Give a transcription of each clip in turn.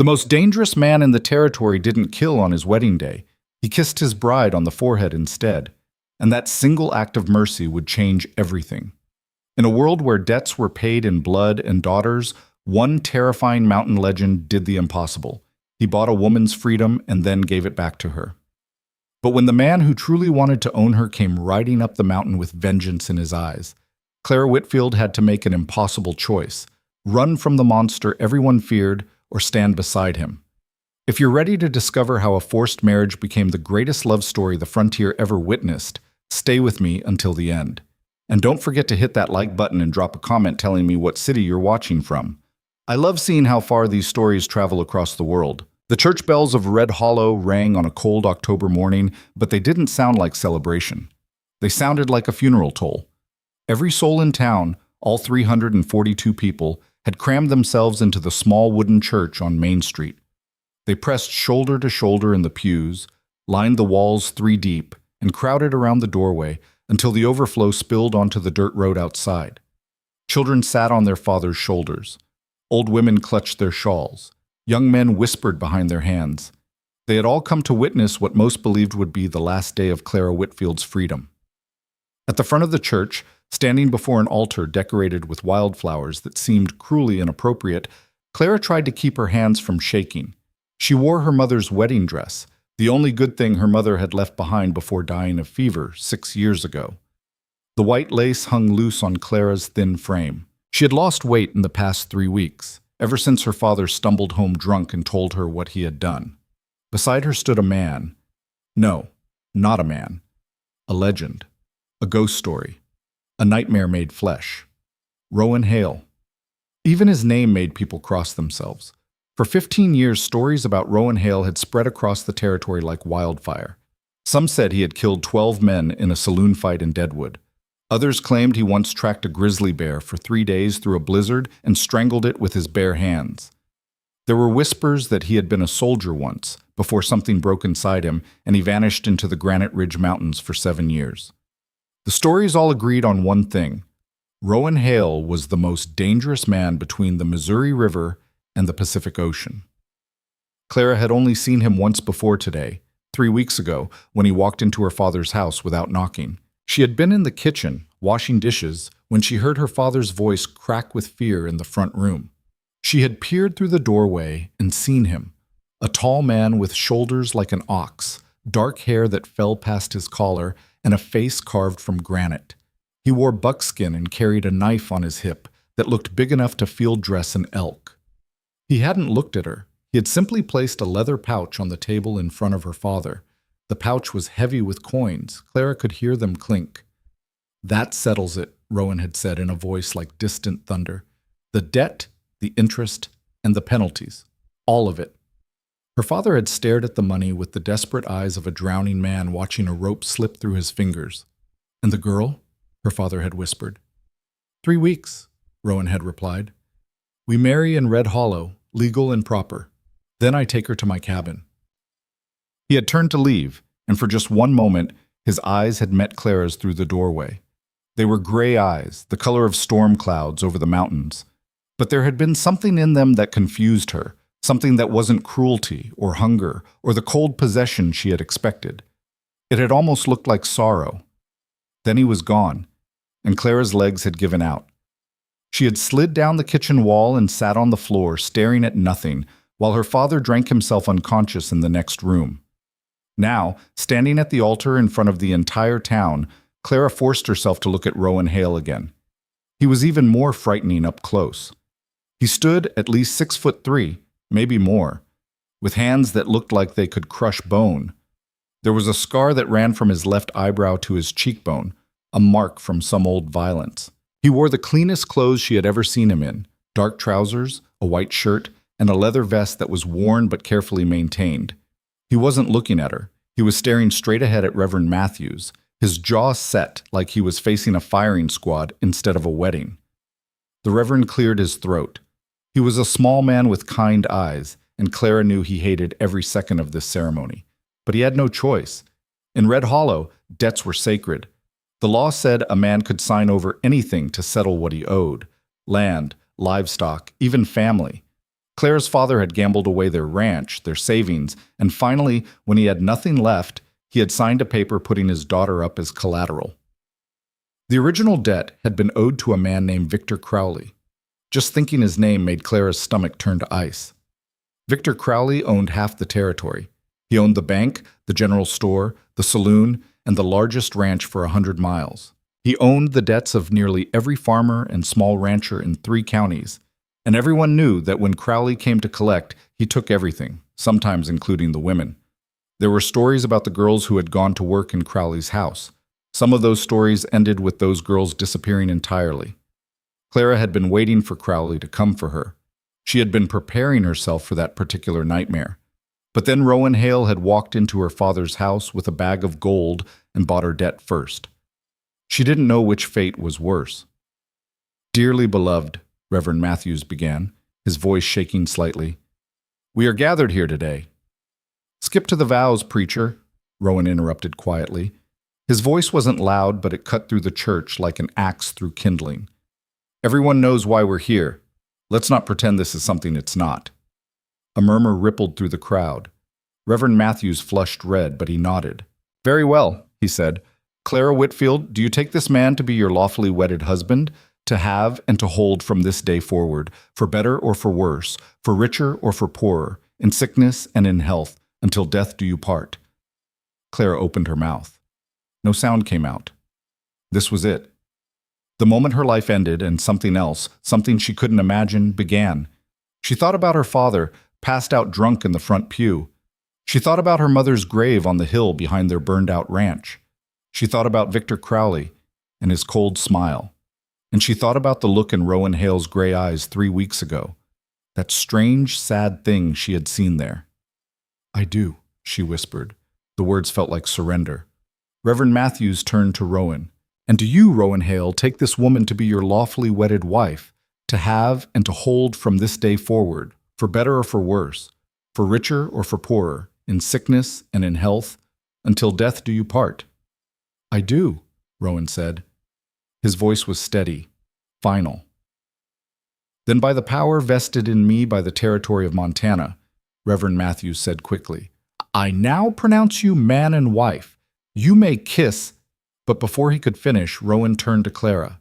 The most dangerous man in the territory didn't kill on his wedding day. He kissed his bride on the forehead instead. And that single act of mercy would change everything. In a world where debts were paid in blood and daughters, one terrifying mountain legend did the impossible. He bought a woman's freedom and then gave it back to her. But when the man who truly wanted to own her came riding up the mountain with vengeance in his eyes, Clara Whitfield had to make an impossible choice: run from the monster everyone feared or stand beside him. If you're ready to discover how a forced marriage became the greatest love story the frontier ever witnessed, stay with me until the end. And don't forget to hit that like button and drop a comment telling me what city you're watching from. I love seeing how far these stories travel across the world. The church bells of Red Hollow rang on a cold October morning, but they didn't sound like celebration. They sounded like a funeral toll. Every soul in town, all 342 people, had crammed themselves into the small wooden church on Main Street. They pressed shoulder to shoulder in the pews, lined the walls 3 deep, and crowded around the doorway until the overflow spilled onto the dirt road outside. Children sat on their fathers' shoulders. Old women clutched their shawls. Young men whispered behind their hands. They had all come to witness what most believed would be the last day of Clara Whitfield's freedom. At the front of the church, standing before an altar decorated with wildflowers that seemed cruelly inappropriate, Clara tried to keep her hands from shaking. She wore her mother's wedding dress, the only good thing her mother had left behind before dying of fever 6 years ago. The white lace hung loose on Clara's thin frame. She had lost weight in the past 3 weeks, ever since her father stumbled home drunk and told her what he had done. Beside her stood a man. No, not a man. A legend. A ghost story. A nightmare made flesh. Rowan Hale. Even his name made people cross themselves. For 15 years, stories about Rowan Hale had spread across the territory like wildfire. Some said he had killed 12 men in a saloon fight in Deadwood. Others claimed he once tracked a grizzly bear for 3 days through a blizzard and strangled it with his bare hands. There were whispers that he had been a soldier once, before something broke inside him and he vanished into the Granite Ridge Mountains for 7 years. The stories all agreed on one thing. Rowan Hale was the most dangerous man between the Missouri River and the Pacific Ocean. Clara had only seen him once before today, 3 weeks ago, when he walked into her father's house without knocking. She had been in the kitchen, washing dishes, when she heard her father's voice crack with fear in the front room. She had peered through the doorway and seen him, a tall man with shoulders like an ox, dark hair that fell past his collar, and a face carved from granite. He wore buckskin and carried a knife on his hip that looked big enough to field dress an elk. He hadn't looked at her. He had simply placed a leather pouch on the table in front of her father. The pouch was heavy with coins. Clara could hear them clink. "That settles it," Rowan had said in a voice like distant thunder. "The debt, the interest, and the penalties. All of it." Her father had stared at the money with the desperate eyes of a drowning man watching a rope slip through his fingers. "And the girl?" her father had whispered. 3 weeks, Rowan had replied. "We marry in Red Hollow, legal and proper. Then I take her to my cabin." He had turned to leave, and for just one moment, his eyes had met Clara's through the doorway. They were gray eyes, the color of storm clouds over the mountains. But there had been something in them that confused her, something that wasn't cruelty or hunger or the cold possession she had expected. It had almost looked like sorrow. Then he was gone, and Clara's legs had given out. She had slid down the kitchen wall and sat on the floor, staring at nothing, while her father drank himself unconscious in the next room. Now, standing at the altar in front of the entire town, Clara forced herself to look at Rowan Hale again. He was even more frightening up close. He stood at least 6'3", maybe more, with hands that looked like they could crush bone. There was a scar that ran from his left eyebrow to his cheekbone, a mark from some old violence. He wore the cleanest clothes she had ever seen him in, dark trousers, a white shirt, and a leather vest that was worn but carefully maintained. He wasn't looking at her. He was staring straight ahead at Reverend Matthews, his jaw set like he was facing a firing squad instead of a wedding. The Reverend cleared his throat. He was a small man with kind eyes, and Clara knew he hated every second of this ceremony. But he had no choice. In Red Hollow, debts were sacred. The law said a man could sign over anything to settle what he owed: land, livestock, even family. Clara's father had gambled away their ranch, their savings, and finally, when he had nothing left, he had signed a paper putting his daughter up as collateral. The original debt had been owed to a man named Victor Crowley. Just thinking his name made Clara's stomach turn to ice. Victor Crowley owned half the territory. He owned the bank, the general store, the saloon, and the largest ranch for 100 miles. He owned the debts of nearly every farmer and small rancher in 3 counties, and everyone knew that when Crowley came to collect, he took everything, sometimes including the women. There were stories about the girls who had gone to work in Crowley's house. Some of those stories ended with those girls disappearing entirely. Clara had been waiting for Crowley to come for her. She had been preparing herself for that particular nightmare. But then Rowan Hale had walked into her father's house with a bag of gold and bought her debt first. She didn't know which fate was worse. "Dearly beloved," Reverend Matthews began, his voice shaking slightly, "we are gathered here today." "Skip to the vows, preacher," Rowan interrupted quietly. His voice wasn't loud, but it cut through the church like an axe through kindling. "Everyone knows why we're here. Let's not pretend this is something it's not." A murmur rippled through the crowd. Reverend Matthews flushed red, but he nodded. "Very well," he said. "Clara Whitfield, do you take this man to be your lawfully wedded husband, to have and to hold from this day forward, for better or for worse, for richer or for poorer, in sickness and in health, until death do you part?" Clara opened her mouth. No sound came out. This was it. The moment her life ended and something else, something she couldn't imagine, began. She thought about her father, passed out drunk in the front pew. She thought about her mother's grave on the hill behind their burned-out ranch. She thought about Victor Crowley and his cold smile. And she thought about the look in Rowan Hale's gray eyes 3 weeks ago, that strange, sad thing she had seen there. "I do," she whispered. The words felt like surrender. Reverend Matthews turned to Rowan. "And do you, Rowan Hale, take this woman to be your lawfully wedded wife, to have and to hold from this day forward, for better or for worse, for richer or for poorer, in sickness and in health, until death do you part?" "I do," Rowan said. His voice was steady, final. "Then by the power vested in me by the territory of Montana," Reverend Matthews said quickly, "I now pronounce you man and wife. You may kiss—" But before he could finish, Rowan turned to Clara.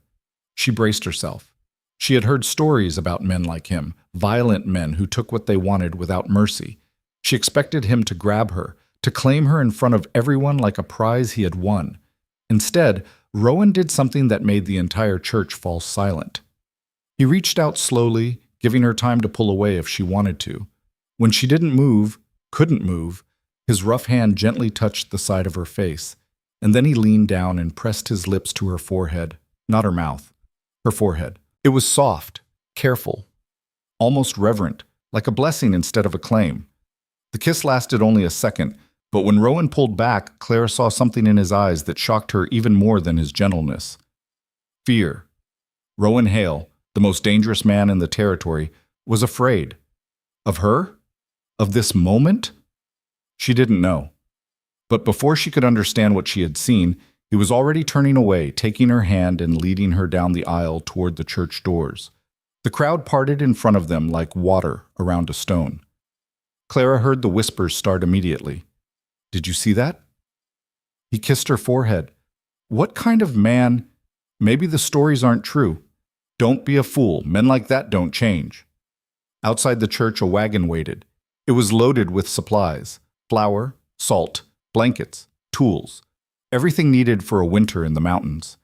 She braced herself. She had heard stories about men like him, violent men who took what they wanted without mercy. She expected him to grab her, to claim her in front of everyone like a prize he had won. Instead, Rowan did something that made the entire church fall silent. He reached out slowly, giving her time to pull away if she wanted to. When she didn't move, couldn't move, his rough hand gently touched the side of her face, and then he leaned down and pressed his lips to her forehead, not her mouth, her forehead. It was soft, careful, almost reverent, like a blessing instead of a claim. The kiss lasted only a second, but when Rowan pulled back, Clara saw something in his eyes that shocked her even more than his gentleness. Fear. Rowan Hale, the most dangerous man in the territory, was afraid. Of her? Of this moment? She didn't know. But before she could understand what she had seen, he was already turning away, taking her hand and leading her down the aisle toward the church doors. The crowd parted in front of them like water around a stone. Clara heard the whispers start immediately. "Did you see that?" He kissed her forehead. "What kind of man—" "Maybe the stories aren't true. Don't be a fool. Men like that don't change." Outside the church, a wagon waited. It was loaded with supplies: flour, salt, blankets, tools, everything needed for a winter in the mountains.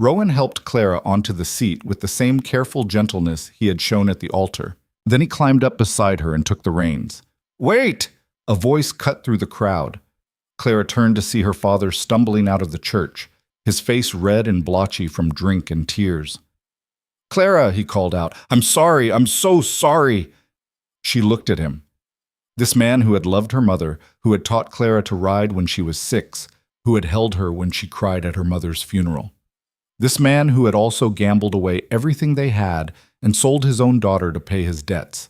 Rowan helped Clara onto the seat with the same careful gentleness he had shown at the altar. Then he climbed up beside her and took the reins. "Wait!" A voice cut through the crowd. Clara turned to see her father stumbling out of the church, his face red and blotchy from drink and tears. "Clara," he called out, "I'm sorry, I'm so sorry." She looked at him. This man who had loved her mother, who had taught Clara to ride when she was 6, who had held her when she cried at her mother's funeral. This man who had also gambled away everything they had and sold his own daughter to pay his debts.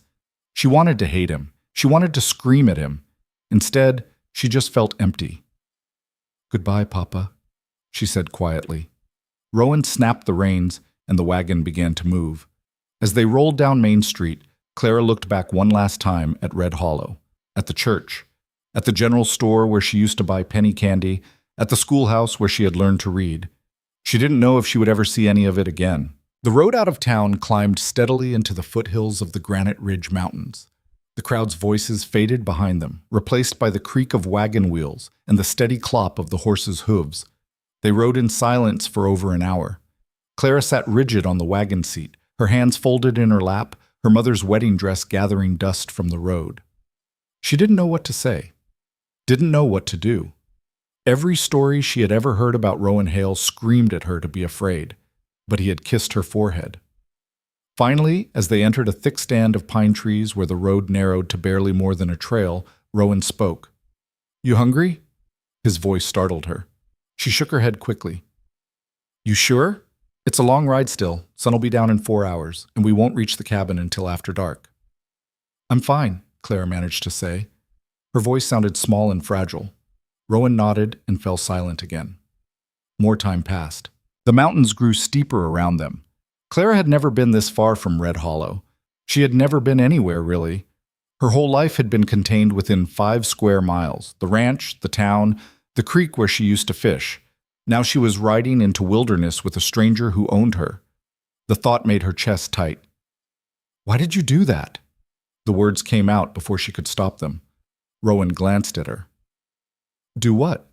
She wanted to hate him. She wanted to scream at him. Instead, she just felt empty. "Goodbye, Papa," she said quietly. Rowan snapped the reins, and the wagon began to move. As they rolled down Main Street, Clara looked back one last time at Red Hollow, at the church, at the general store where she used to buy penny candy, at the schoolhouse where she had learned to read. She didn't know if she would ever see any of it again. The road out of town climbed steadily into the foothills of the Granite Ridge Mountains. The crowd's voices faded behind them, replaced by the creak of wagon wheels and the steady clop of the horses' hooves. They rode in silence for over an hour. Clara sat rigid on the wagon seat, her hands folded in her lap, her mother's wedding dress gathering dust from the road. She didn't know what to say, didn't know what to do. Every story she had ever heard about Rowan Hale screamed at her to be afraid, but he had kissed her forehead. Finally, as they entered a thick stand of pine trees where the road narrowed to barely more than a trail, Rowan spoke. "You hungry?" His voice startled her. She shook her head quickly. "You sure? It's a long ride still. Sun will be down in 4 hours, and we won't reach the cabin until after dark." "I'm fine," Clara managed to say. Her voice sounded small and fragile. Rowan nodded and fell silent again. More time passed. The mountains grew steeper around them. Clara had never been this far from Red Hollow. She had never been anywhere, really. Her whole life had been contained within 5 square miles, the ranch, the town, the creek where she used to fish. Now she was riding into wilderness with a stranger who owned her. The thought made her chest tight. "Why did you do that?" The words came out before she could stop them. Rowan glanced at her. "Do what?"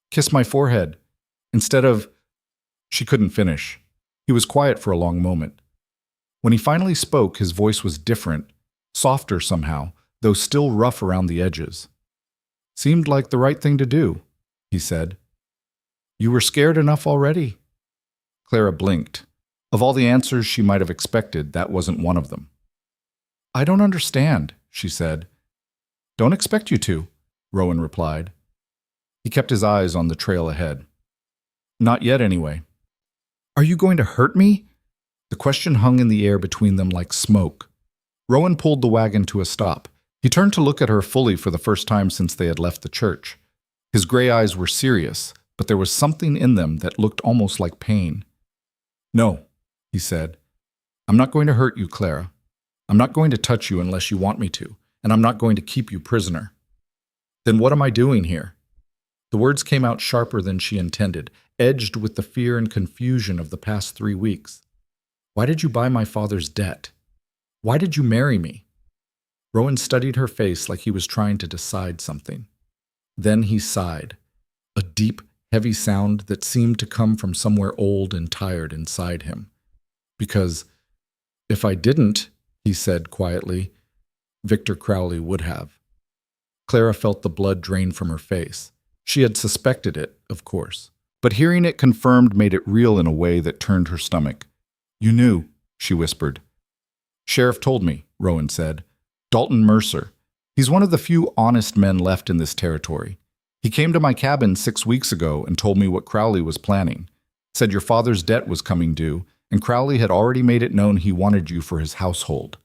"Kiss my forehead. Instead of—" She couldn't finish. He was quiet for a long moment. When he finally spoke, his voice was different, softer somehow, though still rough around the edges. "Seemed like the right thing to do," he said. "You were scared enough already?" Clara blinked. Of all the answers she might have expected, that wasn't one of them. "I don't understand," she said. "Don't expect you to," Rowan replied. He kept his eyes on the trail ahead. "Not yet, anyway." "Are you going to hurt me?" The question hung in the air between them like smoke. Rowan pulled the wagon to a stop. He turned to look at her fully for the first time since they had left the church. His gray eyes were serious, but there was something in them that looked almost like pain. "No," he said. "I'm not going to hurt you, Clara. I'm not going to touch you unless you want me to, and I'm not going to keep you prisoner." "Then what am I doing here?" The words came out sharper than she intended, edged with the fear and confusion of the past 3 weeks. "Why did you buy my father's debt? Why did you marry me?" Rowan studied her face like he was trying to decide something. Then he sighed, a deep, heavy sound that seemed to come from somewhere old and tired inside him. "Because if I didn't," he said quietly, "Victor Crowley would have." Clara felt the blood drain from her face. She had suspected it, of course, but hearing it confirmed made it real in a way that turned her stomach. "You knew," she whispered. "Sheriff told me," Rowan said. "Dalton Mercer. He's one of the few honest men left in this territory. He came to my cabin 6 weeks ago and told me what Crowley was planning. Said your father's debt was coming due, and Crowley had already made it known he wanted you for his household."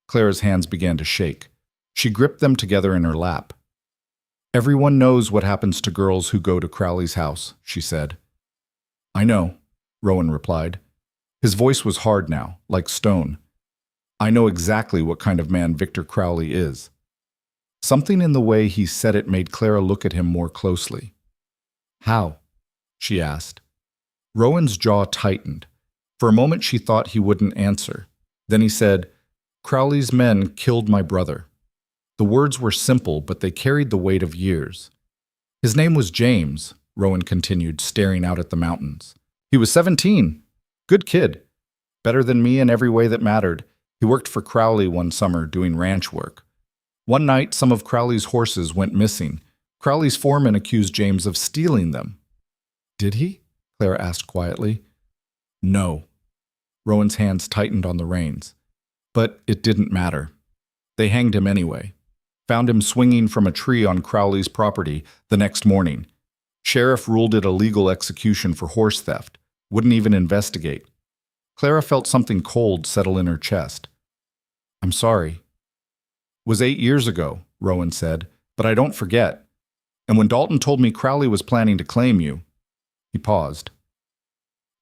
Clara's hands began to shake. She gripped them together in her lap. "Everyone knows what happens to girls who go to Crowley's house," she said. "I know," Rowan replied. His voice was hard now, like stone. "I know exactly what kind of man Victor Crowley is." Something in the way he said it made Clara look at him more closely. "How?" she asked. Rowan's jaw tightened. For a moment she thought he wouldn't answer. Then he said, "Crowley's men killed my brother." The words were simple, but they carried the weight of years. "His name was James," Rowan continued, staring out at the mountains. "He was 17. Good kid. Better than me in every way that mattered. He worked for Crowley one summer doing ranch work. One night, some of Crowley's horses went missing. Crowley's foreman accused James of stealing them." "Did he?" Clara asked quietly. "No." Rowan's hands tightened on the reins. "But it didn't matter. They hanged him anyway. Found him swinging from a tree on Crowley's property the next morning. Sheriff ruled it a legal execution for horse theft. Wouldn't even investigate." Clara felt something cold settle in her chest. "I'm sorry." "It was 8 years ago," Rowan said, "but I don't forget. And when Dalton told me Crowley was planning to claim you—" He paused.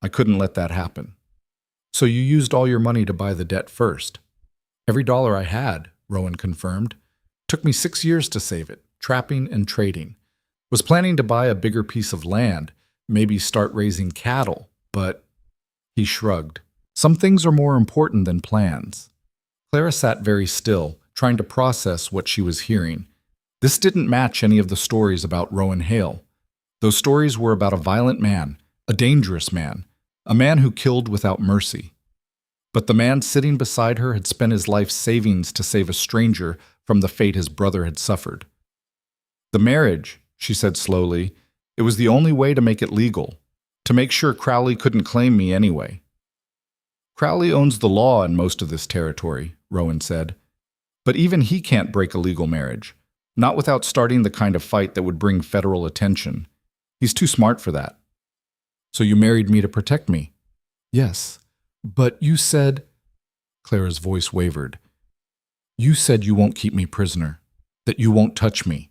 "I couldn't let that happen." "So you used all your money to buy the debt first?" Every dollar I had, Rowan confirmed. Took me 6 years to save it, trapping and trading. Was planning to buy a bigger piece of land, maybe start raising cattle, but he shrugged. Some things are more important than plans. Clara sat very still, trying to process what she was hearing. This didn't match any of the stories about Rowan Hale. Those stories were about a violent man, a dangerous man, a man who killed without mercy. But the man sitting beside her had spent his life savings to save a stranger from the fate his brother had suffered. The marriage, she said slowly, it was the only way to make it legal, to make sure Crowley couldn't claim me anyway. Crowley owns the law in most of this territory, Rowan said. But even he can't break a legal marriage, not without starting the kind of fight that would bring federal attention. He's too smart for that. So you married me to protect me? Yes. But you said... Clara's voice wavered. You said you won't keep me prisoner, that you won't touch me.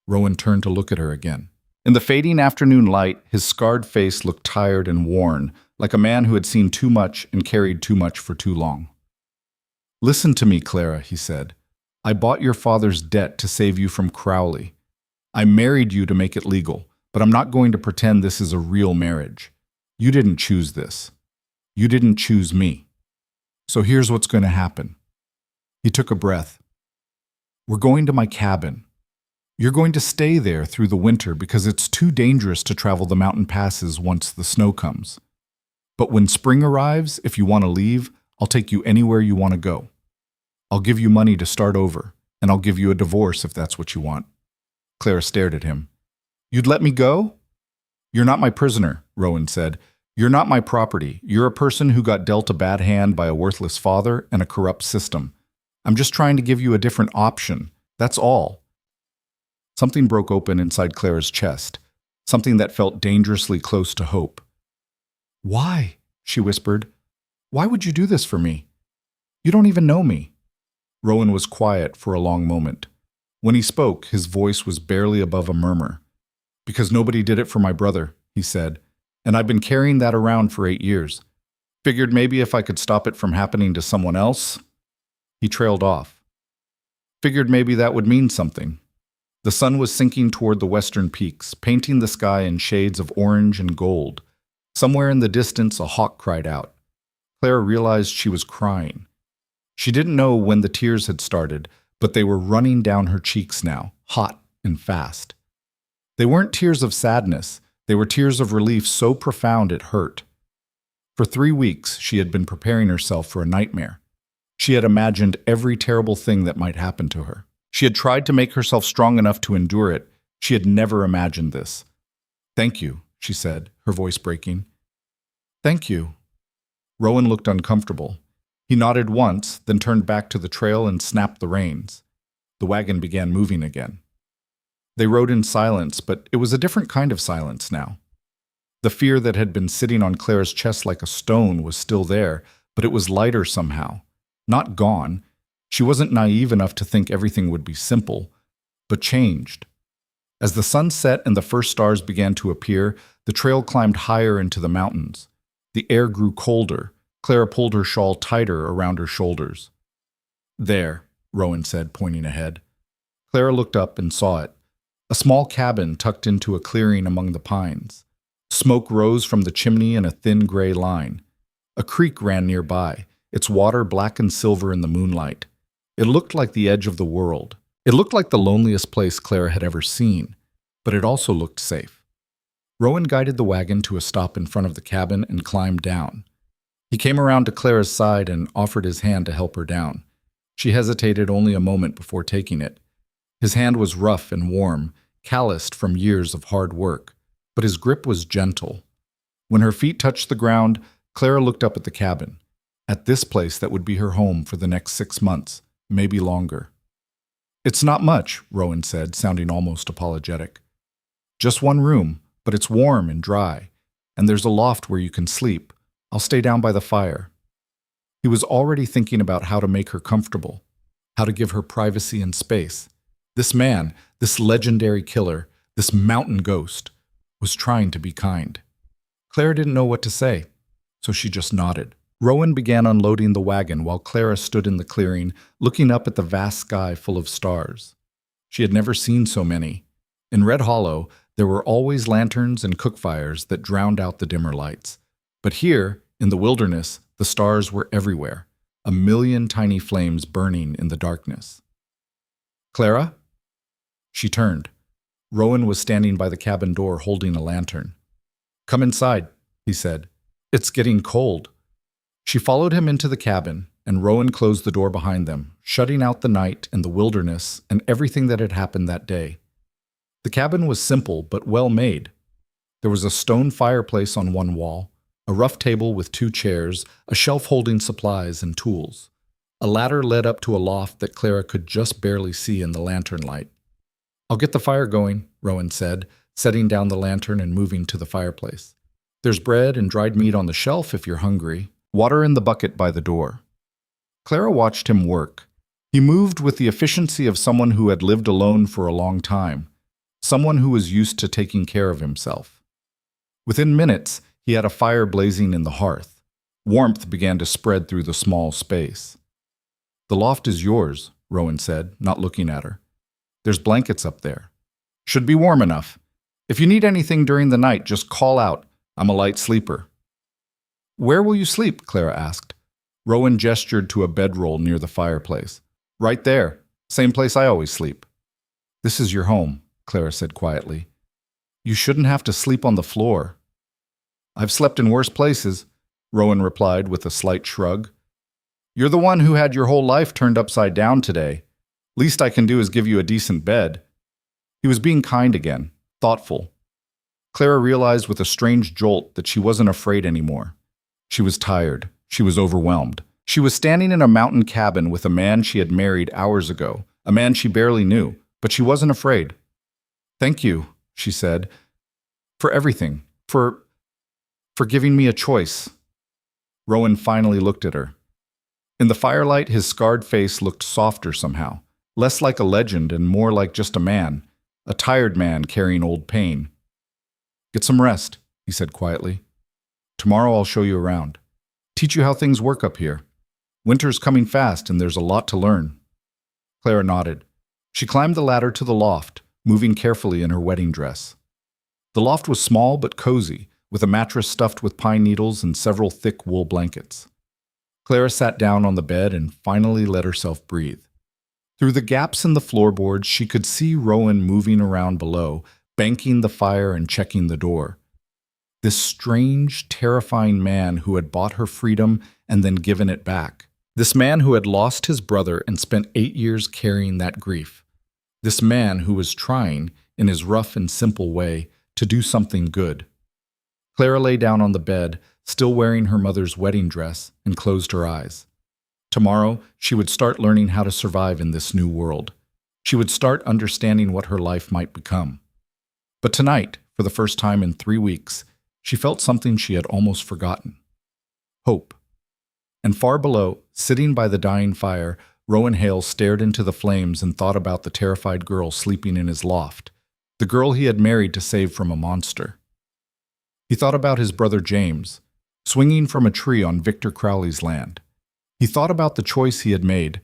Rowan turned to look at her again. In the fading afternoon light, his scarred face looked tired and worn, like a man who had seen too much and carried too much for too long. Listen to me, Clara, he said. I bought your father's debt to save you from Crowley. I married you to make it legal, but I'm not going to pretend this is a real marriage. You didn't choose this. You didn't choose me. So here's what's going to happen. He took a breath. We're going to my cabin. You're going to stay there through the winter because it's too dangerous to travel the mountain passes once the snow comes. But when spring arrives, if you want to leave, I'll take you anywhere you want to go. I'll give you money to start over, and I'll give you a divorce if that's what you want. Clara stared at him. You'd let me go? You're not my prisoner, Rowan said. You're not my property. You're a person who got dealt a bad hand by a worthless father and a corrupt system. I'm just trying to give you a different option. That's all. Something broke open inside Clara's chest, something that felt dangerously close to hope. Why? She whispered. Why would you do this for me? You don't even know me. Rowan was quiet for a long moment. When he spoke, his voice was barely above a murmur. Because nobody did it for my brother, he said, and I've been carrying that around for 8 years. Figured maybe if I could stop it from happening to someone else. He trailed off. Figured maybe that would mean something. The sun was sinking toward the western peaks, painting the sky in shades of orange and gold. Somewhere in the distance, a hawk cried out. Clara realized she was crying. She didn't know when the tears had started, but they were running down her cheeks now, hot and fast. They weren't tears of sadness. They were tears of relief so profound it hurt. For 3 weeks, she had been preparing herself for a nightmare. She had imagined every terrible thing that might happen to her. She had tried to make herself strong enough to endure it. She had never imagined this. Thank you, she said, her voice breaking. Thank you. Rowan looked uncomfortable. He nodded once, then turned back to the trail and snapped the reins. The wagon began moving again. They rode in silence, but it was a different kind of silence now. The fear that had been sitting on Clara's chest like a stone was still there, but it was lighter somehow. Not gone. She wasn't naive enough to think everything would be simple, but changed. As the sun set and the first stars began to appear, the trail climbed higher into the mountains. The air grew colder. Clara pulled her shawl tighter around her shoulders. There, Rowan said, pointing ahead. Clara looked up and saw it. A small cabin tucked into a clearing among the pines. Smoke rose from the chimney in a thin gray line. A creek ran nearby, its water black and silver in the moonlight. It looked like the edge of the world. It looked like the loneliest place Clara had ever seen, but it also looked safe. Rowan guided the wagon to a stop in front of the cabin and climbed down. He came around to Clara's side and offered his hand to help her down. She hesitated only a moment before taking it. His hand was rough and warm, calloused from years of hard work, but his grip was gentle. When her feet touched the ground, Clara looked up at the cabin, at this place that would be her home for the next 6 months, maybe longer. It's not much, Rowan said, sounding almost apologetic. Just one room, but it's warm and dry, and there's a loft where you can sleep. I'll stay down by the fire. He was already thinking about how to make her comfortable, how to give her privacy and space. This man, this legendary killer, this mountain ghost, was trying to be kind. Claire didn't know what to say, so she just nodded. Rowan began unloading the wagon while Clara stood in the clearing, looking up at the vast sky full of stars. She had never seen so many. In Red Hollow, there were always lanterns and cookfires that drowned out the dimmer lights. But here, in the wilderness, the stars were everywhere, a million tiny flames burning in the darkness. "Clara?" She turned. Rowan was standing by the cabin door holding a lantern. "Come inside," he said. "It's getting cold." She followed him into the cabin, and Rowan closed the door behind them, shutting out the night and the wilderness and everything that had happened that day. The cabin was simple but well made. There was a stone fireplace on one wall, a rough table with 2 chairs, a shelf holding supplies and tools. A ladder led up to a loft that Clara could just barely see in the lantern light. "I'll get the fire going," Rowan said, setting down the lantern and moving to the fireplace. "There's bread and dried meat on the shelf if you're hungry. Water in the bucket by the door." Clara watched him work. He moved with the efficiency of someone who had lived alone for a long time, someone who was used to taking care of himself. Within minutes, he had a fire blazing in the hearth. Warmth began to spread through the small space. "The loft is yours," Rowan said, not looking at her. "There's blankets up there. Should be warm enough. If you need anything during the night, just call out. I'm a light sleeper." "Where will you sleep?" Clara asked. Rowan gestured to a bedroll near the fireplace. "Right there. Same place I always sleep." "This is your home," Clara said quietly. "You shouldn't have to sleep on the floor." "I've slept in worse places," Rowan replied with a slight shrug. "You're the one who had your whole life turned upside down today. Least I can do is give you a decent bed." He was being kind again, thoughtful. Clara realized with a strange jolt that she wasn't afraid anymore. She was tired. She was overwhelmed. She was standing in a mountain cabin with a man she had married hours ago, a man she barely knew, but she wasn't afraid. "Thank you," she said, "for everything, for giving me a choice." Rowan finally looked at her. In the firelight, his scarred face looked softer somehow, less like a legend and more like just a man, a tired man carrying old pain. "Get some rest," he said quietly. "Tomorrow I'll show you around. Teach you how things work up here. Winter's coming fast and there's a lot to learn." Clara nodded. She climbed the ladder to the loft, moving carefully in her wedding dress. The loft was small but cozy, with a mattress stuffed with pine needles and several thick wool blankets. Clara sat down on the bed and finally let herself breathe. Through the gaps in the floorboards, she could see Rowan moving around below, banking the fire and checking the door. This strange, terrifying man who had bought her freedom and then given it back. This man who had lost his brother and spent 8 years carrying that grief. This man who was trying, in his rough and simple way, to do something good. Clara lay down on the bed, still wearing her mother's wedding dress, and closed her eyes. Tomorrow, she would start learning how to survive in this new world. She would start understanding what her life might become. But tonight, for the first time in 3 weeks, she felt something she had almost forgotten. Hope. And far below, sitting by the dying fire, Rowan Hale stared into the flames and thought about the terrified girl sleeping in his loft, the girl he had married to save from a monster. He thought about his brother James, swinging from a tree on Victor Crowley's land. He thought about the choice he had made,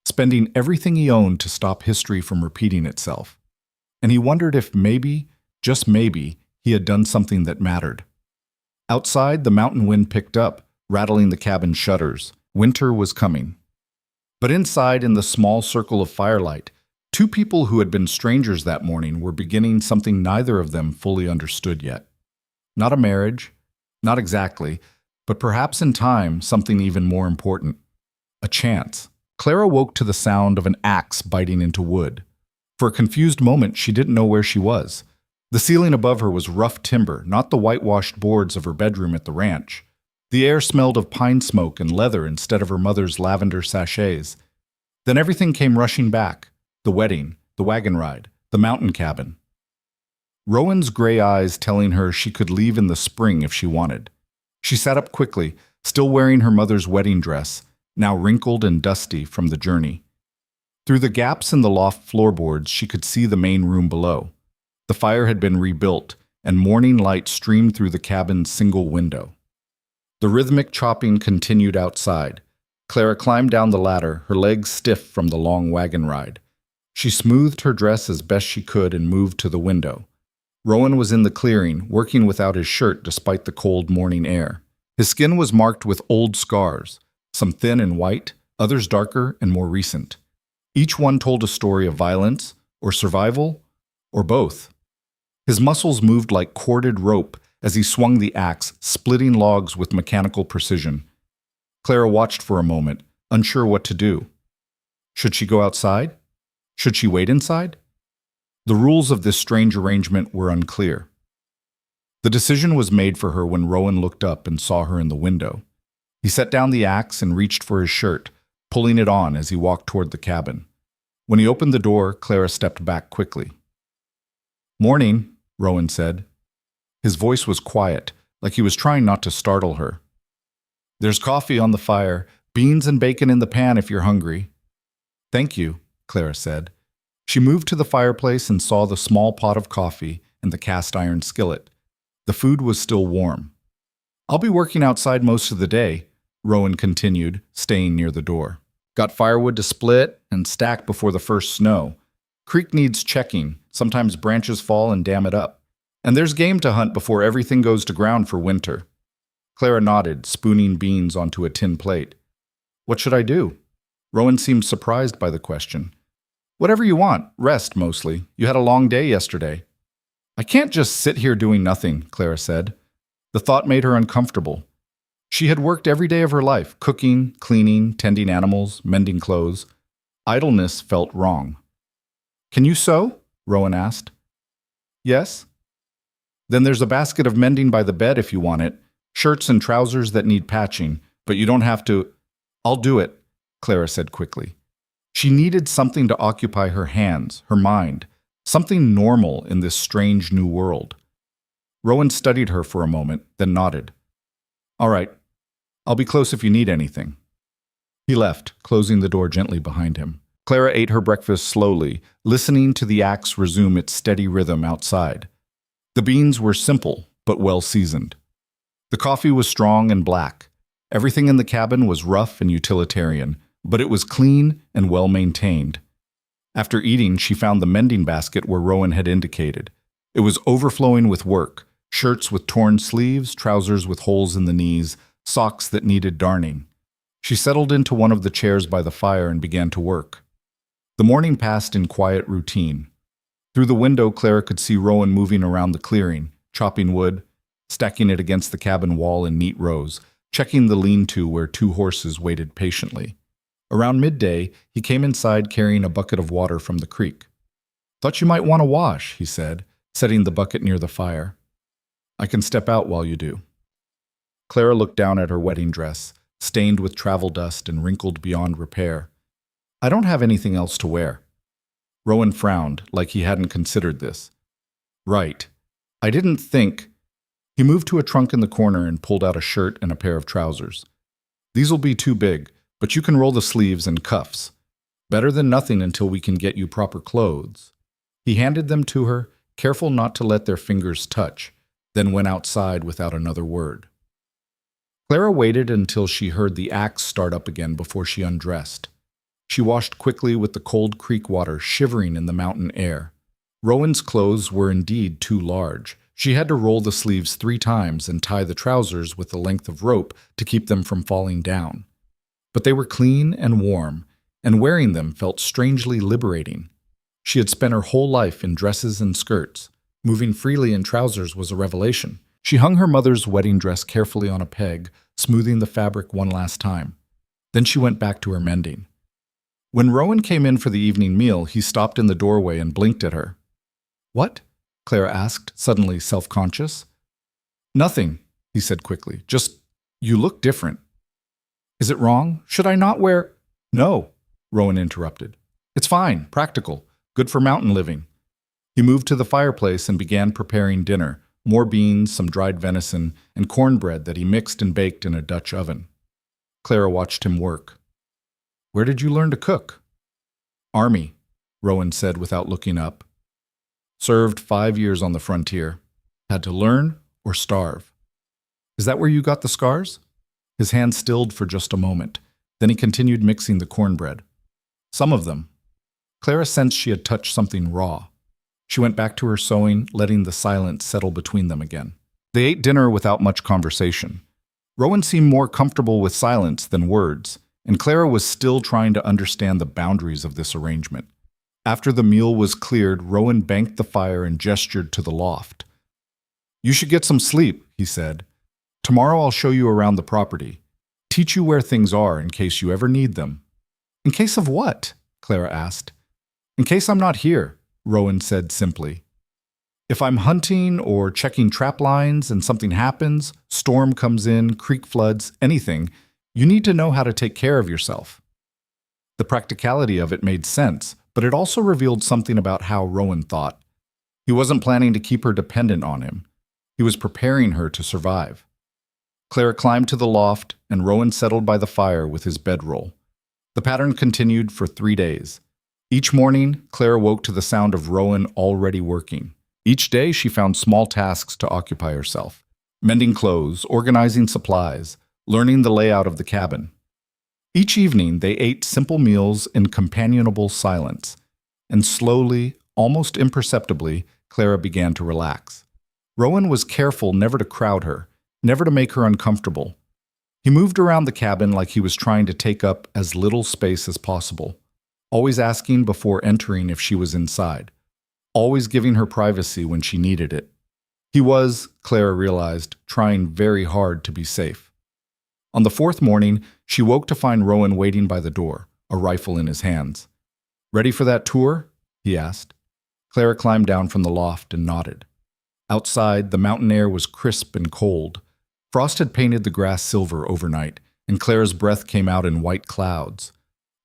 spending everything he owned to stop history from repeating itself. And he wondered if maybe, just maybe, he had done something that mattered. Outside, the mountain wind picked up, rattling the cabin shutters. Winter was coming. But inside, in the small circle of firelight, 2 people who had been strangers that morning were beginning something neither of them fully understood yet. Not a marriage, not exactly, but perhaps in time something even more important. A chance. Clara woke to the sound of an axe biting into wood. For a confused moment, she didn't know where she was. The ceiling above her was rough timber, not the whitewashed boards of her bedroom at the ranch. The air smelled of pine smoke and leather instead of her mother's lavender sachets. Then everything came rushing back. The wedding, the wagon ride, the mountain cabin. Rowan's gray eyes telling her she could leave in the spring if she wanted. She sat up quickly, still wearing her mother's wedding dress, now wrinkled and dusty from the journey. Through the gaps in the loft floorboards, she could see the main room below. The fire had been rebuilt, and morning light streamed through the cabin's single window. The rhythmic chopping continued outside. Clara climbed down the ladder, her legs stiff from the long wagon ride. She smoothed her dress as best she could and moved to the window. Rowan was in the clearing, working without his shirt despite the cold morning air. His skin was marked with old scars, some thin and white, others darker and more recent. Each one told a story of violence, or survival, or both. His muscles moved like corded rope as he swung the axe, splitting logs with mechanical precision. Clara watched for a moment, unsure what to do. Should she go outside? Should she wait inside? The rules of this strange arrangement were unclear. The decision was made for her when Rowan looked up and saw her in the window. He set down the axe and reached for his shirt, pulling it on as he walked toward the cabin. When he opened the door, Clara stepped back quickly. "Morning," Rowan said. His voice was quiet, like he was trying not to startle her. "There's coffee on the fire, beans and bacon in the pan if you're hungry." "Thank you," Clara said. She moved to the fireplace and saw the small pot of coffee and the cast-iron skillet. The food was still warm. "I'll be working outside most of the day," Rowan continued, staying near the door. "Got firewood to split and stack before the first snow. Creek needs checking, sometimes branches fall and dam it up. And there's game to hunt before everything goes to ground for winter." Clara nodded, spooning beans onto a tin plate. "What should I do?" Rowan seemed surprised by the question. "Whatever you want. Rest, mostly. You had a long day yesterday." "I can't just sit here doing nothing," Clara said. The thought made her uncomfortable. She had worked every day of her life, cooking, cleaning, tending animals, mending clothes. Idleness felt wrong. "Can you sew?" Rowan asked. "Yes." "Then there's a basket of mending by the bed if you want it. Shirts and trousers that need patching, but you don't have to—" "I'll do it," Clara said quickly. She needed something to occupy her hands, her mind, something normal in this strange new world. Rowan studied her for a moment, then nodded. "All right. I'll be close if you need anything." He left, closing the door gently behind him. Clara ate her breakfast slowly, listening to the axe resume its steady rhythm outside. The beans were simple, but well-seasoned. The coffee was strong and black. Everything in the cabin was rough and utilitarian, but it was clean and well-maintained. After eating, she found the mending basket where Rowan had indicated. It was overflowing with work, shirts with torn sleeves, trousers with holes in the knees, socks that needed darning. She settled into one of the chairs by the fire and began to work. The morning passed in quiet routine. Through the window, Clara could see Rowan moving around the clearing, chopping wood, stacking it against the cabin wall in neat rows, checking the lean-to where 2 horses waited patiently. Around midday, he came inside carrying a bucket of water from the creek. "Thought you might want to wash," he said, setting the bucket near the fire. "I can step out while you do." Clara looked down at her wedding dress, stained with travel dust and wrinkled beyond repair. "I don't have anything else to wear." Rowan frowned, like he hadn't considered this. "Right. I didn't think—" He moved to a trunk in the corner and pulled out a shirt and a pair of trousers. "These'll be too big, but you can roll the sleeves and cuffs. Better than nothing until we can get you proper clothes." He handed them to her, careful not to let their fingers touch, then went outside without another word. Clara waited until she heard the axe start up again before she undressed. She washed quickly with the cold creek water shivering in the mountain air. Rowan's clothes were indeed too large. She had to roll the sleeves 3 times and tie the trousers with a length of rope to keep them from falling down. But they were clean and warm, and wearing them felt strangely liberating. She had spent her whole life in dresses and skirts. Moving freely in trousers was a revelation. She hung her mother's wedding dress carefully on a peg, smoothing the fabric one last time. Then she went back to her mending. When Rowan came in for the evening meal, he stopped in the doorway and blinked at her. "What?" Clara asked, suddenly self-conscious. "Nothing," he said quickly. "Just, you look different." "Is it wrong? Should I not wear—" "No," Rowan interrupted. "It's fine, practical, good for mountain living." He moved to the fireplace and began preparing dinner, more beans, some dried venison, and cornbread that he mixed and baked in a Dutch oven. Clara watched him work. "Where did you learn to cook?" "Army," Rowan said without looking up. "Served 5 years on the frontier. Had to learn or starve." "Is that where you got the scars?" His hand stilled for just a moment. Then he continued mixing the cornbread. Some of them. Clara sensed she had touched something raw. She went back to her sewing, letting the silence settle between them again. They ate dinner without much conversation. Rowan seemed more comfortable with silence than words, and Clara was still trying to understand the boundaries of this arrangement. After the meal was cleared, Rowan banked the fire and gestured to the loft. "You should get some sleep," he said. "Tomorrow I'll show you around the property. Teach you where things are in case you ever need them." "In case of what?" Clara asked. "In case I'm not here," Rowan said simply. "If I'm hunting or checking trap lines and something happens, storm comes in, creek floods, anything, you need to know how to take care of yourself." The practicality of it made sense, but it also revealed something about how Rowan thought. He wasn't planning to keep her dependent on him. He was preparing her to survive. Clara climbed to the loft, and Rowan settled by the fire with his bedroll. The pattern continued for 3 days. Each morning, Clara woke to the sound of Rowan already working. Each day, she found small tasks to occupy herself: mending clothes, organizing supplies, learning the layout of the cabin. Each evening, they ate simple meals in companionable silence, and slowly, almost imperceptibly, Clara began to relax. Rowan was careful never to crowd her, never to make her uncomfortable. He moved around the cabin like he was trying to take up as little space as possible, always asking before entering if she was inside, always giving her privacy when she needed it. He was, Clara realized, trying very hard to be safe. On the 4th morning, she woke to find Rowan waiting by the door, a rifle in his hands. "Ready for that tour?" he asked. Clara climbed down from the loft and nodded. Outside, the mountain air was crisp and cold. Frost had painted the grass silver overnight, and Clara's breath came out in white clouds.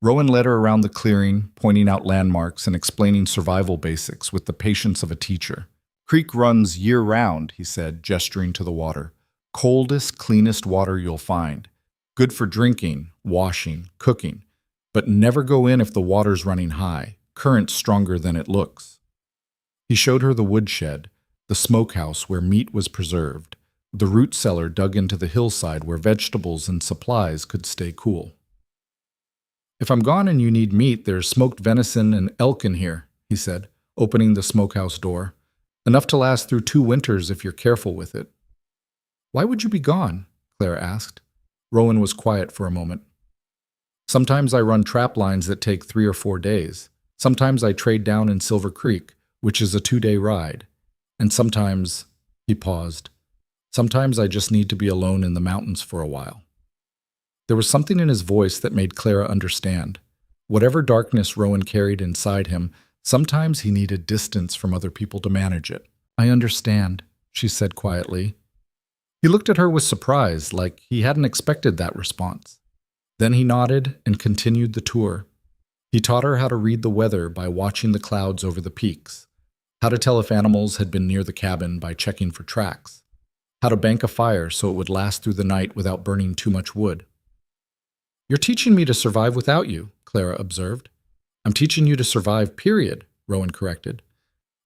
Rowan led her around the clearing, pointing out landmarks and explaining survival basics with the patience of a teacher. "Creek runs year-round," he said, gesturing to the water. "Coldest, cleanest water you'll find. Good for drinking, washing, cooking. But never go in if the water's running high. Current's stronger than it looks." He showed her the woodshed, the smokehouse where meat was preserved, the root cellar dug into the hillside where vegetables and supplies could stay cool. "If I'm gone and you need meat, there's smoked venison and elk in here," he said, opening the smokehouse door. "Enough to last through 2 winters if you're careful with it." "Why would you be gone?" Clara asked. Rowan was quiet for a moment. "Sometimes I run trap lines that take 3 or 4 days. Sometimes I trade down in Silver Creek, which is a 2-day ride. And sometimes," he paused, "sometimes I just need to be alone in the mountains for a while." There was something in his voice that made Clara understand. Whatever darkness Rowan carried inside him, sometimes he needed distance from other people to manage it. "I understand," she said quietly. He looked at her with surprise, like he hadn't expected that response. Then he nodded and continued the tour. He taught her how to read the weather by watching the clouds over the peaks, how to tell if animals had been near the cabin by checking for tracks, how to bank a fire so it would last through the night without burning too much wood. "You're teaching me to survive without you," Clara observed. "I'm teaching you to survive, period," Rowan corrected.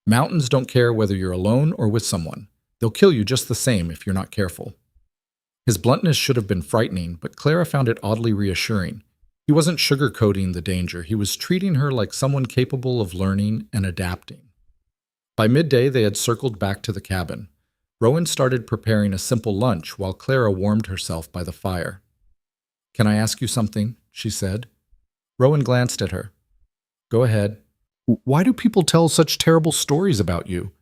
"Mountains don't care whether you're alone or with someone. They'll kill you just the same if you're not careful." His bluntness should have been frightening, but Clara found it oddly reassuring. He wasn't sugarcoating the danger. He was treating her like someone capable of learning and adapting. By midday, they had circled back to the cabin. Rowan started preparing a simple lunch while Clara warmed herself by the fire. "Can I ask you something?" she said. Rowan glanced at her. "Go ahead." "Why do people tell such terrible stories about you?"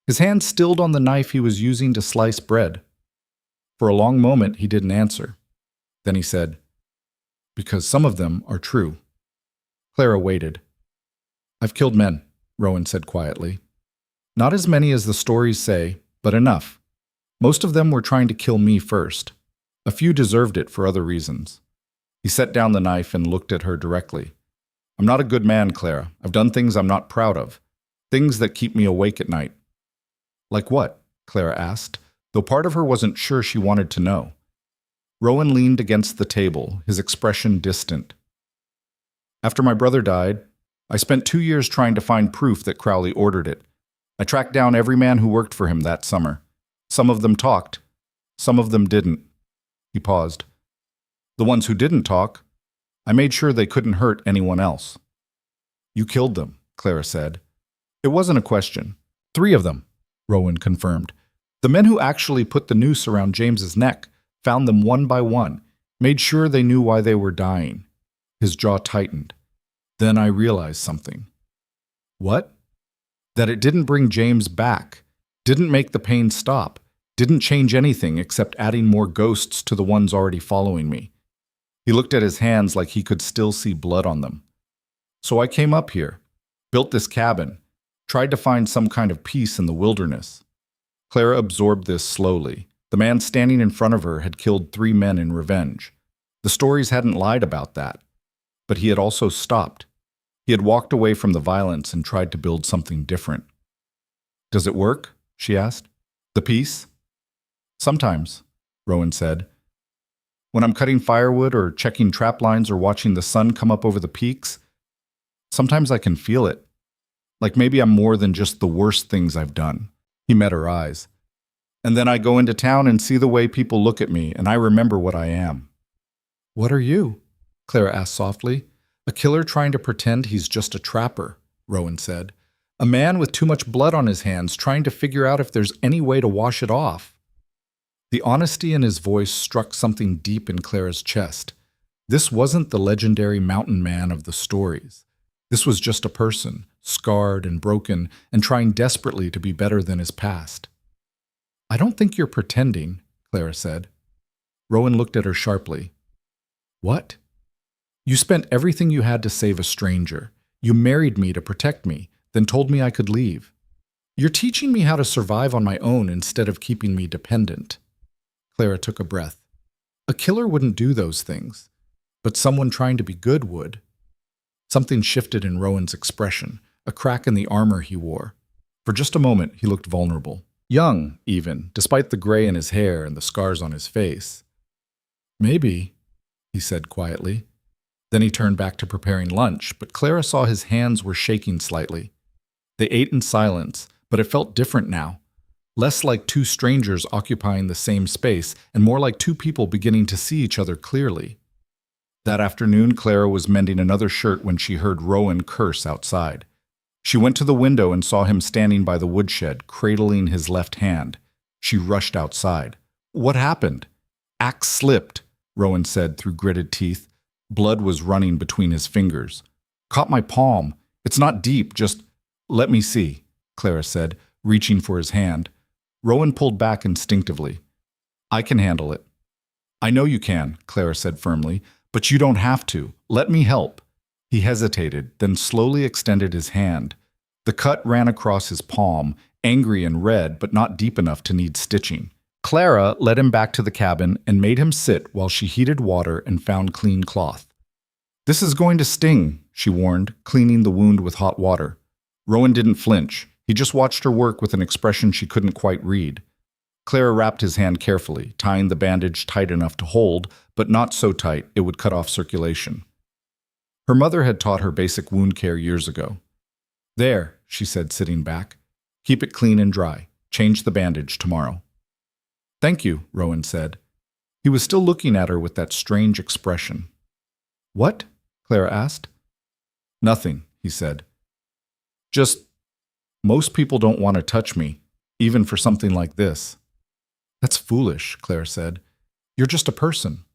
His hand stilled on the knife he was using to slice bread. For a long moment, he didn't answer. Then he said, "Because some of them are true." Clara waited. "I've killed men," Rowan said quietly. "Not as many as the stories say, but enough. Most of them were trying to kill me first. A few deserved it for other reasons." He set down the knife and looked at her directly. "I'm not a good man, Clara. I've done things I'm not proud of. Things that keep me awake at night." "Like what?" Clara asked, though part of her wasn't sure she wanted to know. Rowan leaned against the table, his expression distant. "After my brother died, I spent 2 years trying to find proof that Crowley ordered it. I tracked down every man who worked for him that summer. Some of them talked. Some of them didn't." He paused. The ones who didn't talk, I made sure they couldn't hurt anyone else. You killed them, Clara said. It wasn't a question. 3 of them, Rowan confirmed. The men who actually put the noose around James's neck, found them one by one, made sure they knew why they were dying. His jaw tightened. Then I realized something. What? That it didn't bring James back, didn't make the pain stop, didn't change anything except adding more ghosts to the ones already following me. He looked at his hands like he could still see blood on them. So I came up here, built this cabin, tried to find some kind of peace in the wilderness. Clara absorbed this slowly. The man standing in front of her had killed 3 men in revenge. The stories hadn't lied about that. But he had also stopped. He had walked away from the violence and tried to build something different. Does it work? She asked. The peace? Sometimes, Rowan said. When I'm cutting firewood or checking trap lines or watching the sun come up over the peaks, sometimes I can feel it. Like maybe I'm more than just the worst things I've done. He met her eyes. And then I go into town and see the way people look at me, and I remember what I am. What are you? Clara asked softly. A killer trying to pretend he's just a trapper, Rowan said. A man with too much blood on his hands trying to figure out if there's any way to wash it off. The honesty in his voice struck something deep in Clara's chest. This wasn't the legendary mountain man of the stories. This was just a person, scarred and broken, and trying desperately to be better than his past. I don't think you're pretending, Clara said. Rowan looked at her sharply. What? You spent everything you had to save a stranger. You married me to protect me, then told me I could leave. You're teaching me how to survive on my own instead of keeping me dependent. Clara took a breath. A killer wouldn't do those things, but someone trying to be good would. Something shifted in Rowan's expression, a crack in the armor he wore. For just a moment, he looked vulnerable. Young, even, despite the gray in his hair and the scars on his face. Maybe, he said quietly. Then he turned back to preparing lunch, but Clara saw his hands were shaking slightly. They ate in silence, but it felt different now. Less like 2 strangers occupying the same space, and more like 2 people beginning to see each other clearly. That afternoon, Clara was mending another shirt when she heard Rowan curse outside. She went to the window and saw him standing by the woodshed, cradling his left hand. She rushed outside. What happened? Axe slipped, Rowan said through gritted teeth. Blood was running between his fingers. Caught my palm. It's not deep, just... Let me see, Clara said, reaching for his hand. Rowan pulled back instinctively. I can handle it. I know you can, Clara said firmly, but you don't have to. Let me help. He hesitated, then slowly extended his hand. The cut ran across his palm, angry and red, but not deep enough to need stitching. Clara led him back to the cabin and made him sit while she heated water and found clean cloth. This is going to sting, she warned, cleaning the wound with hot water. Rowan didn't flinch. He just watched her work with an expression she couldn't quite read. Clara wrapped his hand carefully, tying the bandage tight enough to hold, but not so tight it would cut off circulation. Her mother had taught her basic wound care years ago. There, she said, sitting back. Keep it clean and dry. Change the bandage tomorrow. Thank you, Rowan said. He was still looking at her with that strange expression. What? Clara asked. Nothing, he said. Just, most people don't want to touch me, even for something like this. That's foolish, Claire said. You're just a person.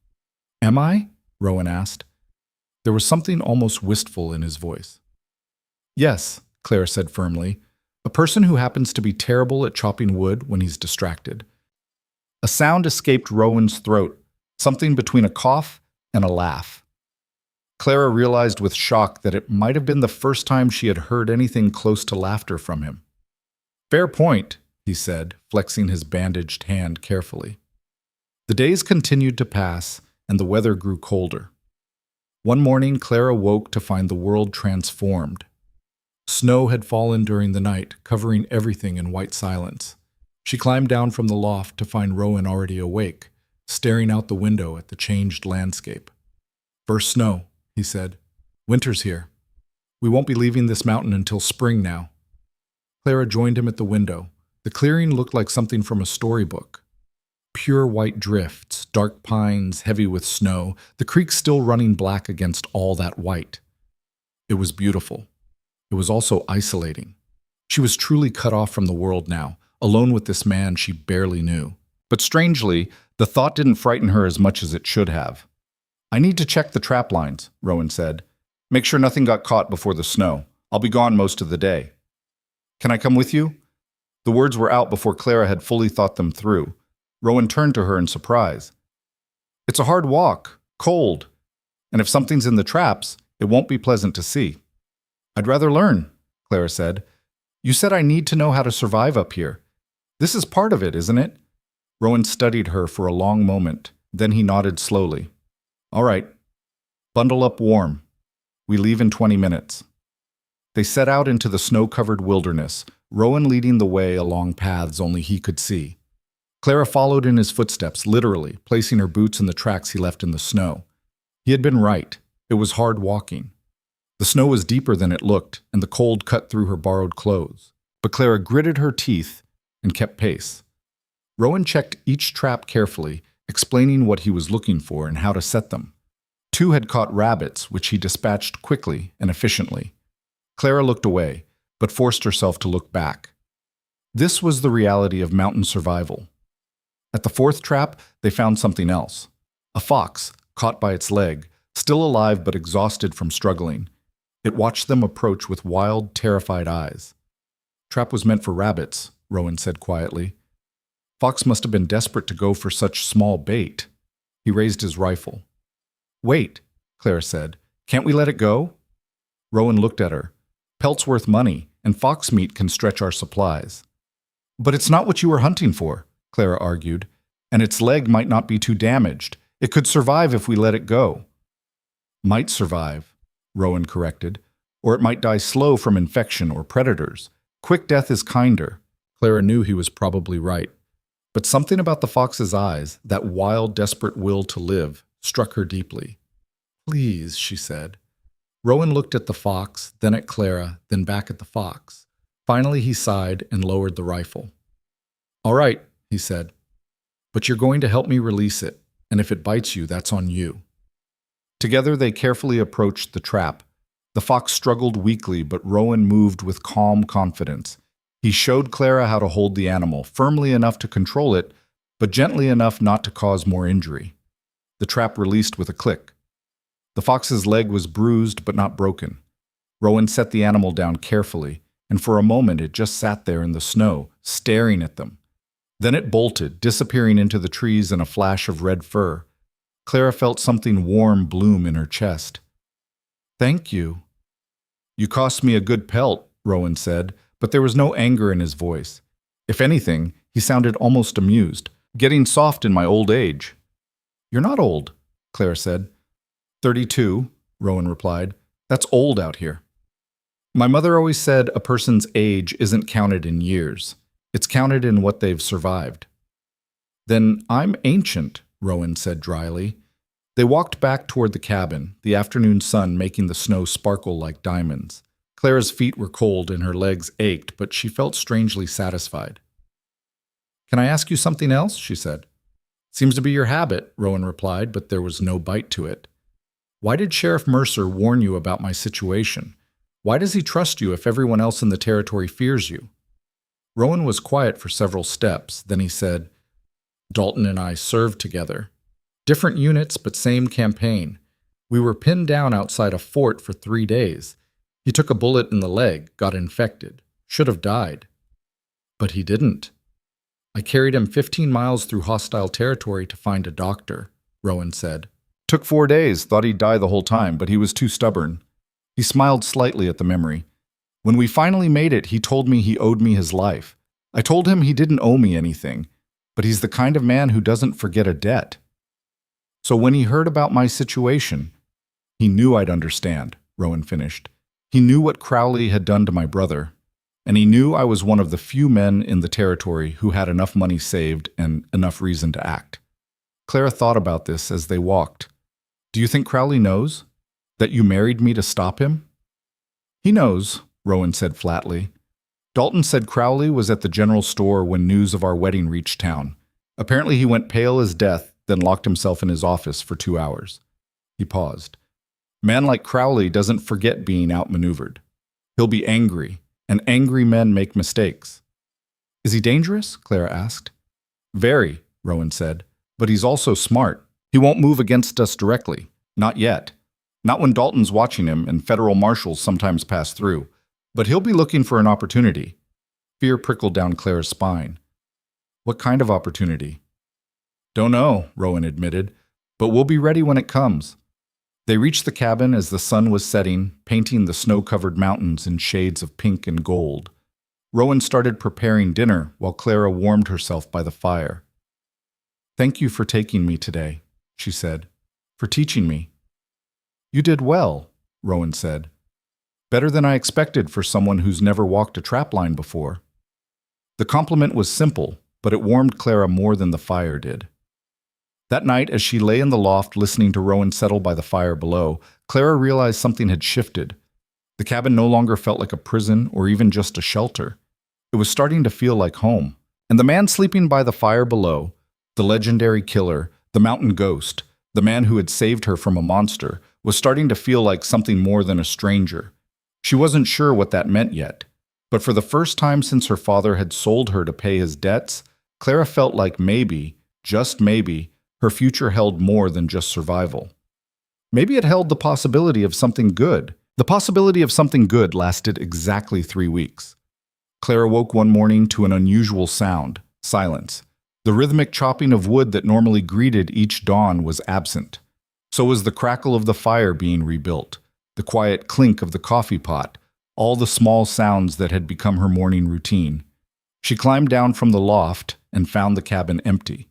Am I? Rowan asked. There was something almost wistful in his voice. Yes, Claire said firmly. A person who happens to be terrible at chopping wood when he's distracted. A sound escaped Rowan's throat, something between a cough and a laugh. Clara realized with shock that it might have been the first time she had heard anything close to laughter from him. Fair point, he said, flexing his bandaged hand carefully. The days continued to pass, and the weather grew colder. One morning, Clara woke to find the world transformed. Snow had fallen during the night, covering everything in white silence. She climbed down from the loft to find Rowan already awake, staring out the window at the changed landscape. First snow, he said. Winter's here. We won't be leaving this mountain until spring now. Clara joined him at the window. The clearing looked like something from a storybook. Pure white drifts, dark pines, heavy with snow, the creek still running black against all that white. It was beautiful. It was also isolating. She was truly cut off from the world now, alone with this man she barely knew. But strangely, the thought didn't frighten her as much as it should have. "I need to check the trap lines," Rowan said. "Make sure nothing got caught before the snow. I'll be gone most of the day." "Can I come with you?" The words were out before Clara had fully thought them through. Rowan turned to her in surprise. "It's a hard walk, cold, and if something's in the traps, it won't be pleasant to see." "I'd rather learn," Clara said. "You said I need to know how to survive up here. This is part of it, isn't it?" Rowan studied her for a long moment. Then he nodded slowly. "All right. Bundle up warm. We leave in 20 minutes. They set out into the snow-covered wilderness, Rowan leading the way along paths only he could see. Clara followed in his footsteps, literally, placing her boots in the tracks he left in the snow. He had been right. It was hard walking. The snow was deeper than it looked, and the cold cut through her borrowed clothes. But Clara gritted her teeth and kept pace. Rowan checked each trap carefully, explaining what he was looking for and how to set them. 2 had caught rabbits, which he dispatched quickly and efficiently. Clara looked away, but forced herself to look back. This was the reality of mountain survival. At the 4th trap, they found something else. A fox, caught by its leg, still alive but exhausted from struggling. It watched them approach with wild, terrified eyes. "Trap was meant for rabbits," Rowan said quietly. "Fox must have been desperate to go for such small bait." He raised his rifle. "Wait," Clara said. "Can't we let it go?" Rowan looked at her. "Pelt's worth money, and fox meat can stretch our supplies." "But it's not what you were hunting for," Clara argued. "And its leg might not be too damaged. It could survive if we let it go." "Might survive," Rowan corrected. "Or it might die slow from infection or predators. Quick death is kinder." Clara knew he was probably right. But something about the fox's eyes, that wild, desperate will to live, struck her deeply. "Please," she said. Rowan looked at the fox, then at Clara, then back at the fox. Finally he sighed and lowered the rifle. "All right," he said. "But you're going to help me release it, and if it bites you, that's on you." Together they carefully approached the trap. The fox struggled weakly, but Rowan moved with calm confidence. He showed Clara how to hold the animal, firmly enough to control it, but gently enough not to cause more injury. The trap released with a click. The fox's leg was bruised but not broken. Rowan set the animal down carefully, and for a moment it just sat there in the snow, staring at them. Then it bolted, disappearing into the trees in a flash of red fur. Clara felt something warm bloom in her chest. "Thank you." "You cost me a good pelt," Rowan said, but there was no anger in his voice. If anything, he sounded almost amused. "Getting soft in my old age." "You're not old," Clara said. 32, Rowan replied. "That's old out here." "My mother always said a person's age isn't counted in years. It's counted in what they've survived." "Then I'm ancient," Rowan said dryly. They walked back toward the cabin, the afternoon sun making the snow sparkle like diamonds. Clara's feet were cold and her legs ached, but she felt strangely satisfied. "Can I ask you something else?" she said. "Seems to be your habit," Rowan replied, but there was no bite to it. "Why did Sheriff Mercer warn you about my situation? Why does he trust you if everyone else in the territory fears you?" Rowan was quiet for several steps. Then he said, "Dalton and I served together. Different units, but same campaign. We were pinned down outside a fort for 3 days. He took a bullet in the leg, got infected. Should have died. But he didn't. I carried him 15 miles through hostile territory to find a doctor," Rowan said. "Took 4 days, thought he'd die the whole time, but he was too stubborn." He smiled slightly at the memory. "When we finally made it, he told me he owed me his life. I told him he didn't owe me anything, but he's the kind of man who doesn't forget a debt. So when he heard about my situation, he knew I'd understand," Rowan finished. "He knew what Crowley had done to my brother, and he knew I was one of the few men in the territory who had enough money saved and enough reason to act." Clara thought about this as they walked. "Do you think Crowley knows? That you married me to stop him?" "He knows," Rowan said flatly. "Dalton said Crowley was at the general store when news of our wedding reached town. Apparently he went pale as death, then locked himself in his office for 2 hours. He paused. A man like Crowley doesn't forget being outmaneuvered. He'll be angry, and angry men make mistakes. Is he dangerous? Clara asked. Very, Rowan said, but he's also smart. He won't move against us directly. Not yet. Not when Dalton's watching him and federal marshals sometimes pass through. But he'll be looking for an opportunity. Fear prickled down Clara's spine. What kind of opportunity? Don't know, Rowan admitted, but we'll be ready when it comes. They reached the cabin as the sun was setting, painting the snow-covered mountains in shades of pink and gold. Rowan started preparing dinner while Clara warmed herself by the fire. Thank you for taking me today, she said, for teaching me. You did well, Rowan said. Better than I expected for someone who's never walked a trapline before. The compliment was simple, but it warmed Clara more than the fire did. That night, as she lay in the loft listening to Rowan settle by the fire below, Clara realized something had shifted. The cabin no longer felt like a prison or even just a shelter. It was starting to feel like home. And the man sleeping by the fire below, the legendary killer, the mountain ghost, the man who had saved her from a monster, was starting to feel like something more than a stranger. She wasn't sure what that meant yet, but for the first time since her father had sold her to pay his debts, Clara felt like maybe, just maybe, her future held more than just survival. Maybe it held the possibility of something good. The possibility of something good lasted exactly 3 weeks. Clara woke one morning to an unusual sound, silence. The rhythmic chopping of wood that normally greeted each dawn was absent. So was the crackle of the fire being rebuilt, the quiet clink of the coffee pot, all the small sounds that had become her morning routine. She climbed down from the loft and found the cabin empty.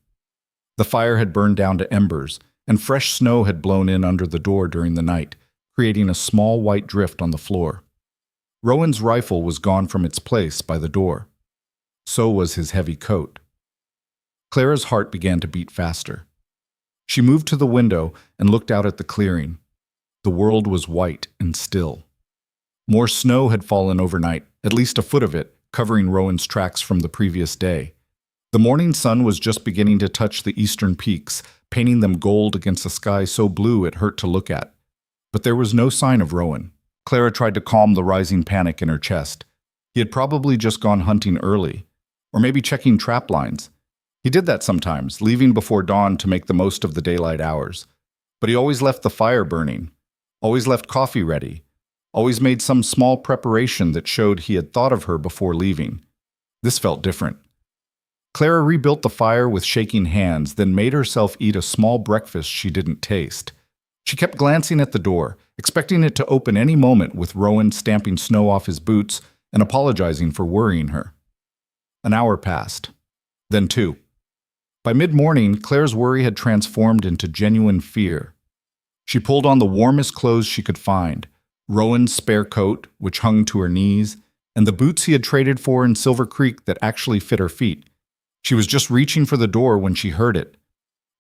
The fire had burned down to embers, and fresh snow had blown in under the door during the night, creating a small white drift on the floor. Rowan's rifle was gone from its place by the door. So was his heavy coat. Clara's heart began to beat faster. She moved to the window and looked out at the clearing. The world was white and still. More snow had fallen overnight, at least a foot of it, covering Rowan's tracks from the previous day. The morning sun was just beginning to touch the eastern peaks, painting them gold against a sky so blue it hurt to look at. But there was no sign of Rowan. Clara tried to calm the rising panic in her chest. He had probably just gone hunting early, or maybe checking trap lines. He did that sometimes, leaving before dawn to make the most of the daylight hours. But he always left the fire burning, always left coffee ready, always made some small preparation that showed he had thought of her before leaving. This felt different. Clara rebuilt the fire with shaking hands, then made herself eat a small breakfast she didn't taste. She kept glancing at the door, expecting it to open any moment with Rowan stamping snow off his boots and apologizing for worrying her. An hour passed. Then 2. By mid-morning, Clara's worry had transformed into genuine fear. She pulled on the warmest clothes she could find, Rowan's spare coat, which hung to her knees, and the boots he had traded for in Silver Creek that actually fit her feet. She was just reaching for the door when she heard it.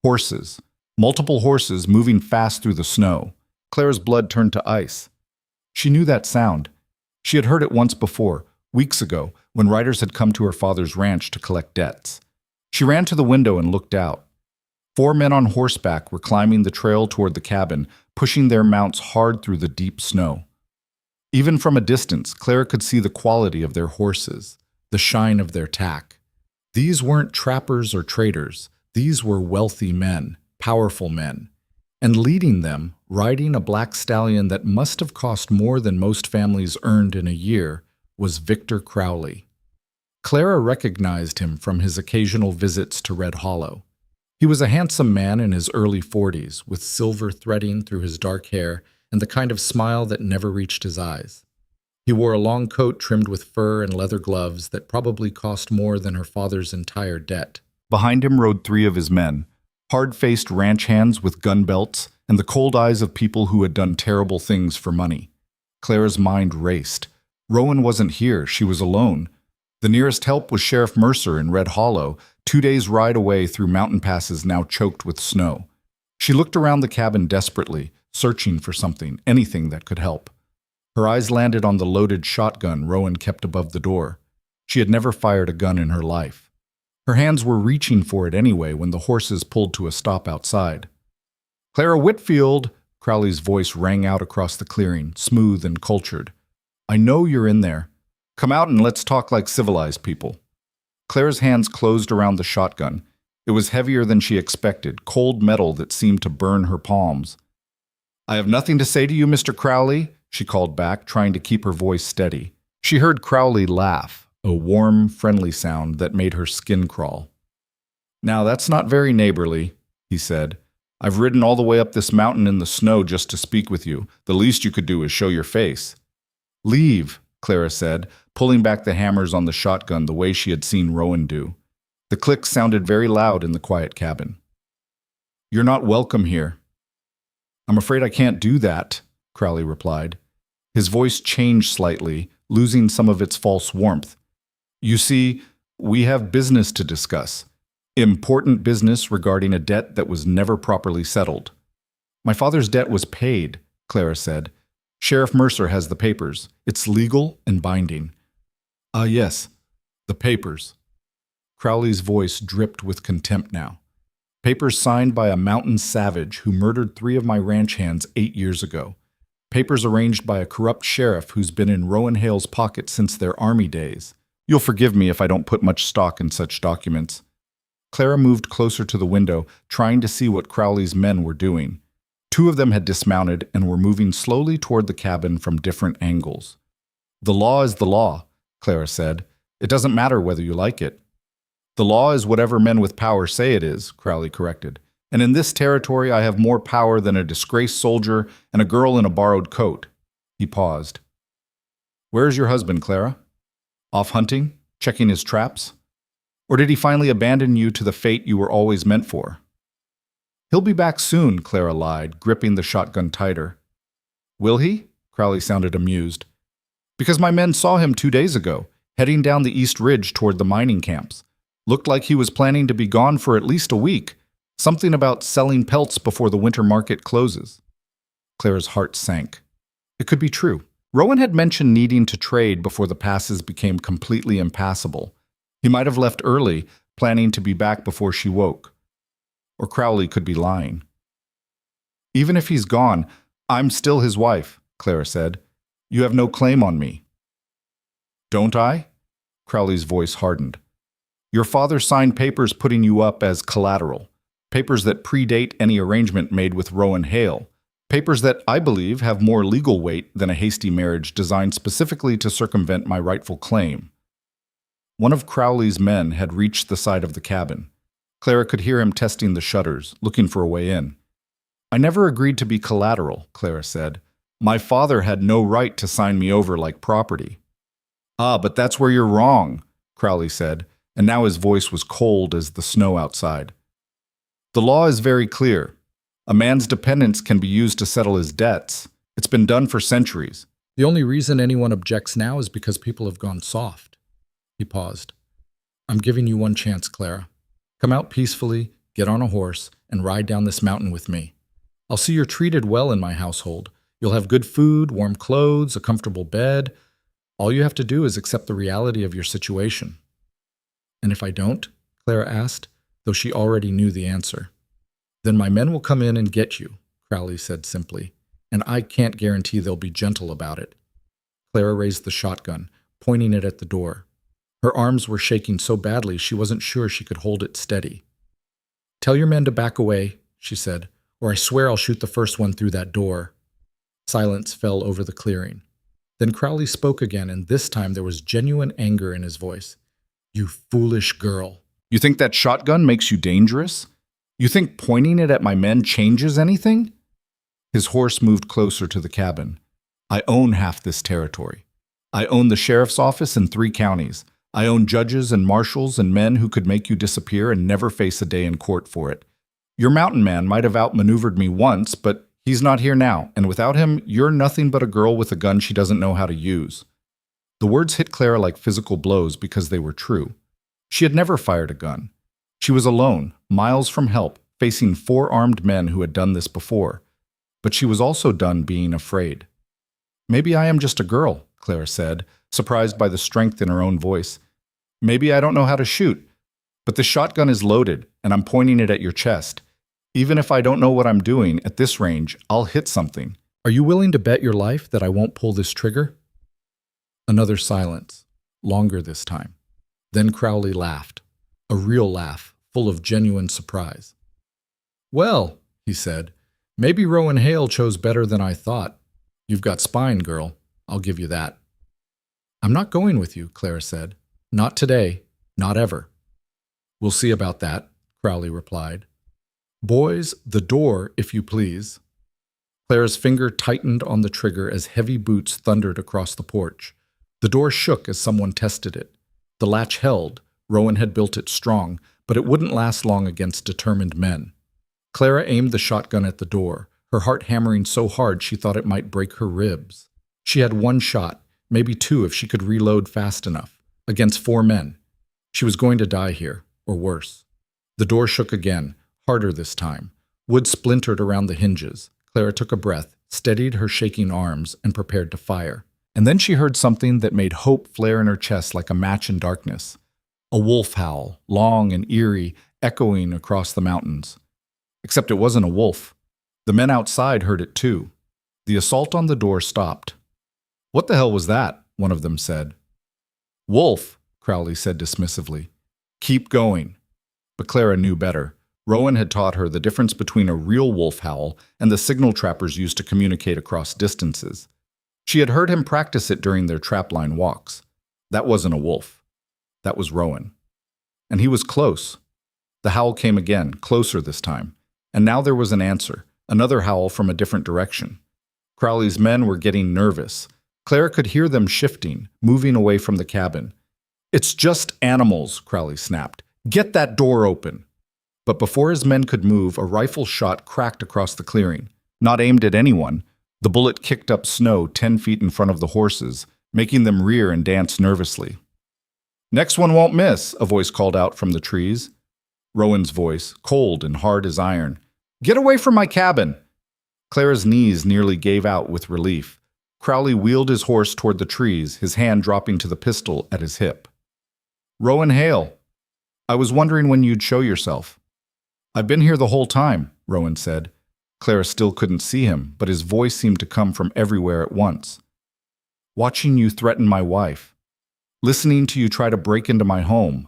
Horses. Multiple horses moving fast through the snow. Clara's blood turned to ice. She knew that sound. She had heard it once before, weeks ago, when riders had come to her father's ranch to collect debts. She ran to the window and looked out. 4 men on horseback were climbing the trail toward the cabin, pushing their mounts hard through the deep snow. Even from a distance, Clara could see the quality of their horses, the shine of their tack. These weren't trappers or traders. These were wealthy men, powerful men. And leading them, riding a black stallion that must have cost more than most families earned in a year, was Victor Crowley. Clara recognized him from his occasional visits to Red Hollow. He was a handsome man in his early 40s, with silver threading through his dark hair and the kind of smile that never reached his eyes. He wore a long coat trimmed with fur and leather gloves that probably cost more than her father's entire debt. Behind him rode 3 of his men, hard-faced ranch hands with gun belts and the cold eyes of people who had done terrible things for money. Clara's mind raced. Rowan wasn't here. She was alone. The nearest help was Sheriff Mercer in Red Hollow, 2 days' ride away through mountain passes now choked with snow. She looked around the cabin desperately, searching for something, anything that could help. Her eyes landed on the loaded shotgun Rowan kept above the door. She had never fired a gun in her life. Her hands were reaching for it anyway when the horses pulled to a stop outside. "Clara Whitfield!" Crowley's voice rang out across the clearing, smooth and cultured. "I know you're in there. Come out and let's talk like civilized people." Clara's hands closed around the shotgun. It was heavier than she expected, cold metal that seemed to burn her palms. "I have nothing to say to you, Mr. Crowley," she called back, trying to keep her voice steady. She heard Crowley laugh, a warm, friendly sound that made her skin crawl. "Now that's not very neighborly," he said. "I've ridden all the way up this mountain in the snow just to speak with you. The least you could do is show your face." "Leave," Clara said, pulling back the hammers on the shotgun the way she had seen Rowan do. The click sounded very loud in the quiet cabin. "You're not welcome here." "I'm afraid I can't do that," Crowley replied. His voice changed slightly, losing some of its false warmth. "You see, we have business to discuss. Important business regarding a debt that was never properly settled." "My father's debt was paid," Clara said. "Sheriff Mercer has the papers. It's legal and binding." "Ah, yes, the papers." Crowley's voice dripped with contempt now. "Papers signed by a mountain savage who murdered 3 of my ranch hands 8 years ago. Papers arranged by a corrupt sheriff who's been in Rowan Hale's pocket since their army days. You'll forgive me if I don't put much stock in such documents." Clara moved closer to the window, trying to see what Crowley's men were doing. 2 of them had dismounted and were moving slowly toward the cabin from different angles. "The law is the law," Clara said. "It doesn't matter whether you like it." "The law is whatever men with power say it is," Crowley corrected. "And in this territory I have more power than a disgraced soldier and a girl in a borrowed coat." He paused. "Where is your husband, Clara? Off hunting? Checking his traps? Or did he finally abandon you to the fate you were always meant for?" "He'll be back soon," Clara lied, gripping the shotgun tighter. "Will he?" Crowley sounded amused. "Because my men saw him 2 days ago, heading down the East Ridge toward the mining camps. Looked like he was planning to be gone for at least a week. Something about selling pelts before the winter market closes." Clara's heart sank. It could be true. Rowan had mentioned needing to trade before the passes became completely impassable. He might have left early, planning to be back before she woke. Or Crowley could be lying. "Even if he's gone, I'm still his wife," Clara said. "You have no claim on me." "Don't I?" Crowley's voice hardened. "Your father signed papers putting you up as collateral, papers that predate any arrangement made with Rowan Hale, papers that, I believe, have more legal weight than a hasty marriage designed specifically to circumvent my rightful claim." One of Crowley's men had reached the side of the cabin. Clara could hear him testing the shutters, looking for a way in. "I never agreed to be collateral," Clara said. "My father had no right to sign me over like property." "Ah, but that's where you're wrong," Crowley said, and now his voice was cold as the snow outside. "The law is very clear. A man's dependents can be used to settle his debts. It's been done for centuries. The only reason anyone objects now is because people have gone soft." He paused. "I'm giving you one chance, Clara. Come out peacefully, get on a horse, and ride down this mountain with me. I'll see you're treated well in my household. You'll have good food, warm clothes, a comfortable bed. All you have to do is accept the reality of your situation." "And if I don't?" Clara asked, though she already knew the answer. "Then my men will come in and get you," Crowley said simply, "and I can't guarantee they'll be gentle about it." Clara raised the shotgun, pointing it at the door. Her arms were shaking so badly she wasn't sure she could hold it steady. "Tell your men to back away," she said, "or I swear I'll shoot the first one through that door." Silence fell over the clearing. Then Crowley spoke again, and this time there was genuine anger in his voice. "You foolish girl. You think that shotgun makes you dangerous? You think pointing it at my men changes anything?" His horse moved closer to the cabin. "I own half this territory. I own the sheriff's office in 3 counties. I own judges and marshals and men who could make you disappear and never face a day in court for it. Your mountain man might have outmaneuvered me once, but he's not here now, and without him, you're nothing but a girl with a gun she doesn't know how to use." The words hit Clara like physical blows because they were true. She had never fired a gun. She was alone, miles from help, facing 4 armed men who had done this before. But she was also done being afraid. "Maybe I am just a girl," Clara said, surprised by the strength in her own voice. "Maybe I don't know how to shoot. But the shotgun is loaded, and I'm pointing it at your chest. Even if I don't know what I'm doing, at this range, I'll hit something. Are you willing to bet your life that I won't pull this trigger?" Another silence, longer this time. Then Crowley laughed, a real laugh, full of genuine surprise. "Well," he said, "maybe Rowan Hale chose better than I thought. You've got spine, girl. I'll give you that." "I'm not going with you," Clara said. "Not today, not ever." "We'll see about that," Crowley replied. "Boys, the door, if you please." Clara's finger tightened on the trigger as heavy boots thundered across the porch. The door shook as someone tested it. The latch held. Rowan had built it strong, but it wouldn't last long against determined men. Clara aimed the shotgun at the door, her heart hammering so hard she thought it might break her ribs. She had one shot, maybe two if she could reload fast enough, against 4 men. She was going to die here, or worse. The door shook again, harder this time. Wood splintered around the hinges. Clara took a breath, steadied her shaking arms, and prepared to fire. And then she heard something that made hope flare in her chest like a match in darkness. A wolf howl, long and eerie, echoing across the mountains. Except it wasn't a wolf. The men outside heard it too. The assault on the door stopped. "What the hell was that?" one of them said. "Wolf," Crowley said dismissively. "Keep going." But Clara knew better. Rowan had taught her the difference between a real wolf howl and the signal trappers used to communicate across distances. She had heard him practice it during their trapline walks. That wasn't a wolf. That was Rowan. And he was close. The howl came again, closer this time. And now there was an answer, another howl from a different direction. Crowley's men were getting nervous. Clara could hear them shifting, moving away from the cabin. "It's just animals," Crowley snapped. "Get that door open." But before his men could move, a rifle shot cracked across the clearing. Not aimed at anyone, the bullet kicked up snow 10 feet in front of the horses, making them rear and dance nervously. "Next one won't miss," a voice called out from the trees. Rowan's voice, cold and hard as iron. "Get away from my cabin!" Clara's knees nearly gave out with relief. Crowley wheeled his horse toward the trees, his hand dropping to the pistol at his hip. "Rowan Hale, I was wondering when you'd show yourself." "I've been here the whole time," Rowan said. Clara still couldn't see him, but his voice seemed to come from everywhere at once. "Watching you threaten my wife. Listening to you try to break into my home."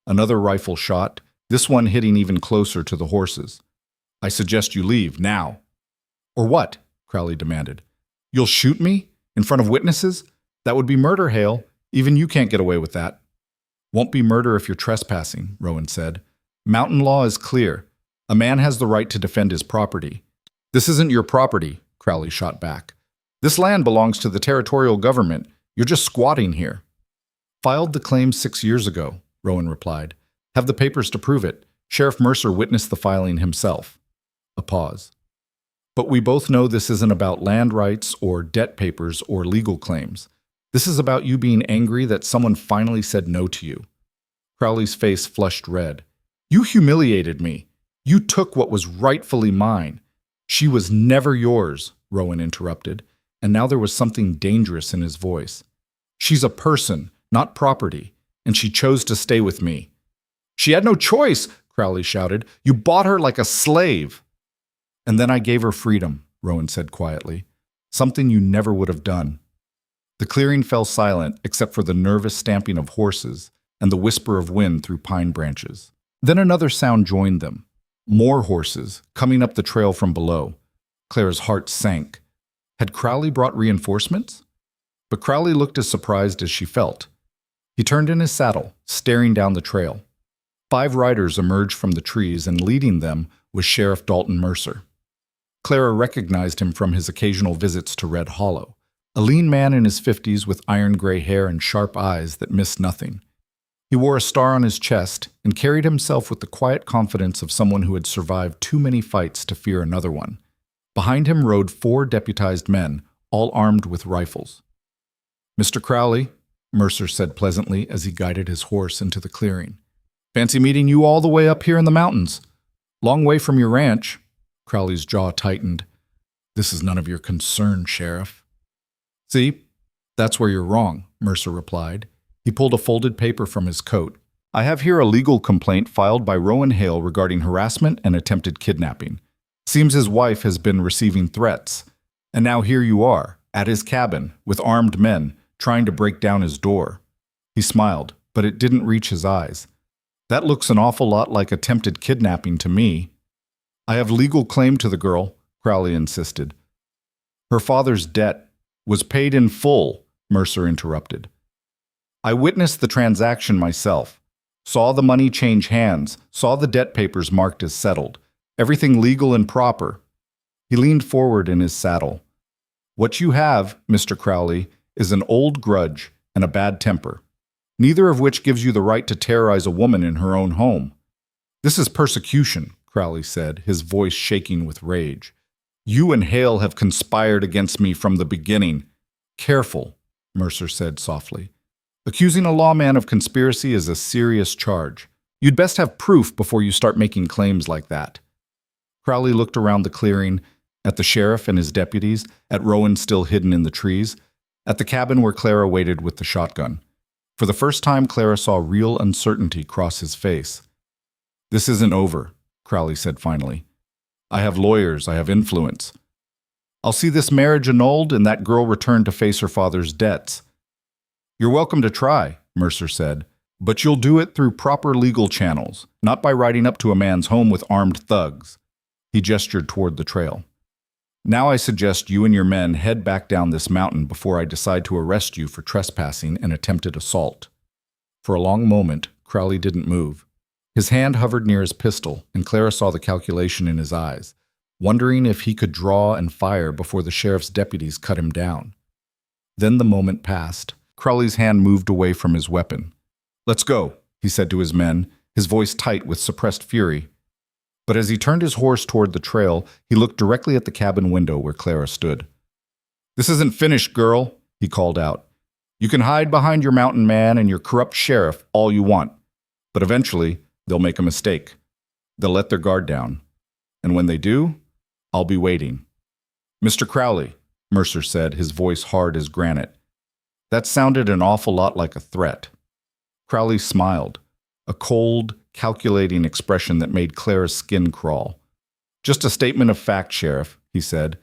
Another rifle shot, this one hitting even closer to the horses. "I suggest you leave, now." "Or what?" Crowley demanded. "You'll shoot me? In front of witnesses? That would be murder, Hale. Even you can't get away with that." "Won't be murder if you're trespassing," Rowan said. "Mountain law is clear. A man has the right to defend his property." "This isn't your property," Crowley shot back. "This land belongs to the territorial government. You're just squatting here." "Filed the claim 6 years ago," Rowan replied. "Have the papers to prove it. Sheriff Mercer witnessed the filing himself." A pause. "But we both know this isn't about land rights or debt papers or legal claims. This is about you being angry that someone finally said no to you." Crowley's face flushed red. "You humiliated me. You took what was rightfully mine." "She was never yours," Rowan interrupted, and now there was something dangerous in his voice. "She's a person, not property, and she chose to stay with me." "She had no choice," Crowley shouted. "You bought her like a slave." "And then I gave her freedom," Rowan said quietly. "Something you never would have done." The clearing fell silent except for the nervous stamping of horses and the whisper of wind through pine branches. Then another sound joined them. More horses, coming up the trail from below. Clara's heart sank. Had Crowley brought reinforcements? But Crowley looked as surprised as she felt. He turned in his saddle, staring down the trail. 5 riders emerged from the trees, and leading them was Sheriff Dalton Mercer. Clara recognized him from his occasional visits to Red Hollow, a lean man in his 50s with iron-gray hair and sharp eyes that missed nothing. He wore a star on his chest and carried himself with the quiet confidence of someone who had survived too many fights to fear another one. Behind him rode 4 deputized men, all armed with rifles. "Mr. Crowley," Mercer said pleasantly as he guided his horse into the clearing. "Fancy meeting you all the way up here in the mountains. Long way from your ranch." Crowley's jaw tightened. "This is none of your concern, Sheriff." "See, that's where you're wrong," Mercer replied. He pulled a folded paper from his coat. I have here a legal complaint filed by Rowan Hale regarding harassment and attempted kidnapping. Seems his wife has been receiving threats. And now here you are, at his cabin, with armed men, trying to break down his door." He smiled, but it didn't reach his eyes. "That looks an awful lot like attempted kidnapping to me." "I have legal claim to the girl," Crowley insisted. "Her father's debt was paid in full," Mercer interrupted. "I witnessed the transaction myself. Saw the money change hands, saw the debt papers marked as settled. Everything legal and proper." He leaned forward in his saddle. "What you have, Mr. Crowley, is an old grudge and a bad temper, neither of which gives you the right to terrorize a woman in her own home." "This is persecution," Crowley said, his voice shaking with rage. "You and Hale have conspired against me from the beginning." "Careful," Mercer said softly. "Accusing a lawman of conspiracy is a serious charge. You'd best have proof before you start making claims like that." Crowley looked around the clearing, at the sheriff and his deputies, at Rowan still hidden in the trees, at the cabin where Clara waited with the shotgun. For the first time, Clara saw real uncertainty cross his face. "This isn't over," Crowley said finally. "I have lawyers, I have influence. I'll see this marriage annulled and that girl returned to face her father's debts." "You're welcome to try," Mercer said, "but you'll do it through proper legal channels, not by riding up to a man's home with armed thugs." He gestured toward the trail. "Now I suggest you and your men head back down this mountain before I decide to arrest you for trespassing and attempted assault." For a long moment, Crowley didn't move. His hand hovered near his pistol, and Clara saw the calculation in his eyes, wondering if he could draw and fire before the sheriff's deputies cut him down. Then the moment passed. Crowley's hand moved away from his weapon. "Let's go," he said to his men, his voice tight with suppressed fury. But as he turned his horse toward the trail, he looked directly at the cabin window where Clara stood. "This isn't finished, girl," he called out. "You can hide behind your mountain man and your corrupt sheriff all you want, but eventually they'll make a mistake. They'll let their guard down. And when they do, I'll be waiting." "Mr. Crowley," Mercer said, his voice hard as granite. That sounded an awful lot like a threat. Crowley smiled, a cold, calculating expression that made Clara's skin crawl. "Just a statement of fact, Sheriff," he said.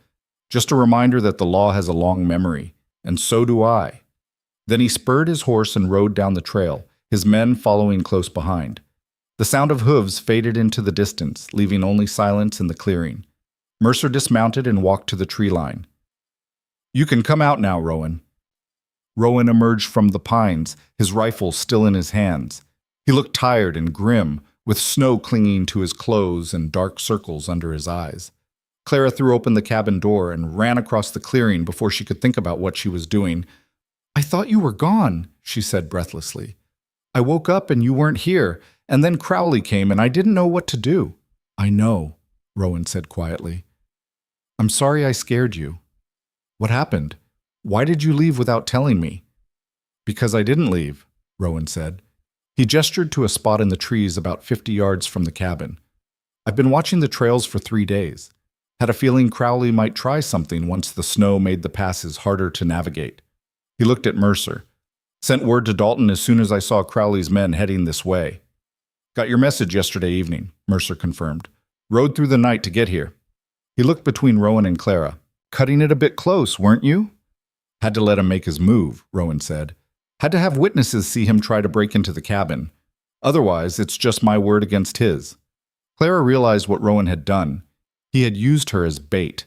"Just a reminder that the law has a long memory, and so do I." Then he spurred his horse and rode down the trail, his men following close behind. The sound of hooves faded into the distance, leaving only silence in the clearing. Mercer dismounted and walked to the tree line. "You can come out now, Rowan." Rowan emerged from the pines, his rifle still in his hands. He looked tired and grim, with snow clinging to his clothes and dark circles under his eyes. Clara threw open the cabin door and ran across the clearing before she could think about what she was doing. "I thought you were gone," she said breathlessly. "I woke up and you weren't here, and then Crowley came and I didn't know what to do." "I know," Rowan said quietly. "I'm sorry I scared you." "What happened? Why did you leave without telling me?" "Because I didn't leave," Rowan said. He gestured to a spot in the trees about 50 yards from the cabin. "I've been watching the trails for 3 days. Had a feeling Crowley might try something once the snow made the passes harder to navigate." He looked at Mercer. "Sent word to Dalton as soon as I saw Crowley's men heading this way." "Got your message yesterday evening," Mercer confirmed. "Rode through the night to get here." He looked between Rowan and Clara. "Cutting it a bit close, weren't you?" "Had to let him make his move," Rowan said. "Had to have witnesses see him try to break into the cabin. Otherwise, it's just my word against his." Clara realized what Rowan had done. He had used her as bait.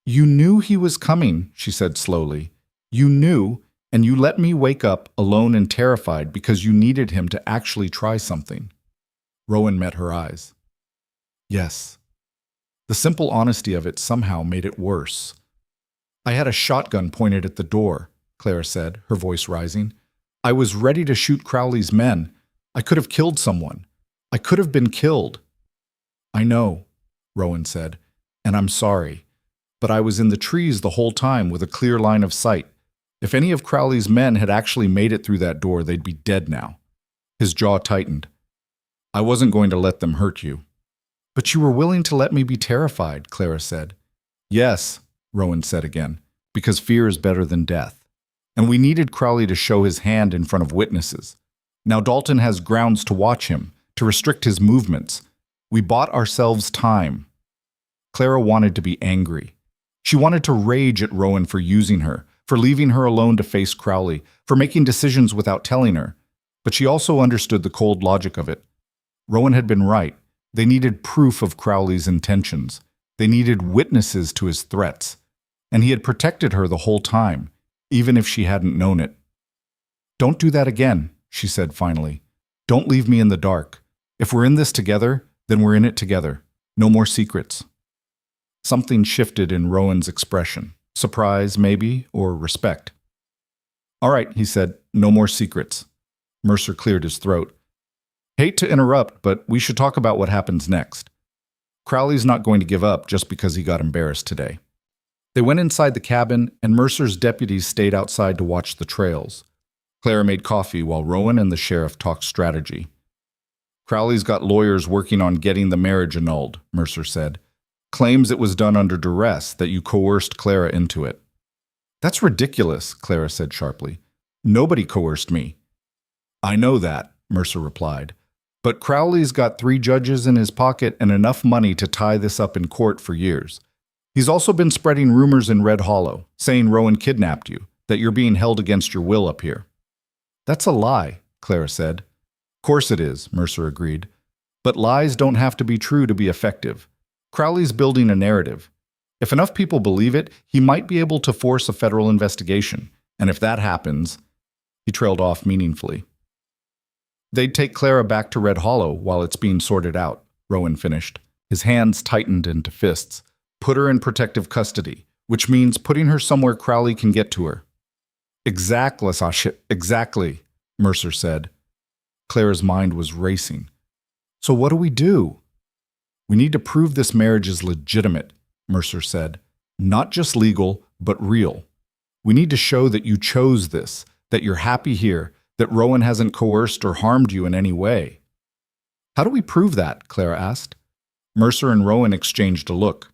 "You knew he was coming," she said slowly. "You knew, and you let me wake up alone and terrified because you needed him to actually try something." Rowan met her eyes. "Yes." The simple honesty of it somehow made it worse. "I had a shotgun pointed at the door," Clara said, her voice rising. "I was ready to shoot Crowley's men. I could have killed someone. I could have been killed." "I know," Rowan said, "and I'm sorry. But I was in the trees the whole time with a clear line of sight. If any of Crowley's men had actually made it through that door, they'd be dead now." His jaw tightened. "I wasn't going to let them hurt you." "But you were willing to let me be terrified," Clara said. "Yes," Rowan said again, "because fear is better than death. And we needed Crowley to show his hand in front of witnesses. Now Dalton has grounds to watch him, to restrict his movements. We bought ourselves time. Clara wanted to be angry. She wanted to rage at Rowan for using her, for leaving her alone to face Crowley, for making decisions without telling her. But she also understood the cold logic of it. Rowan had been right. They needed proof of Crowley's intentions. They needed witnesses to his threats. And he had protected her the whole time, even if she hadn't known it. "Don't do that again," she said finally. "Don't leave me in the dark. If we're in this together, then we're in it together. No more secrets." Something shifted in Rowan's expression. Surprise, maybe, or respect. "All right," he said, "no more secrets." Mercer cleared his throat. "Hate to interrupt, but we should talk about what happens next. Crowley's not going to give up just because he got embarrassed today." They went inside the cabin, and Mercer's deputies stayed outside to watch the trails. Clara made coffee while Rowan and the sheriff talked strategy. "Crowley's got lawyers working on getting the marriage annulled," Mercer said. "Claims it was done under duress, that you coerced Clara into it." "That's ridiculous," Clara said sharply. "Nobody coerced me." "I know that," Mercer replied. "But Crowley's got 3 judges in his pocket and enough money to tie this up in court for years. He's also been spreading rumors in Red Hollow, saying Rowan kidnapped you, that you're being held against your will up here." "That's a lie," Clara said. "Course it is," Mercer agreed. "But lies don't have to be true to be effective. Crowley's building a narrative. If enough people believe it, he might be able to force a federal investigation. And if that happens—" He trailed off meaningfully. "They'd take Clara back to Red Hollow while it's being sorted out," Rowan finished. His hands tightened into fists. "Put her in protective custody, which means putting her somewhere Crowley can get to her." Exactly, Mercer said. Clara's mind was racing. "So what do we do?" "We need to prove this marriage is legitimate," Mercer said. "Not just legal, but real. We need to show that you chose this, that you're happy here, that Rowan hasn't coerced or harmed you in any way." "How do we prove that?" Clara asked. Mercer and Rowan exchanged a look.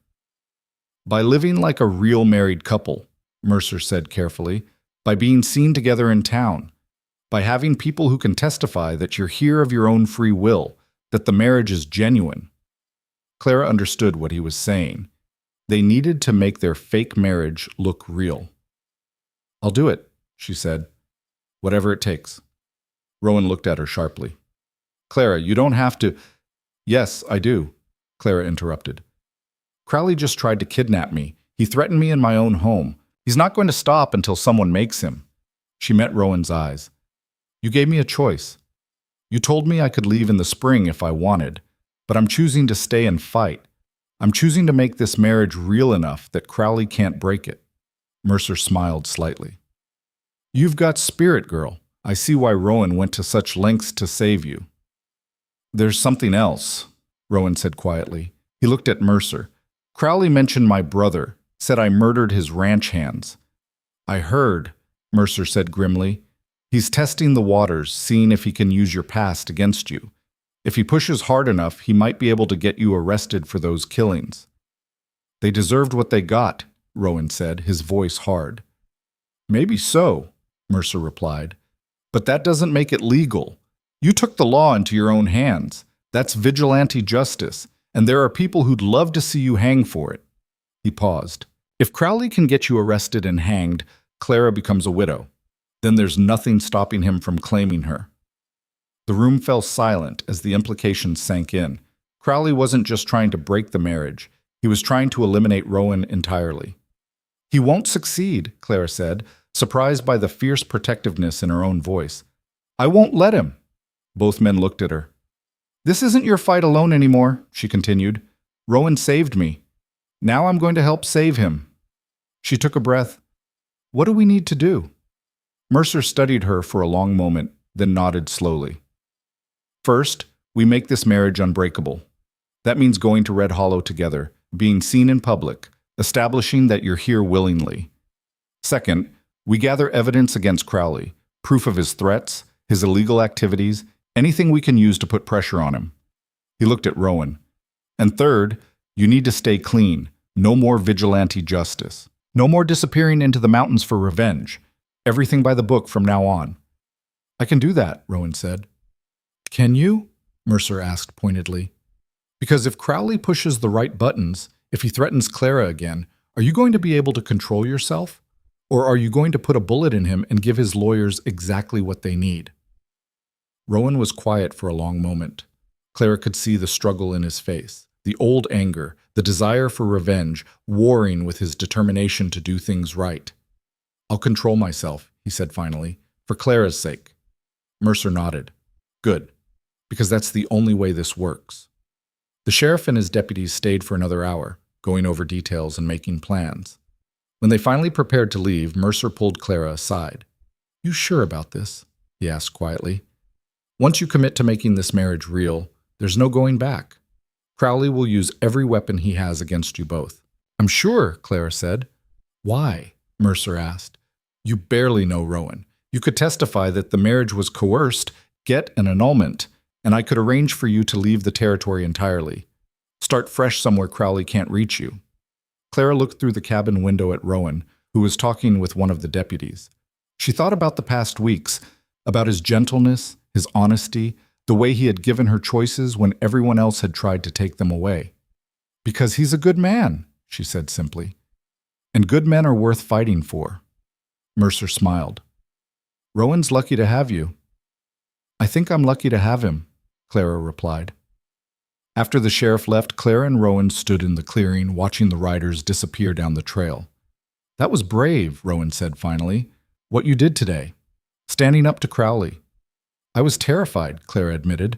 "By living like a real married couple," Mercer said carefully. "By being seen together in town. By having people who can testify that you're here of your own free will, that the marriage is genuine." Clara understood what he was saying. They needed to make their fake marriage look real. "I'll do it," she said. "Whatever it takes." Rowan looked at her sharply. "Clara, you don't have to—" "Yes, I do," Clara interrupted. "Crowley just tried to kidnap me. He threatened me in my own home. He's not going to stop until someone makes him." She met Rowan's eyes. "You gave me a choice. You told me I could leave in the spring if I wanted, but I'm choosing to stay and fight. I'm choosing to make this marriage real enough that Crowley can't break it." Mercer smiled slightly. "You've got spirit, girl. I see why Rowan went to such lengths to save you." "There's something else," Rowan said quietly. He looked at Mercer. "Crowley mentioned my brother, said I murdered his ranch hands." "I heard," Mercer said grimly. "He's testing the waters, seeing if he can use your past against you. If he pushes hard enough, he might be able to get you arrested for those killings." "They deserved what they got," Rowan said, his voice hard. "Maybe so," Mercer replied. "But that doesn't make it legal. You took the law into your own hands. That's vigilante justice, and there are people who'd love to see you hang for it." He paused. "If Crowley can get you arrested and hanged, Clara becomes a widow. Then there's nothing stopping him from claiming her." The room fell silent as the implications sank in. Crowley wasn't just trying to break the marriage. He was trying to eliminate Rowan entirely. "He won't succeed," Clara said, surprised by the fierce protectiveness in her own voice. "I won't let him." Both men looked at her. "This isn't your fight alone anymore," she continued. "Rowan saved me. Now I'm going to help save him." She took a breath. "What do we need to do?" Mercer studied her for a long moment, then nodded slowly. "First, we make this marriage unbreakable. That means going to Red Hollow together, being seen in public, establishing that you're here willingly. Second, we gather evidence against Crowley, proof of his threats, his illegal activities, anything we can use to put pressure on him." He looked at Rowan. "And third, you need to stay clean. No more vigilante justice. No more disappearing into the mountains for revenge. Everything by the book from now on." I can do that, Rowan said. Can you? Mercer asked pointedly. Because if Crowley pushes the right buttons, if he threatens Clara again, are you going to be able to control yourself? Or are you going to put a bullet in him and give his lawyers exactly what they need? Rowan was quiet for a long moment. Clara could see the struggle in his face, the old anger, the desire for revenge, warring with his determination to do things right. I'll control myself, he said finally, for Clara's sake. Mercer nodded. Good, because that's the only way this works. The sheriff and his deputies stayed for another hour, going over details and making plans. When they finally prepared to leave, Mercer pulled Clara aside. You sure about this? He asked quietly. Once you commit to making this marriage real, there's no going back. Crowley will use every weapon he has against you both. I'm sure, Clara said. Why? Mercer asked. You barely know Rowan. You could testify that the marriage was coerced, get an annulment, and I could arrange for you to leave the territory entirely. Start fresh somewhere Crowley can't reach you. Clara looked through the cabin window at Rowan, who was talking with one of the deputies. She thought about the past weeks, about his gentleness, his honesty, the way he had given her choices when everyone else had tried to take them away. Because he's a good man, she said simply. And good men are worth fighting for. Mercer smiled. Rowan's lucky to have you. I think I'm lucky to have him, Clara replied. After the sheriff left, Clara and Rowan stood in the clearing, watching the riders disappear down the trail. That was brave, Rowan said finally. What you did today. Standing up to Crowley. I was terrified, Clara admitted.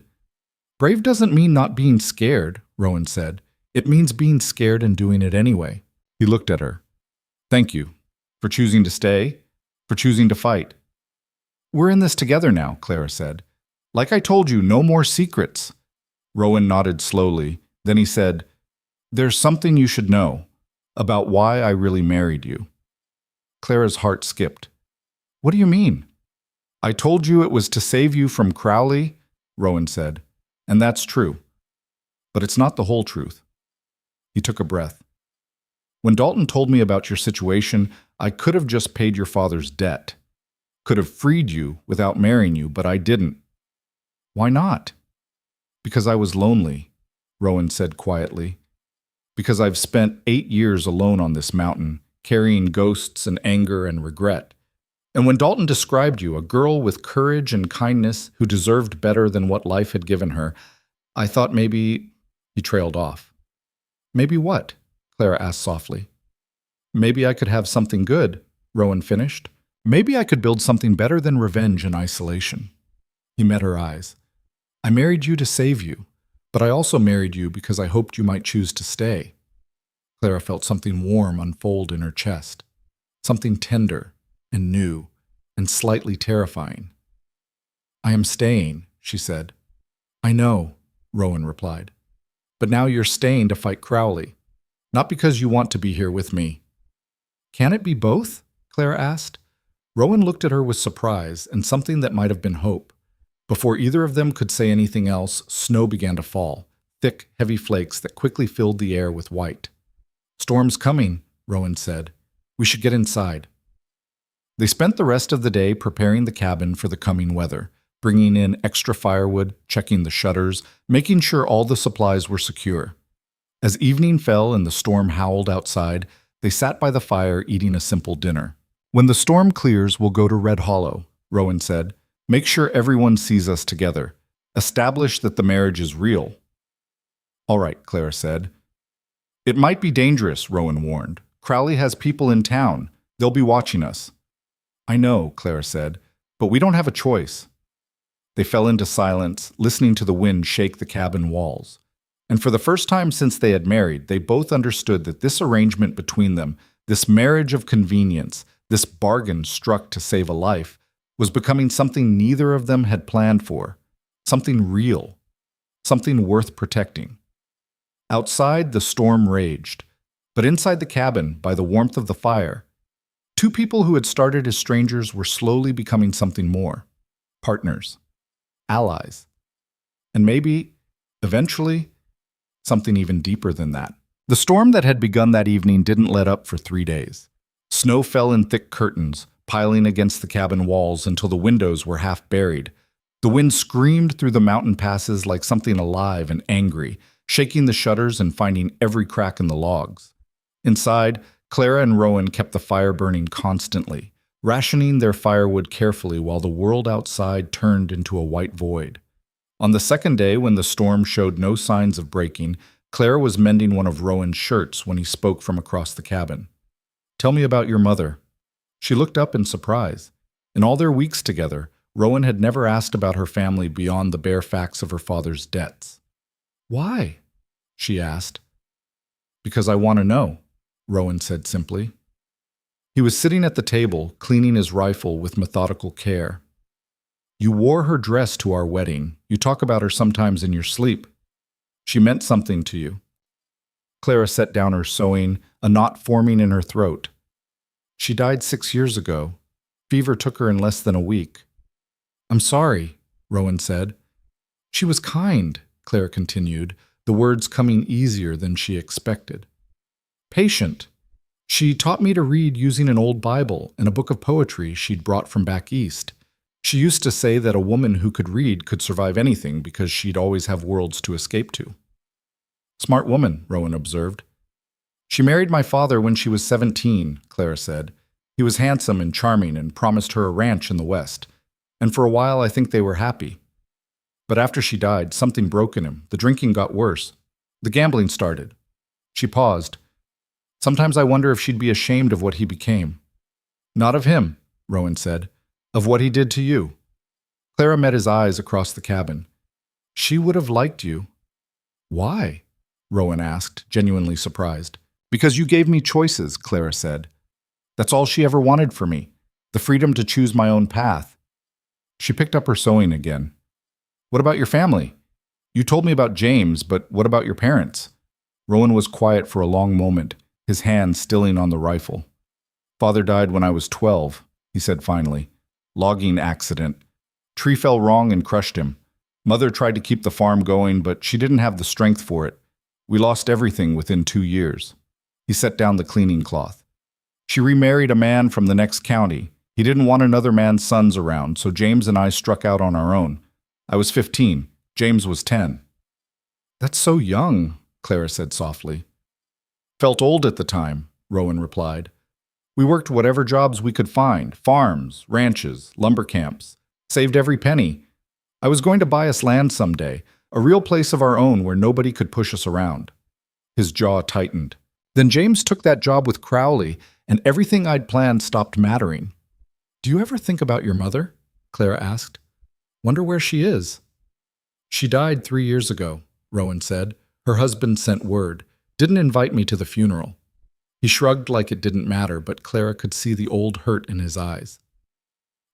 Brave doesn't mean not being scared, Rowan said. It means being scared and doing it anyway. He looked at her. Thank you. For choosing to stay. For choosing to fight. We're in this together now, Clara said. Like I told you, no more secrets. Rowan nodded slowly. Then he said, There's something you should know about why I really married you. Clara's heart skipped. What do you mean? I told you it was to save you from Crowley, Rowan said, and that's true. But it's not the whole truth. He took a breath. When Dalton told me about your situation, I could have just paid your father's debt. Could have freed you without marrying you, but I didn't. Why not? Because I was lonely, Rowan said quietly. Because I've spent 8 years alone on this mountain, carrying ghosts and anger and regret. And when Dalton described you, a girl with courage and kindness who deserved better than what life had given her, I thought maybe... He trailed off. Maybe what? Clara asked softly. Maybe I could have something good, Rowan finished. Maybe I could build something better than revenge and isolation. He met her eyes. I married you to save you, but I also married you because I hoped you might choose to stay. Clara felt something warm unfold in her chest, something tender and new and slightly terrifying. I am staying, she said. I know, Rowan replied. But now you're staying to fight Crowley, not because you want to be here with me. Can it be both? Clara asked. Rowan looked at her with surprise and something that might have been hope. Before either of them could say anything else, snow began to fall, thick, heavy flakes that quickly filled the air with white. Storm's coming, Rowan said. We should get inside. They spent the rest of the day preparing the cabin for the coming weather, bringing in extra firewood, checking the shutters, making sure all the supplies were secure. As evening fell and the storm howled outside, they sat by the fire eating a simple dinner. When the storm clears, we'll go to Red Hollow, Rowan said. Make sure everyone sees us together. Establish that the marriage is real. All right, Clara said. It might be dangerous, Rowan warned. Crowley has people in town. They'll be watching us. I know, Clara said, but we don't have a choice. They fell into silence, listening to the wind shake the cabin walls. And for the first time since they had married, they both understood that this arrangement between them, this marriage of convenience, this bargain struck to save a life, was becoming something neither of them had planned for, something real, something worth protecting. Outside, the storm raged, but inside the cabin, by the warmth of the fire, two people who had started as strangers were slowly becoming something more, partners, allies, and maybe, eventually, something even deeper than that. The storm that had begun that evening didn't let up for 3 days. Snow fell in thick curtains, piling against the cabin walls until the windows were half buried. The wind screamed through the mountain passes like something alive and angry, shaking the shutters and finding every crack in the logs. Inside, Clara and Rowan kept the fire burning constantly, rationing their firewood carefully while the world outside turned into a white void. On the second day, when the storm showed no signs of breaking, Clara was mending one of Rowan's shirts when he spoke from across the cabin. "Tell me about your mother." She looked up in surprise. In all their weeks together, Rowan had never asked about her family beyond the bare facts of her father's debts. "Why?" she asked. "Because I want to know," Rowan said simply. He was sitting at the table, cleaning his rifle with methodical care. "You wore her dress to our wedding. You talk about her sometimes in your sleep. She meant something to you." Clara set down her sewing, a knot forming in her throat. "She died 6 years ago. Fever took her in less than a week." "I'm sorry," Rowan said. "She was kind," Clara continued, the words coming easier than she expected. "Patient. She taught me to read using an old Bible and a book of poetry she'd brought from back east. She used to say that a woman who could read could survive anything because she'd always have worlds to escape to." "Smart woman," Rowan observed. "She married my father when she was 17, Clara said. He was handsome and charming and promised her a ranch in the West. And for a while I think they were happy. But after she died, something broke in him. The drinking got worse. The gambling started." She paused. "Sometimes I wonder if she'd be ashamed of what he became." "Not of him," Rowan said. "Of what he did to you." Clara met his eyes across the cabin. "She would have liked you." "Why?" Rowan asked, genuinely surprised. "Because you gave me choices," Clara said. "That's all she ever wanted for me, the freedom to choose my own path." She picked up her sewing again. "What about your family? You told me about James, but what about your parents?" Rowan was quiet for a long moment, his hand stilling on the rifle. "Father died when I was 12, he said finally. "Logging accident. Tree fell wrong and crushed him. Mother tried to keep the farm going, but she didn't have the strength for it. We lost everything within 2 years." He set down the cleaning cloth. "She remarried a man from the next county. He didn't want another man's sons around, so James and I struck out on our own. I was 15. James was 10. "That's so young," Clara said softly. "Felt old at the time," Rowan replied. "We worked whatever jobs we could find, farms, ranches, lumber camps. Saved every penny. I was going to buy us land someday, a real place of our own where nobody could push us around." His jaw tightened. "Then James took that job with Crowley, and everything I'd planned stopped mattering." "Do you ever think about your mother?" Clara asked. "Wonder where she is." "She died 3 years ago," Rowan said. "Her husband sent word. Didn't invite me to the funeral." He shrugged like it didn't matter, but Clara could see the old hurt in his eyes.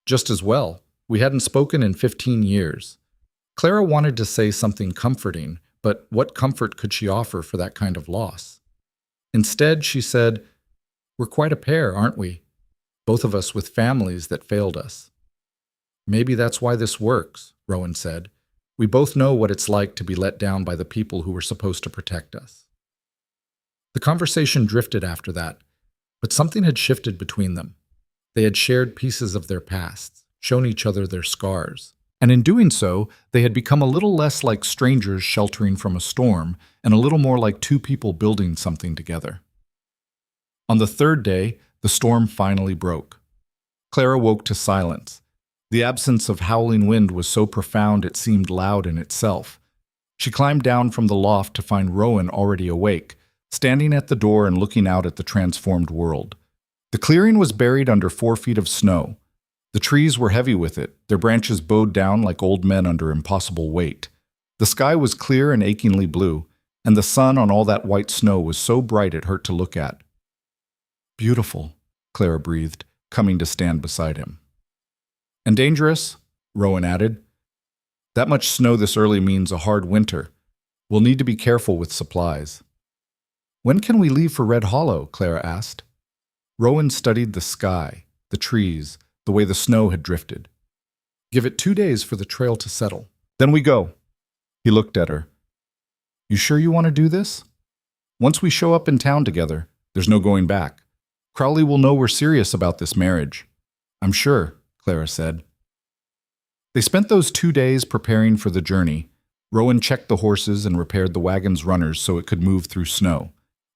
"Just as well. We hadn't spoken in 15 years. Clara wanted to say something comforting, but what comfort could she offer for that kind of loss? Instead, she said, "We're quite a pair, aren't we? Both of us with families that failed us." "Maybe that's why this works," Rowan said. "We both know what it's like to be let down by the people who were supposed to protect us." The conversation drifted after that, but something had shifted between them. They had shared pieces of their pasts, shown each other their scars, and in doing so, they had become a little less like strangers sheltering from a storm and a little more like two people building something together. On the third day, the storm finally broke. Clara woke to silence. The absence of howling wind was so profound it seemed loud in itself. She climbed down from the loft to find Rowan already awake, standing at the door and looking out at the transformed world. The clearing was buried under 4 feet of snow. The trees were heavy with it, their branches bowed down like old men under impossible weight. The sky was clear and achingly blue, and the sun on all that white snow was so bright it hurt to look at. "Beautiful," Clara breathed, coming to stand beside him. "And dangerous," Rowan added. "That much snow this early means a hard winter. We'll need to be careful with supplies." "When can we leave for Red Hollow?" Clara asked. Rowan studied the sky, the trees, the way the snow had drifted. "Give it 2 days for the trail to settle. Then we go." He looked at her. "You sure you want to do this? Once we show up in town together, there's no going back. Crowley will know we're serious about this marriage." I'm sure, Clara said. They spent those 2 days preparing for the journey. Rowan checked the horses and repaired the wagon's runners so it could move through snow.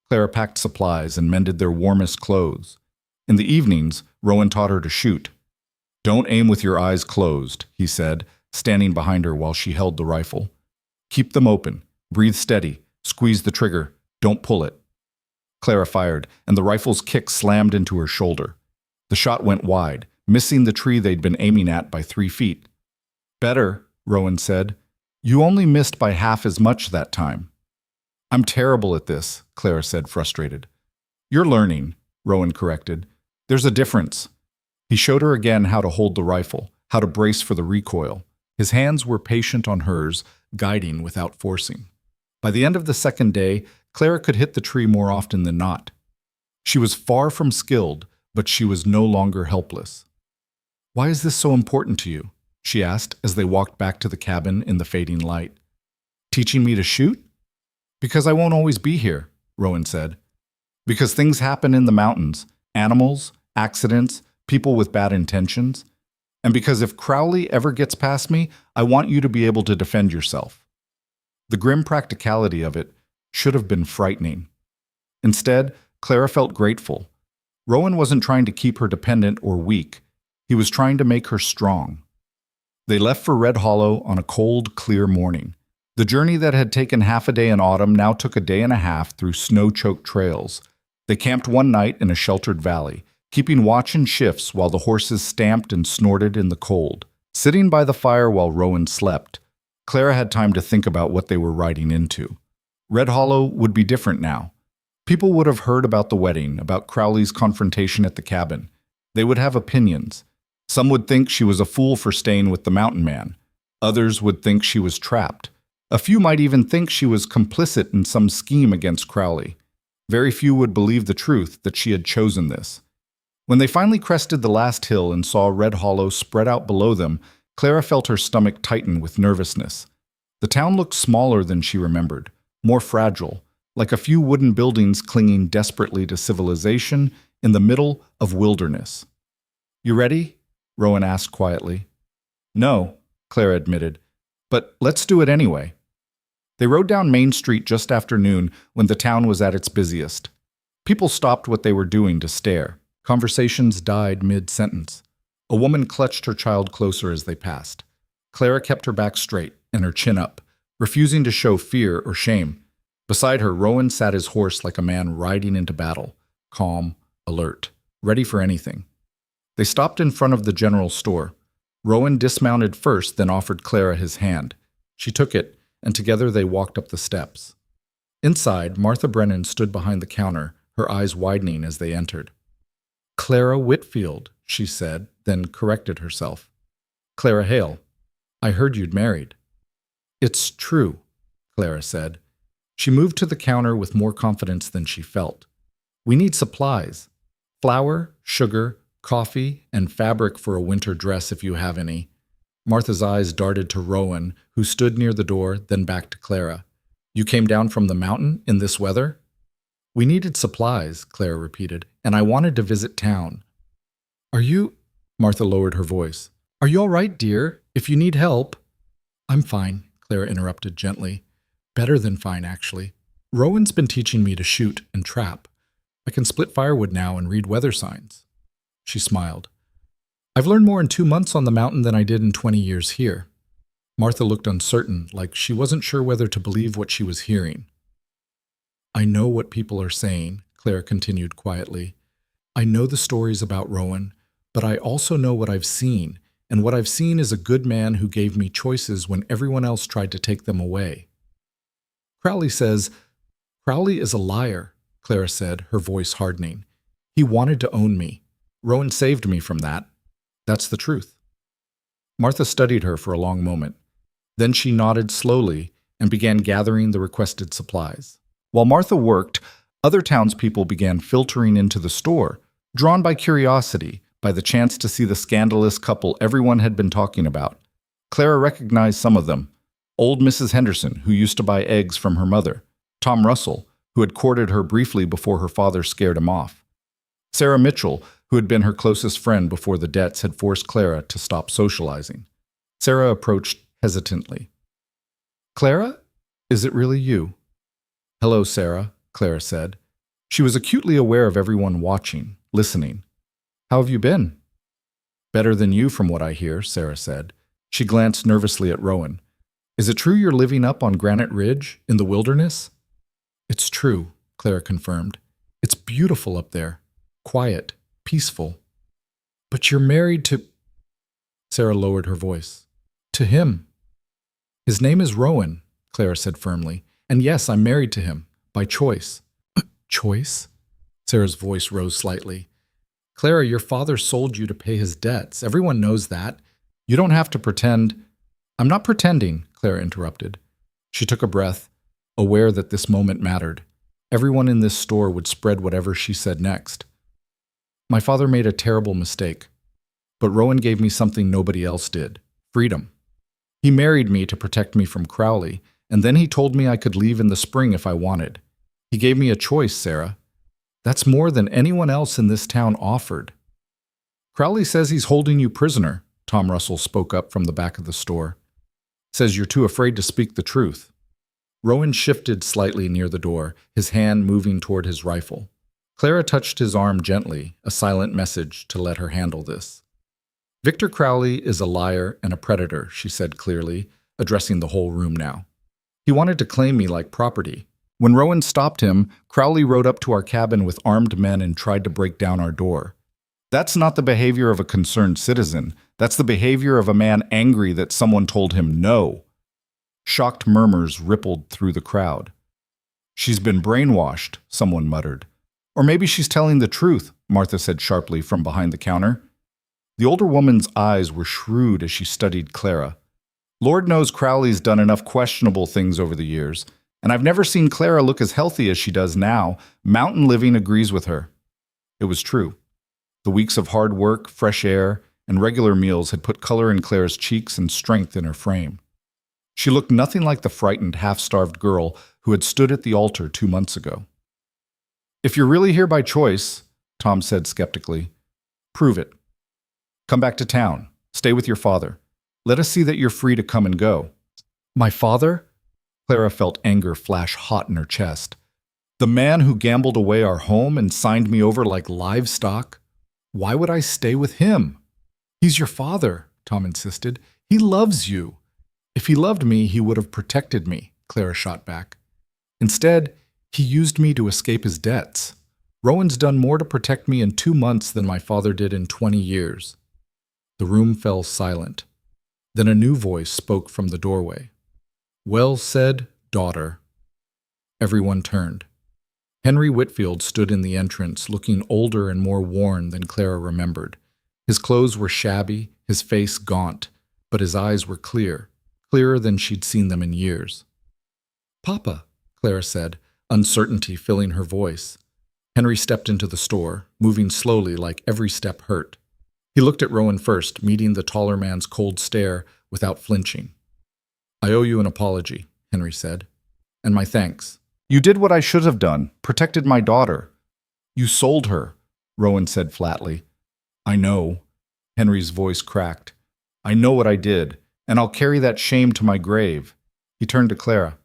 Clara packed supplies and mended their warmest clothes. In the evenings, Rowan taught her to shoot. Don't aim with your eyes closed, he said, standing behind her while she held the rifle. Keep them open. Breathe steady. Squeeze the trigger. Don't pull it. Clara fired, and the rifle's kick slammed into her shoulder. The shot went wide, missing the tree they'd been aiming at by 3 feet. Better, Rowan said. You only missed by half as much that time. I'm terrible at this, Clara said, frustrated. You're learning, Rowan corrected. There's a difference. He showed her again how to hold the rifle, how to brace for the recoil. His hands were patient on hers, guiding without forcing. By the end of the second day, Clara could hit the tree more often than not. She was far from skilled, but she was no longer helpless. Why is this so important to you? She asked as they walked back to the cabin in the fading light. Teaching me to shoot? Because I won't always be here, Rowan said. Because things happen in the mountains, animals, accidents, people with bad intentions. And because if Crowley ever gets past me, I want you to be able to defend yourself. The grim practicality of it should have been frightening. Instead, Clara felt grateful. Rowan wasn't trying to keep her dependent or weak. He was trying to make her strong. They left for Red Hollow on a cold, clear morning. The journey that had taken half a day in autumn now took a day and a half through snow-choked trails. They camped one night in a sheltered valley, keeping watch in shifts while the horses stamped and snorted in the cold. Sitting by the fire while Rowan slept, Clara had time to think about what they were riding into. Red Hollow would be different now. People would have heard about the wedding, about Crowley's confrontation at the cabin. They would have opinions. Some would think she was a fool for staying with the mountain man. Others would think she was trapped. A few might even think she was complicit in some scheme against Crowley. Very few would believe the truth that she had chosen this. When they finally crested the last hill and saw Red Hollow spread out below them, Clara felt her stomach tighten with nervousness. The town looked smaller than she remembered, more fragile, like a few wooden buildings clinging desperately to civilization in the middle of wilderness. You ready? Rowan asked quietly. No, Clara admitted, but let's do it anyway. They rode down Main Street just after noon when the town was at its busiest. People stopped what they were doing to stare. Conversations died mid-sentence. A woman clutched her child closer as they passed. Clara kept her back straight and her chin up, refusing to show fear or shame. Beside her, Rowan sat his horse like a man riding into battle, calm, alert, ready for anything. They stopped in front of the general store. Rowan dismounted first, then offered Clara his hand. She took it, and together they walked up the steps. Inside, Martha Brennan stood behind the counter, her eyes widening as they entered. Clara Whitfield, she said, then corrected herself. Clara Hale, I heard you'd married. It's true, Clara said. She moved to the counter with more confidence than she felt. We need supplies. Flour, sugar, coffee, and fabric for a winter dress if you have any. Martha's eyes darted to Rowan, who stood near the door, then back to Clara. You came down from the mountain in this weather? We needed supplies, Clara repeated, and I wanted to visit town. Are you... Martha lowered her voice. Are you all right, dear? If you need help... I'm fine, Clara interrupted gently. Better than fine, actually. Rowan's been teaching me to shoot and trap. I can split firewood now and read weather signs. She smiled. I've learned more in 2 months on the mountain than I did in 20 years here. Martha looked uncertain, like she wasn't sure whether to believe what she was hearing. I know what people are saying, Clara continued quietly. I know the stories about Rowan, but I also know what I've seen, and what I've seen is a good man who gave me choices when everyone else tried to take them away. Crowley says, Crowley is a liar, Clara said, her voice hardening. He wanted to own me. Rowan saved me from that. That's the truth. Martha studied her for a long moment. Then she nodded slowly and began gathering the requested supplies. While Martha worked, other townspeople began filtering into the store, drawn by curiosity, by the chance to see the scandalous couple everyone had been talking about. Clara recognized some of them. Old Mrs. Henderson, who used to buy eggs from her mother. Tom Russell, who had courted her briefly before her father scared him off. Sarah Mitchell, who had been her closest friend before the debts had forced Clara to stop socializing. Sarah approached hesitantly. "Clara, is it really you?" "Hello, Sarah," Clara said. She was acutely aware of everyone watching, listening. "How have you been?" "Better than you, from what I hear," Sarah said. She glanced nervously at Rowan. "Is it true you're living up on Granite Ridge, in the wilderness?" "It's true," Clara confirmed. "It's beautiful up there. Quiet, peaceful." "But you're married to—" Sarah lowered her voice. "To him." "His name is Rowan," Clara said firmly. "And yes, I'm married to him, by choice." "Choice?" Sarah's voice rose slightly. "Clara, your father sold you to pay his debts. Everyone knows that. You don't have to pretend—" "I'm not pretending," Clara interrupted. She took a breath, aware that this moment mattered. Everyone in this store would spread whatever she said next. "My father made a terrible mistake, but Rowan gave me something nobody else did: freedom. He married me to protect me from Crowley, and then he told me I could leave in the spring if I wanted. He gave me a choice, Sarah. That's more than anyone else in this town offered." "Crowley says he's holding you prisoner," Tom Russell spoke up from the back of the store. "Says you're too afraid to speak the truth." Rowan shifted slightly near the door, his hand moving toward his rifle. Clara touched his arm gently, a silent message to let her handle this. "Victor Crowley is a liar and a predator," she said clearly, addressing the whole room now. "He wanted to claim me like property. When Rowan stopped him, Crowley rode up to our cabin with armed men and tried to break down our door. That's not the behavior of a concerned citizen. That's the behavior of a man angry that someone told him no." Shocked murmurs rippled through the crowd. "She's been brainwashed," someone muttered. "Or maybe she's telling the truth," Martha said sharply from behind the counter. The older woman's eyes were shrewd as she studied Clara. "Lord knows Crowley's done enough questionable things over the years, and I've never seen Clara look as healthy as she does now. Mountain living agrees with her." It was true. The weeks of hard work, fresh air, and regular meals had put color in Clara's cheeks and strength in her frame. She looked nothing like the frightened, half-starved girl who had stood at the altar 2 months ago. "If you're really here by choice," Tom said skeptically, "prove it. Come back to town. Stay with your father. Let us see that you're free to come and go." "My father?" Clara felt anger flash hot in her chest. "The man who gambled away our home and signed me over like livestock? Why would I stay with him?" "He's your father," Tom insisted. "He loves you." "If he loved me, he would have protected me," Clara shot back. "Instead, he used me to escape his debts. Rowan's done more to protect me in 2 months than my father did in 20 years. The room fell silent. Then a new voice spoke from the doorway. "Well said, daughter." Everyone turned. Henry Whitfield stood in the entrance, looking older and more worn than Clara remembered. His clothes were shabby, his face gaunt, but his eyes were clear, clearer than she'd seen them in years. "Papa," Clara said, uncertainty filling her voice. Henry stepped into the store, moving slowly like every step hurt. He looked at Rowan first, meeting the taller man's cold stare without flinching. "I owe you an apology," Henry said, "and my thanks. You did what I should have done, protected my daughter." "You sold her," Rowan said flatly. "I know." Henry's voice cracked. "I know what I did, and I'll carry that shame to my grave." He turned to Clara.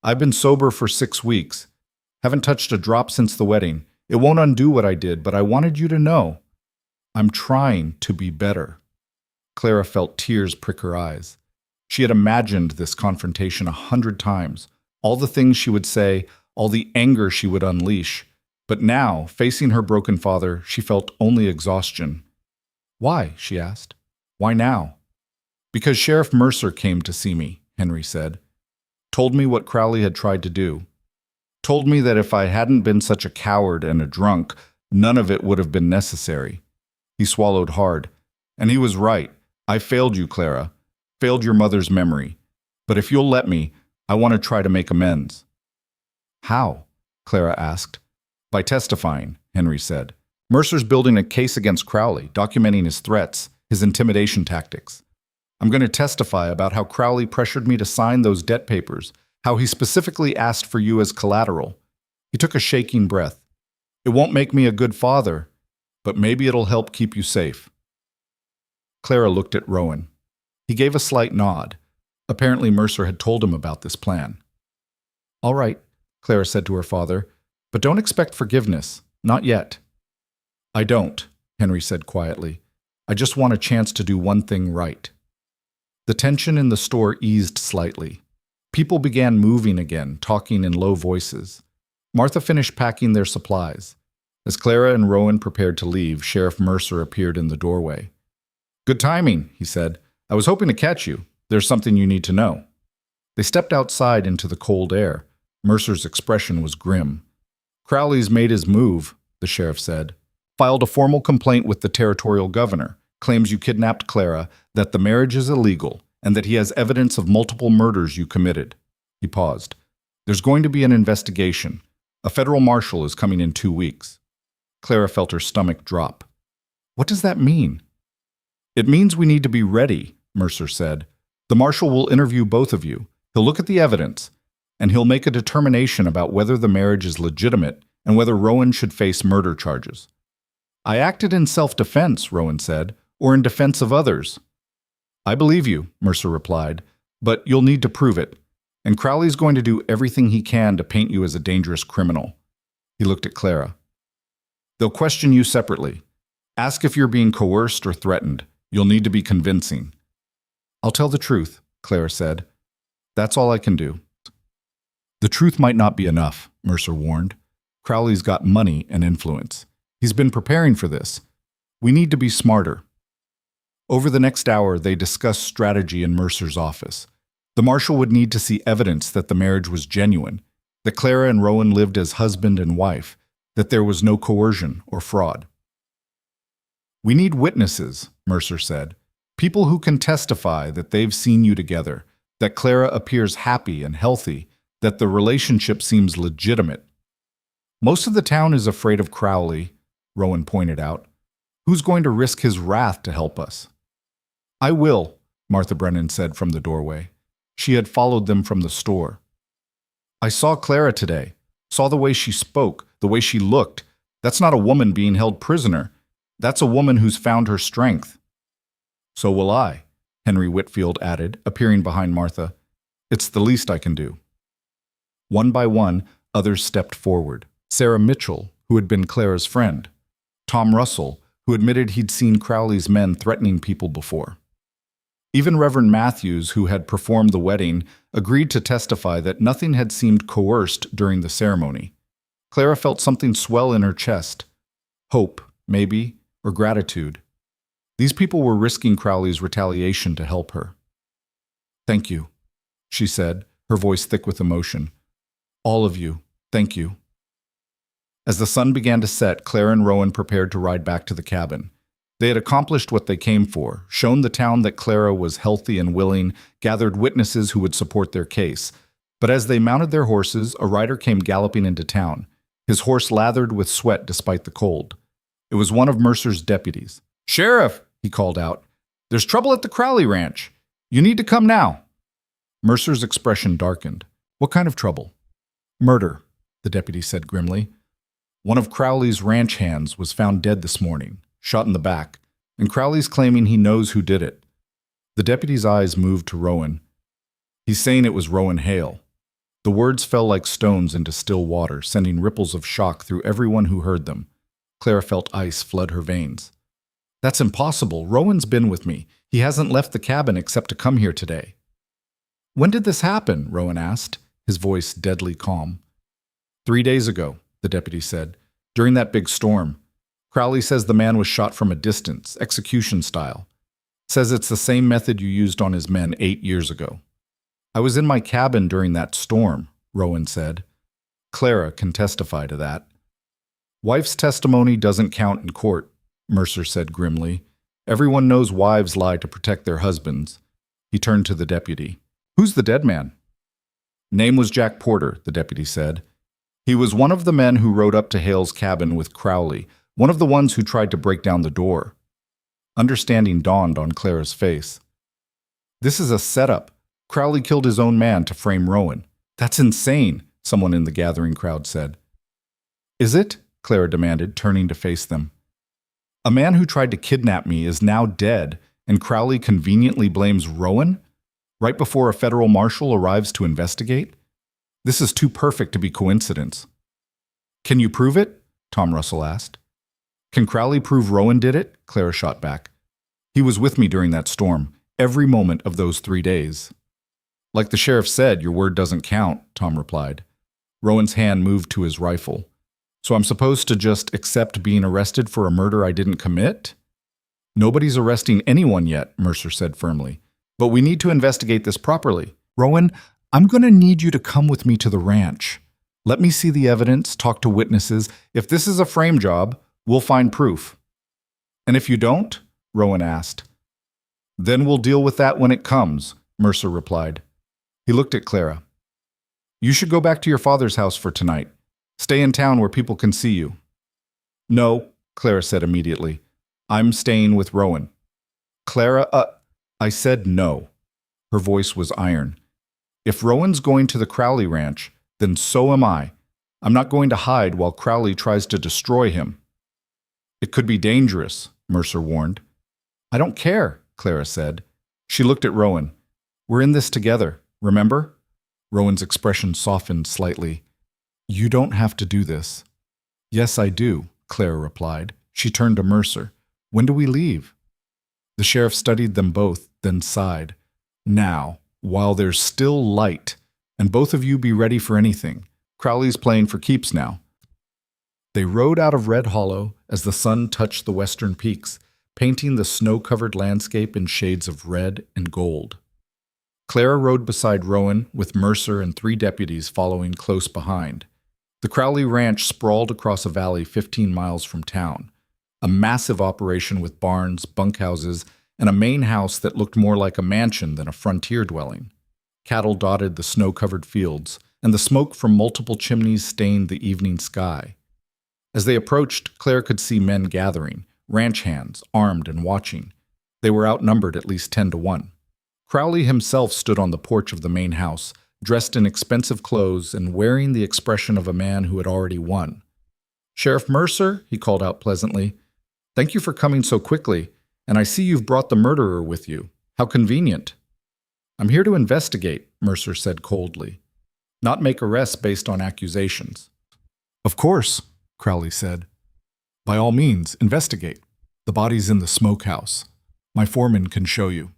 "I've been sober for 6 weeks. Haven't touched a drop since the wedding. It won't undo what I did, but I wanted you to know. I'm trying to be better." Clara felt tears prick her eyes. She had imagined this confrontation 100 times, all the things she would say, all the anger she would unleash. But now, facing her broken father, she felt only exhaustion. "Why?" she asked. "Why now?" "Because Sheriff Mercer came to see me," Henry said. "Told me what Crowley had tried to do. Told me that if I hadn't been such a coward and a drunk, none of it would have been necessary." He swallowed hard. "And he was right. I failed you, Clara. Failed your mother's memory. But if you'll let me, I want to try to make amends." "How?" Clara asked. "By testifying," Henry said. "Mercer's building a case against Crowley, documenting his threats, his intimidation tactics. I'm going to testify about how Crowley pressured me to sign those debt papers, how he specifically asked for you as collateral." He took a shaking breath. "It won't make me a good father, but maybe it'll help keep you safe. Clara looked at Rowan. He gave a slight nod. Apparently Mercer had told him about this plan. "All right," Clara said to her father, "but don't expect forgiveness. Not yet." "I don't," Henry said quietly. "I just want a chance to do one thing right." The tension in the store eased slightly. People began moving again, talking in low voices. Martha finished packing their supplies. As Clara and Rowan prepared to leave, Sheriff Mercer appeared in the doorway. "Good timing," he said. "I was hoping to catch you. There's something you need to know." They stepped outside into the cold air. Mercer's expression was grim. "Crowley's made his move," the sheriff said. "Filed a formal complaint with the territorial governor, claims you kidnapped Clara, that the marriage is illegal, and that he has evidence of multiple murders you committed." He paused. "There's going to be an investigation. A federal marshal is coming in 2 weeks." Clara felt her stomach drop. "What does that mean?" "It means we need to be ready," Mercer said. "The marshal will interview both of you. He'll look at the evidence, and he'll make a determination about whether the marriage is legitimate and whether Rowan should face murder charges." "I acted in self-defense," Rowan said, "or in defense of others." "I believe you," Mercer replied, "but you'll need to prove it. And Crowley's going to do everything he can to paint you as a dangerous criminal." He looked at Clara. "They'll question you separately. Ask if you're being coerced or threatened. You'll need to be convincing." "I'll tell the truth," Clara said. "That's all I can do." "The truth might not be enough," Mercer warned. "Crowley's got money and influence. He's been preparing for this. We need to be smarter." Over the next hour, they discussed strategy in Mercer's office. The marshal would need to see evidence that the marriage was genuine, that Clara and Rowan lived as husband and wife, that there was no coercion or fraud. "We need witnesses," Mercer said. "People who can testify that they've seen you together, that Clara appears happy and healthy, that the relationship seems legitimate." "Most of the town is afraid of Crowley," Rowan pointed out. "Who's going to risk his wrath to help us?" "I will," Martha Brennan said from the doorway. She had followed them from the store. "I saw Clara today. Saw the way she spoke, the way she looked. That's not a woman being held prisoner. That's a woman who's found her strength." "So will I," Henry Whitfield added, appearing behind Martha. "It's the least I can do." One by one, others stepped forward. Sarah Mitchell, who had been Clara's friend. Tom Russell, who admitted he'd seen Crowley's men threatening people before. Even Reverend Matthews, who had performed the wedding, agreed to testify that nothing had seemed coerced during the ceremony. Clara felt something swell in her chest. Hope, maybe, or gratitude. These people were risking Crowley's retaliation to help her. "Thank you," she said, her voice thick with emotion. "All of you, thank you." As the sun began to set, Clara and Rowan prepared to ride back to the cabin. They had accomplished what they came for, shown the town that Clara was healthy and willing, gathered witnesses who would support their case. But as they mounted their horses, a rider came galloping into town, his horse lathered with sweat despite the cold. It was one of Mercer's deputies. "Sheriff," he called out, "there's trouble at the Crowley Ranch. You need to come now." Mercer's expression darkened. "What kind of trouble?" "Murder," the deputy said grimly. "One of Crowley's ranch hands was found dead this morning, shot in the back, and Crowley's claiming he knows who did it." The deputy's eyes moved to Rowan. "He's saying it was Rowan Hale." The words fell like stones into still water, sending ripples of shock through everyone who heard them. Clara felt ice flood her veins. "That's impossible. Rowan's been with me. He hasn't left the cabin except to come here today." "When did this happen?" Rowan asked, his voice deadly calm. 3 days ago, the deputy said, "during that big storm. Crowley says the man was shot from a distance, execution style. Says it's the same method you used on his men 8 years ago." "I was in my cabin during that storm," Rowan said. "Clara can testify to that." "Wife's testimony doesn't count in court," Mercer said grimly. "Everyone knows wives lie to protect their husbands." He turned to the deputy. "Who's the dead man?" "Name was Jack Porter," the deputy said. "He was one of the men who rode up to Hale's cabin with Crowley, one of the ones who tried to break down the door." Understanding dawned on Clara's face. "This is a setup. Crowley killed his own man to frame Rowan. That's insane," someone in the gathering crowd said. "Is it?" Clara demanded, turning to face them. A man who tried to kidnap me is now dead, and Crowley conveniently blames Rowan right before a federal marshal arrives to investigate? This is too perfect to be coincidence. Can you prove it? Tom Russell asked. Can Crowley prove Rowan did it? Clara shot back. He was with me during that storm, every moment of those 3 days. Like the sheriff said, your word doesn't count, Tom replied. Rowan's hand moved to his rifle. So I'm supposed to just accept being arrested for a murder I didn't commit? Nobody's arresting anyone yet, Mercer said firmly. But we need to investigate this properly. Rowan, I'm going to need you to come with me to the ranch. Let me see the evidence, talk to witnesses. If this is a frame job, we'll find proof. And if you don't? Rowan asked. Then we'll deal with that when it comes, Mercer replied. He looked at Clara. You should go back to your father's house for tonight. Stay in town where people can see you. No, Clara said immediately. I'm staying with Rowan. Clara, I said no. Her voice was iron. If Rowan's going to the Crowley ranch, then so am I. I'm not going to hide while Crowley tries to destroy him. It could be dangerous, Mercer warned. I don't care, Clara said. She looked at Rowan. We're in this together, remember? Rowan's expression softened slightly. You don't have to do this. Yes, I do, Clara replied. She turned to Mercer. When do we leave? The sheriff studied them both, then sighed. Now, while there's still light, and both of you be ready for anything. Crowley's playing for keeps now. They rode out of Red Hollow as the sun touched the western peaks, painting the snow-covered landscape in shades of red and gold. Clara rode beside Rowan, with Mercer and 3 deputies following close behind. The Crowley Ranch sprawled across a valley 15 miles from town, a massive operation with barns, bunkhouses, and a main house that looked more like a mansion than a frontier dwelling. Cattle dotted the snow-covered fields, and the smoke from multiple chimneys stained the evening sky. As they approached, Claire could see men gathering, ranch hands, armed and watching. They were outnumbered at least 10 to 1. Crowley himself stood on the porch of the main house, dressed in expensive clothes and wearing the expression of a man who had already won. Sheriff Mercer, he called out pleasantly, thank you for coming so quickly, and I see you've brought the murderer with you. How convenient. I'm here to investigate, Mercer said coldly, not make arrests based on accusations. Of course, Crowley said. By all means, investigate. The body's in the smokehouse. My foreman can show you.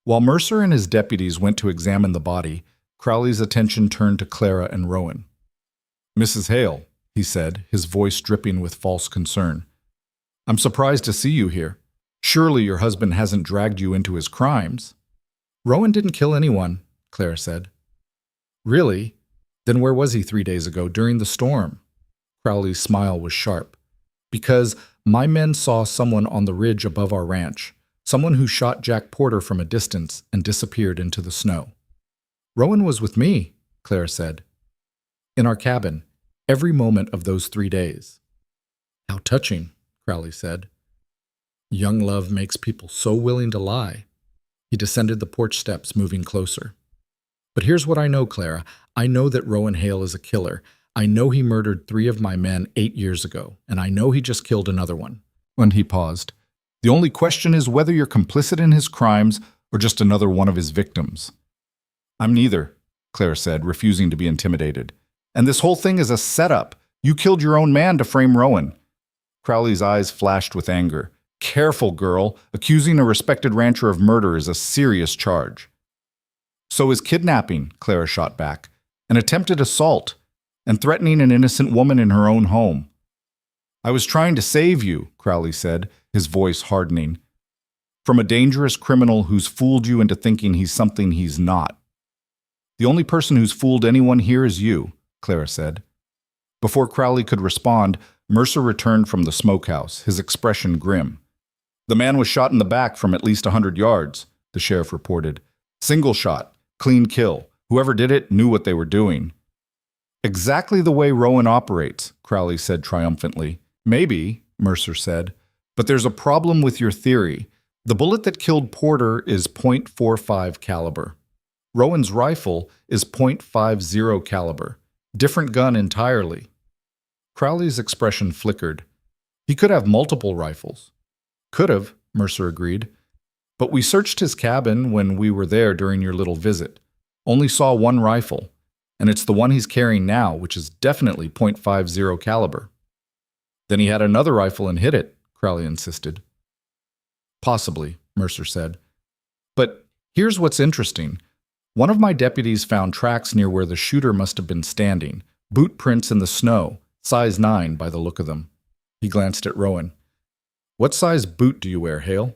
While Mercer and his deputies went to examine the body, Crowley's attention turned to Clara and Rowan. Mrs. Hale, he said, his voice dripping with false concern. I'm surprised to see you here. Surely your husband hasn't dragged you into his crimes. Rowan didn't kill anyone, Clara said. Really? Then where was he 3 days ago during the storm? Crowley's smile was sharp. Because my men saw someone on the ridge above our ranch, someone who shot Jack Porter from a distance and disappeared into the snow. Rowan was with me, Clara said. In our cabin, every moment of those 3 days. How touching, Crowley said. Young love makes people so willing to lie. He descended the porch steps, moving closer. But here's what I know, Clara. I know that Rowan Hale is a killer. I know he murdered 3 of my men 8 years ago, and I know he just killed another one. When he paused. The only question is whether you're complicit in his crimes or just another one of his victims. I'm neither, Clara said, refusing to be intimidated. And this whole thing is a setup. You killed your own man to frame Rowan. Crowley's eyes flashed with anger. Careful, girl. Accusing a respected rancher of murder is a serious charge. So is kidnapping, Clara shot back. An attempted assault. And threatening an innocent woman in her own home. I was trying to save you, Crowley said, his voice hardening. From a dangerous criminal who's fooled you into thinking he's something he's not. The only person who's fooled anyone here is you, Clara said. Before Crowley could respond, Mercer returned from the smokehouse, his expression grim. The man was shot in the back from at least 100 yards, the sheriff reported. Single shot, clean kill. Whoever did it knew what they were doing. Exactly the way Rowan operates, Crowley said triumphantly. Maybe, Mercer said, but there's a problem with your theory. The bullet that killed Porter is .45 caliber. Rowan's rifle is .50 caliber. Different gun entirely. Crowley's expression flickered. He could have multiple rifles. Could have, Mercer agreed. But we searched his cabin when we were there during your little visit. Only saw one rifle, and it's the one he's carrying now, which is definitely .50 caliber. Then he had another rifle and hid it, Crowley insisted. Possibly, Mercer said. But here's what's interesting. One of my deputies found tracks near where the shooter must have been standing, boot prints in the snow, size 9 by the look of them. He glanced at Rowan. What size boot do you wear, Hale?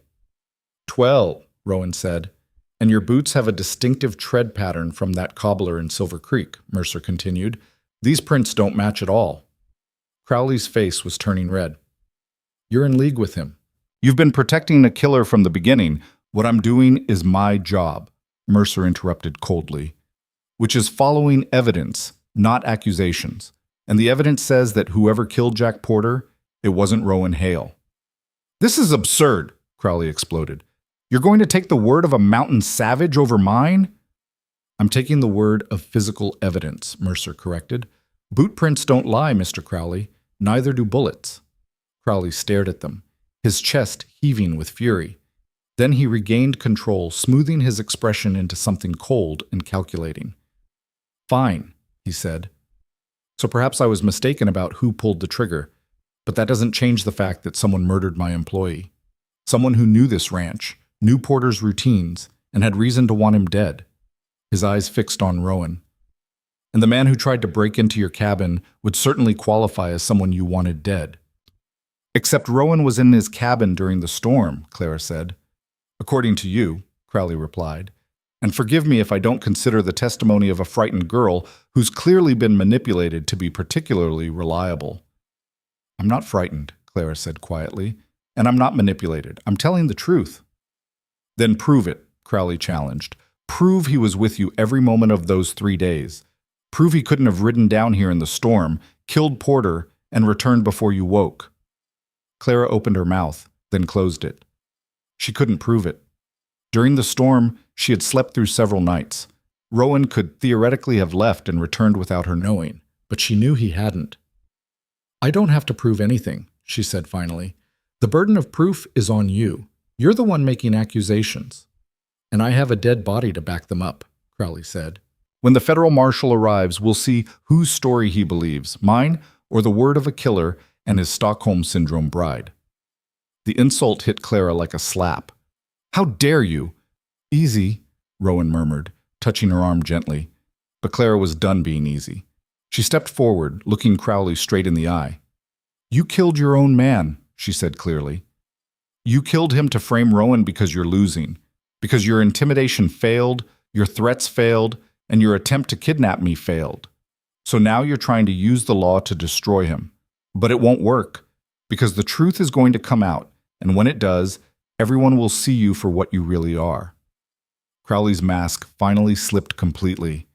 12, Rowan said. And your boots have a distinctive tread pattern from that cobbler in Silver Creek, Mercer continued. These prints don't match at all. Crowley's face was turning red. You're in league with him. You've been protecting a killer from the beginning. What I'm doing is my job, Mercer interrupted coldly, which is following evidence, not accusations. And the evidence says that whoever killed Jack Porter, it wasn't Rowan Hale. This is absurd, Crowley exploded. You're going to take the word of a mountain savage over mine? I'm taking the word of physical evidence, Mercer corrected. Boot prints don't lie, Mr. Crowley. Neither do bullets. Crowley stared at them, his chest heaving with fury. Then he regained control, smoothing his expression into something cold and calculating. Fine, he said. So perhaps I was mistaken about who pulled the trigger, but that doesn't change the fact that someone murdered my employee. Someone who knew this ranch, knew Porter's routines, and had reason to want him dead. His eyes fixed on Rowan. And the man who tried to break into your cabin would certainly qualify as someone you wanted dead. Except Rowan was in his cabin during the storm, Clara said. According to you, Crowley replied. And forgive me if I don't consider the testimony of a frightened girl who's clearly been manipulated to be particularly reliable. I'm not frightened, Clara said quietly, and I'm not manipulated. I'm telling the truth. Then prove it, Crowley challenged. Prove he was with you every moment of those 3 days. Prove he couldn't have ridden down here in the storm, killed Porter, and returned before you woke. Clara opened her mouth, then closed it. She couldn't prove it. During the storm, she had slept through several nights. Rowan could theoretically have left and returned without her knowing, but she knew he hadn't. I don't have to prove anything, she said finally. The burden of proof is on you. You're the one making accusations. And I have a dead body to back them up, Crowley said. When the federal marshal arrives, we'll see whose story he believes, mine or the word of a killer and his Stockholm Syndrome bride. The insult hit Clara like a slap. How dare you? Easy, Rowan murmured, touching her arm gently. But Clara was done being easy. She stepped forward, looking Crowley straight in the eye. You killed your own man, she said clearly. You killed him to frame Rowan because you're losing, because your intimidation failed, your threats failed, and your attempt to kidnap me failed. So now you're trying to use the law to destroy him. But it won't work, because the truth is going to come out, and when it does, everyone will see you for what you really are. Crowley's mask finally slipped completely.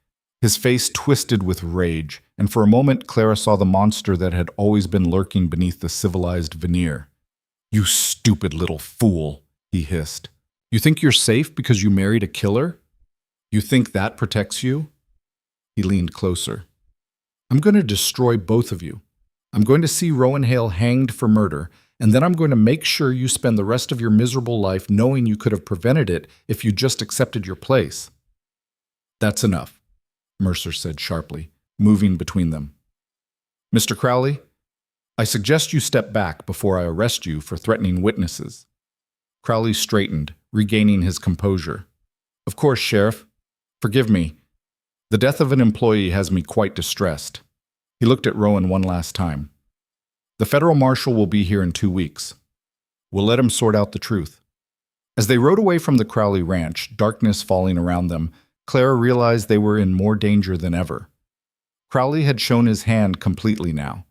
His face twisted with rage, and for a moment Clara saw the monster that had always been lurking beneath the civilized veneer. You stupid little fool, he hissed. You think you're safe because you married a killer? You think that protects you? He leaned closer. I'm going to destroy both of you. I'm going to see Rowan Hale hanged for murder, and then I'm going to make sure you spend the rest of your miserable life knowing you could have prevented it if you just accepted your place. That's enough, Mercer said sharply, moving between them. Mr. Crowley, I suggest you step back before I arrest you for threatening witnesses. Crowley straightened, regaining his composure. Of course, Sheriff. Forgive me. The death of an employee has me quite distressed. He looked at Rowan one last time. The federal marshal will be here in 2 weeks. We'll let him sort out the truth. As they rode away from the Crowley ranch, darkness falling around them, Clara realized they were in more danger than ever. Crowley had shown his hand completely now.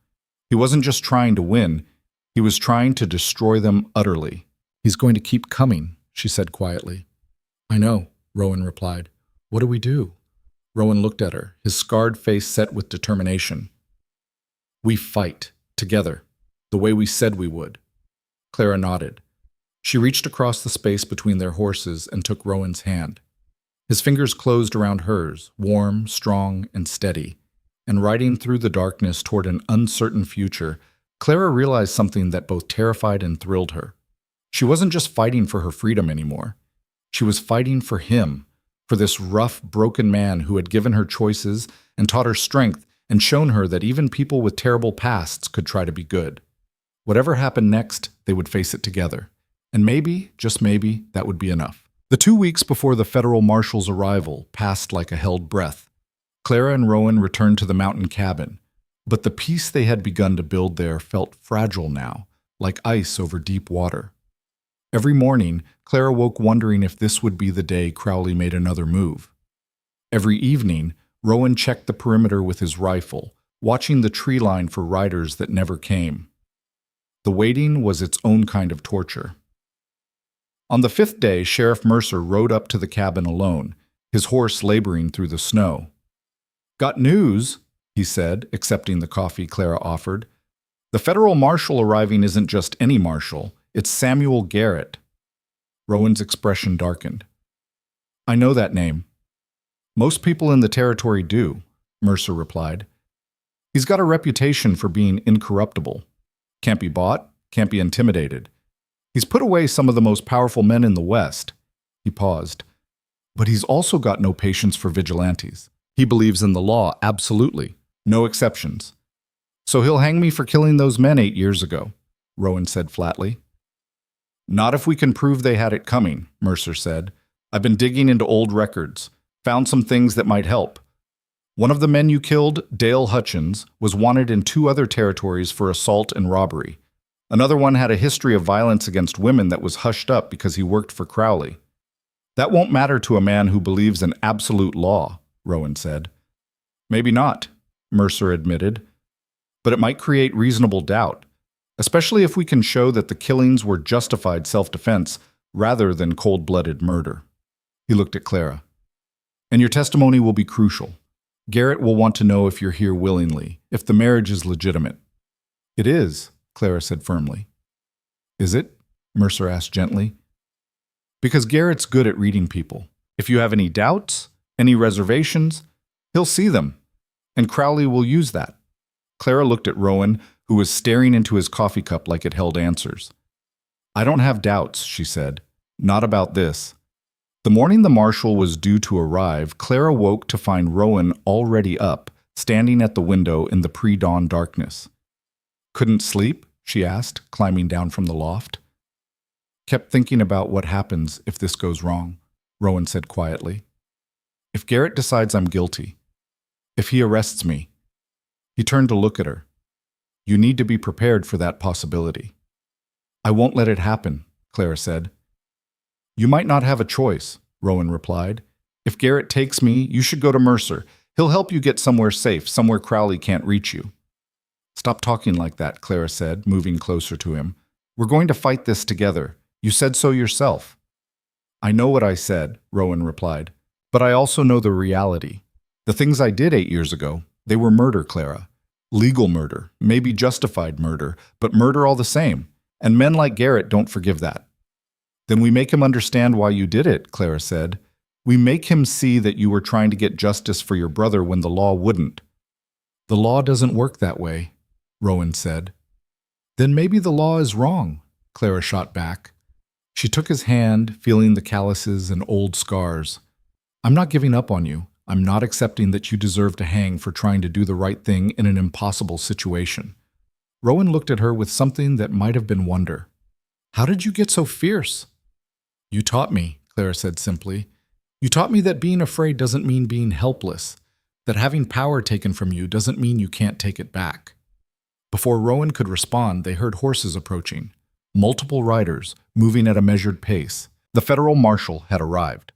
He wasn't just trying to win, he was trying to destroy them utterly. He's going to keep coming, she said quietly. I know, Rowan replied. What do we do? Rowan looked at her, his scarred face set with determination. We fight, together, the way we said we would. Clara nodded. She reached across the space between their horses and took Rowan's hand. His fingers closed around hers, warm, strong, and steady, and riding through the darkness toward an uncertain future, Clara realized something that both terrified and thrilled her. She wasn't just fighting for her freedom anymore. She was fighting for him, for this rough, broken man who had given her choices and taught her strength and shown her that even people with terrible pasts could try to be good. Whatever happened next, they would face it together. And maybe, just maybe, that would be enough. The 2 weeks before the federal marshal's arrival passed like a held breath. Clara and Rowan returned to the mountain cabin, but the peace they had begun to build there felt fragile now, like ice over deep water. Every morning, Clara woke wondering if this would be the day Crowley made another move. Every evening, Rowan checked the perimeter with his rifle, watching the tree line for riders that never came. The waiting was its own kind of torture. On the 5th day, Sheriff Mercer rode up to the cabin alone, his horse laboring through the snow. "Got news," he said, accepting the coffee Clara offered. "The federal marshal arriving isn't just any marshal, it's Samuel Garrett." Rowan's expression darkened. "I know that name." "Most people in the territory do," Mercer replied. "He's got a reputation for being incorruptible. Can't be bought, can't be intimidated. He's put away some of the most powerful men in the West." He paused. "But he's also got no patience for vigilantes. He believes in the law, absolutely. No exceptions. So he'll hang me for killing those men 8 years ago," Rowan said flatly. "Not if we can prove they had it coming," Mercer said. "I've been digging into old records, found some things that might help. One of the men you killed, Dale Hutchins, was wanted in 2 other territories for assault and robbery. Another one had a history of violence against women that was hushed up because he worked for Crowley. That won't matter to a man who believes in absolute law," Rowan said. "Maybe not," Mercer admitted, "but it might create reasonable doubt, especially if we can show that the killings were justified self-defense rather than cold-blooded murder." He looked at Clara. "And your testimony will be crucial. Garrett will want to know if you're here willingly, if the marriage is legitimate." "It is," Clara said firmly. "Is it?" Mercer asked gently. "Because Garrett's good at reading people. If you have any doubts, any reservations, he'll see them, and Crowley will use that." Clara looked at Rowan, who was staring into his coffee cup like it held answers. "I don't have doubts," she said. "Not about this." The morning the marshal was due to arrive, Clara woke to find Rowan already up, standing at the window in the pre-dawn darkness. "Couldn't sleep?" she asked, climbing down from the loft. "Kept thinking about what happens if this goes wrong," Rowan said quietly. "If Garrett decides I'm guilty, if he arrests me." He turned to look at her. "You need to be prepared for that possibility." "I won't let it happen," Clara said. "You might not have a choice," Rowan replied. "If Garrett takes me, you should go to Mercer. He'll help you get somewhere safe, somewhere Crowley can't reach you." "Stop talking like that," Clara said, moving closer to him. "We're going to fight this together. You said so yourself." "I know what I said," Rowan replied. "But I also know the reality. The things I did 8 years ago, they were murder, Clara. Legal murder, maybe justified murder, but murder all the same. And men like Garrett don't forgive that." "Then we make him understand why you did it," Clara said. "We make him see that you were trying to get justice for your brother when the law wouldn't." "The law doesn't work that way," Rowan said. "Then maybe the law is wrong," Clara shot back. She took his hand, feeling the calluses and old scars. "I'm not giving up on you. I'm not accepting that you deserve to hang for trying to do the right thing in an impossible situation." Rowan looked at her with something that might have been wonder. "How did you get so fierce?" "You taught me," Clara said simply. "You taught me that being afraid doesn't mean being helpless, that having power taken from you doesn't mean you can't take it back." Before Rowan could respond, they heard horses approaching. Multiple riders, moving at a measured pace. The federal marshal had arrived.